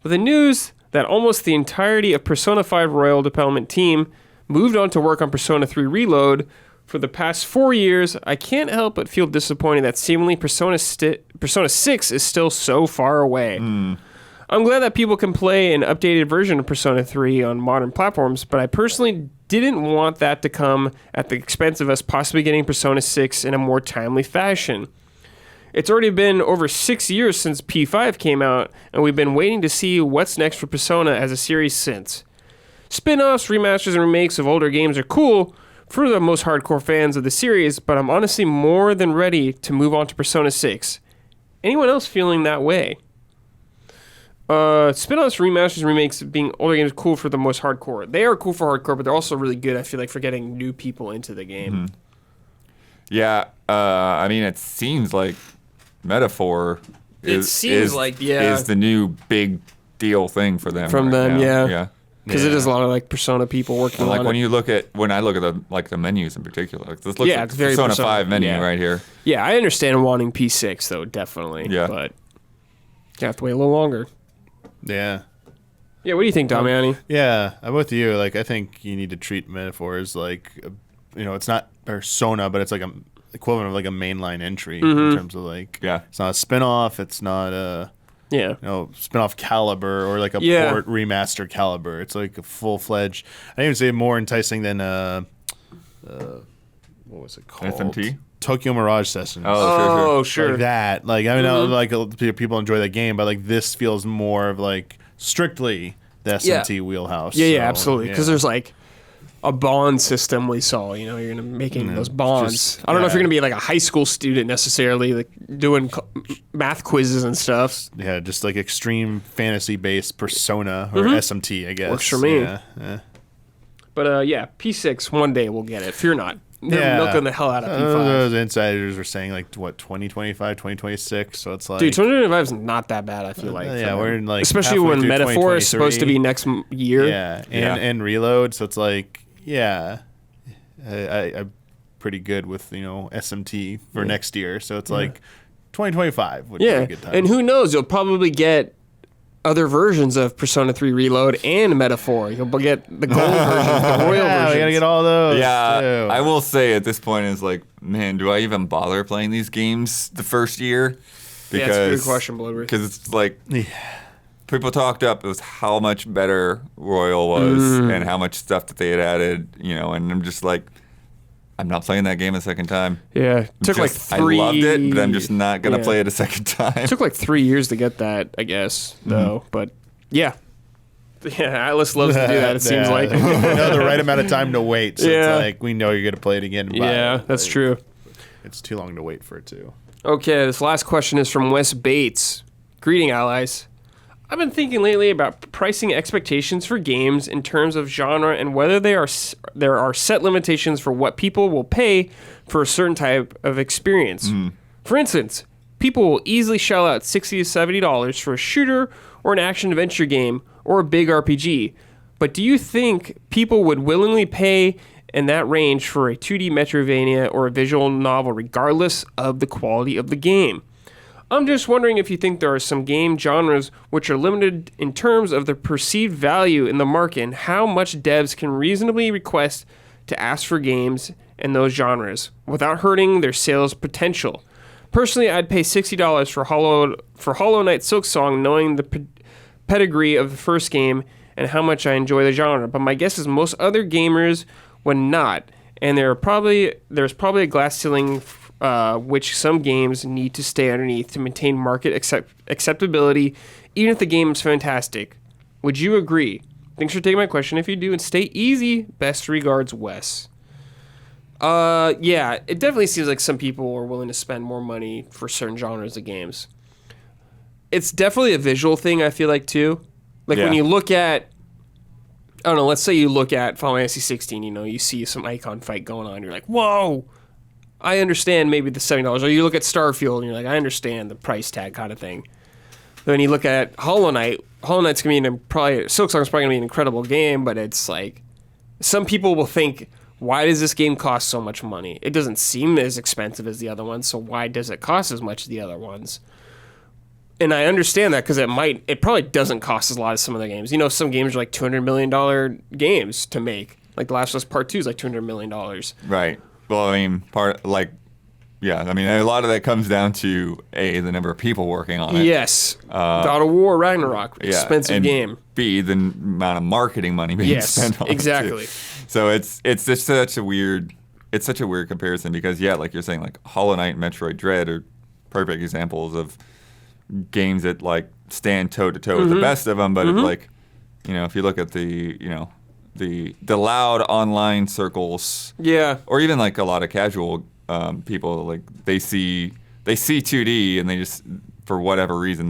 With the news that almost the entirety of Persona 5 Royal development team moved on to work on Persona 3 Reload for the past 4 years, I can't help but feel disappointed that seemingly Persona 6 is still so far away. I'm glad that people can play an updated version of Persona 3 on modern platforms, but I personally didn't want that to come at the expense of us possibly getting Persona 6 in a more timely fashion. It's already been over 6 years since P5 came out, and we've been waiting to see what's next for Persona as a series since. Spin-offs, remasters, and remakes of older games are cool for the most hardcore fans of the series, but I'm honestly more than ready to move on to Persona 6. Anyone else feeling that way? Spin-offs, remasters, remakes being older games cool for the most hardcore. They are cool for hardcore, but they're also really good, I feel like, for getting new people into the game. Mm-hmm. Yeah, I mean, it seems like Metaphor is the new big deal thing for them. From them, now. yeah. Because it is a lot of like Persona people working on it. When I look at the menus in particular, like, this looks like it's very Persona 5 menu right here. Yeah, I understand wanting P6 though, definitely. Yeah. But you have to wait a little longer. Yeah. Yeah, what do you think, Damiani? Yeah, I'm with you. Like, I think you need to treat Metaphor as like, it's not Persona, but it's like a equivalent of like a mainline entry in terms of like, it's not a spin-off, it's not a spin-off caliber or like a port remaster caliber. It's like a full-fledged. I even say more enticing than what was it called? FMT? Tokyo Mirage Sessions. Oh, sure. Like that. Like, I mean, like people enjoy that game, but like this feels more of like strictly the SMT wheelhouse. Yeah, absolutely. Because there's like a bond system we saw. You're going to making those bonds. I don't know if you're going to be like a high school student necessarily, like doing math quizzes and stuff. Yeah, just like extreme fantasy-based Persona or SMT, I guess. Works for me. Yeah. But P6, one day we'll get it. Fear not. They're milking the hell out of P5. Those insiders were saying like, what, 2025, 2026? So it's like... Dude, 2025 is not that bad, I feel like. We're in like... Especially when Metaphor is supposed to be next year. Yeah, and Reload, so it's like, I'm pretty good with, SMT for next year. So it's like 2025 would be a good time. And who knows, you'll probably get other versions of Persona 3 Reload and Metaphor. You'll get the gold versions, the royal versions. We gotta get all those. Yeah, too. I will say at this point is like, man, do I even bother playing these games the first year? Because, that's a good question, Bloodworth. Because it's like, people talked up it was how much better Royal was and how much stuff that they had added, and I'm just like, I'm not playing that game a second time. Yeah. Took like 3... I loved it, but I'm just not going to play it a second time. It took like 3 years to get that, I guess, though. But, yeah. Yeah, Ellis loves to do that, it seems like. the right amount of time to wait. So it's like, we know you're going to play it again. That's true. It's too long to wait for it, too. Okay, this last question is from Wes Bates. Greeting, allies. I've been thinking lately about pricing expectations for games in terms of genre and whether there are set limitations for what people will pay for a certain type of experience. For instance, people will easily shell out $60 to $70 for a shooter or an action-adventure game or a big RPG. But do you think people would willingly pay in that range for a 2D Metroidvania or a visual novel regardless of the quality of the game? I'm just wondering if you think there are some game genres which are limited in terms of the perceived value in the market and how much devs can reasonably request to ask for games in those genres without hurting their sales potential. Personally, I'd pay $60 for Hollow Knight Silksong, knowing the pedigree of the first game and how much I enjoy the genre, but my guess is most other gamers would not, and there's probably a glass ceiling which some games need to stay underneath to maintain market acceptability, even if the game is fantastic. Would you agree? Thanks for taking my question. If you do, and stay easy. Best regards, Wes. Yeah, it definitely seems like some people are willing to spend more money for certain genres of games. It's definitely a visual thing, I feel like, too. Like, when you look at, I don't know, let's say you look at Final Fantasy 16, you see some icon fight going on, you're like, whoa! I understand maybe the $70. Or you look at Starfield and you're like, I understand the price tag kind of thing. Then you look at Hollow Knight's going to be Silksong's probably going to be an incredible game, but it's like, some people will think, why does this game cost so much money? It doesn't seem as expensive as the other ones, so why does it cost as much as the other ones? And I understand that because it probably doesn't cost as a lot as some of the games. Some games are like $200 million games to make. Like The Last of Us Part 2 is like $200 million. Right. Well, I mean, a lot of that comes down to A, the number of people working on it. Yes. God of War, Ragnarok, expensive game. B, the amount of marketing money being spent on exactly. it. So it's just such a weird comparison because, like you're saying, like Hollow Knight and Metroid Dread are perfect examples of games that like stand toe to toe with the best of them. But if you look at the loud online circles, or even like a lot of casual people, like they see 2D and they just, for whatever reason,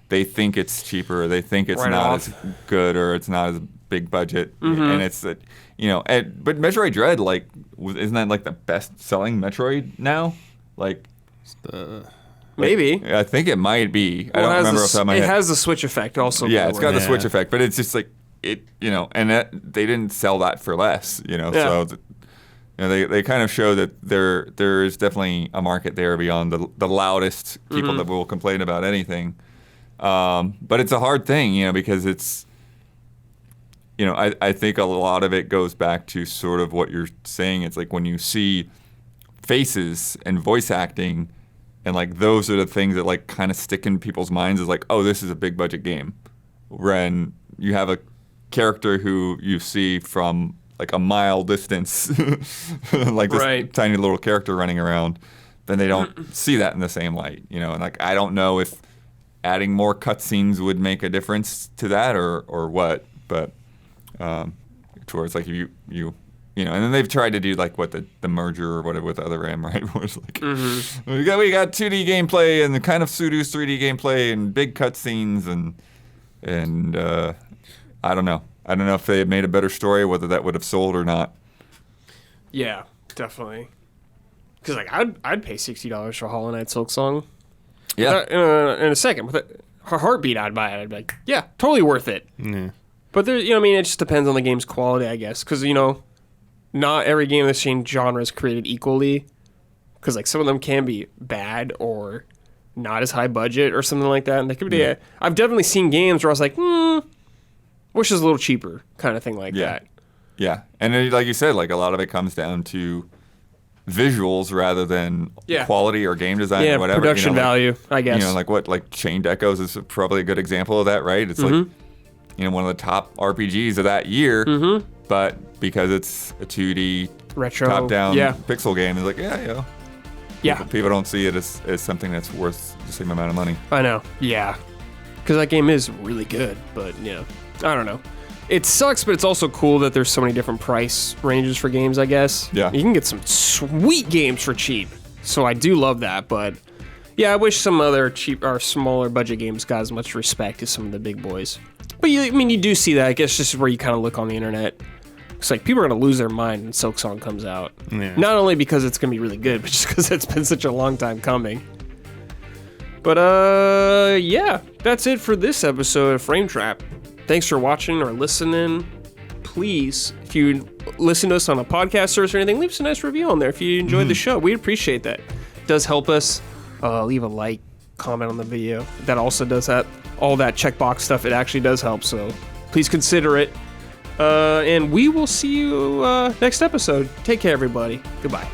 they think it's cheaper, or they think it's Right not off. as good, or it's not as big budget, Mm-hmm. and it's that but Metroid Dread, like, isn't that like the best selling Metroid now? Like, Maybe. I think it might be. I Well, don't remember off the top of my it head. has the Switch effect also. Yeah, it's got the Yeah. Switch effect, but it's just like it, and they didn't sell that for less, Yeah. So they kind of show that there is definitely a market there beyond the loudest people Mm-hmm. that will complain about anything. But it's a hard thing, because it's, I think a lot of it goes back to sort of what you're saying. It's like when you see faces and voice acting, and like those are the things that like kind of stick in people's minds as like, oh, this is a big budget game. When you have a character who you see from like a mile distance, like this Right. tiny little character running around, then they don't see that in the same light, And like I don't know if adding more cutscenes would make a difference to that or what, but towards like you and then they've tried to do like what the merger or whatever with Other M, right? Where it's like we got 2D gameplay and the kind of pseudo 3D gameplay and big cutscenes and I don't know. I don't know if they had made a better story, whether that would have sold or not. Yeah, definitely. Because like I'd pay $60 for Hollow Knight Silk Song. Yeah. In a second, with her heartbeat, I'd buy it. I'd be like, yeah, totally worth it. Yeah. But there, it just depends on the game's quality, I guess. Because not every game in the same genre is created equally. Because like some of them can be bad or not as high budget or something like that. And they could be. I've definitely seen games where I was like, wish it was a little cheaper, kind of thing like that. Yeah, and then, like you said, like a lot of it comes down to visuals rather than quality or game design or whatever. Production value, I guess. Like Chained Echoes is probably a good example of that, right? It's like one of the top RPGs of that year, but because it's a 2D Retro top-down pixel game, it's like people don't see it as something that's worth the same amount of money. I know, because that game is really good, but I don't know. It sucks, but it's also cool that there's so many different price ranges for games, I guess. Yeah. You can get some sweet games for cheap. So I do love that, but I wish some other cheap or smaller budget games got as much respect as some of the big boys. But you do see that. I guess just where you kind of look on the internet. It's like people are going to lose their mind when Silk Song comes out. Yeah. Not only because it's going to be really good, but just because it's been such a long time coming. But that's it for this episode of Frame Trap. Thanks for watching or listening. Please, if you listen to us on a podcast source or anything, leave us a nice review on there if you enjoyed the show. We'd appreciate that. It does help us. Leave a like, comment on the video. That also does that. All that checkbox stuff, it actually does help, so please consider it. And we will see you next episode. Take care, everybody. Goodbye.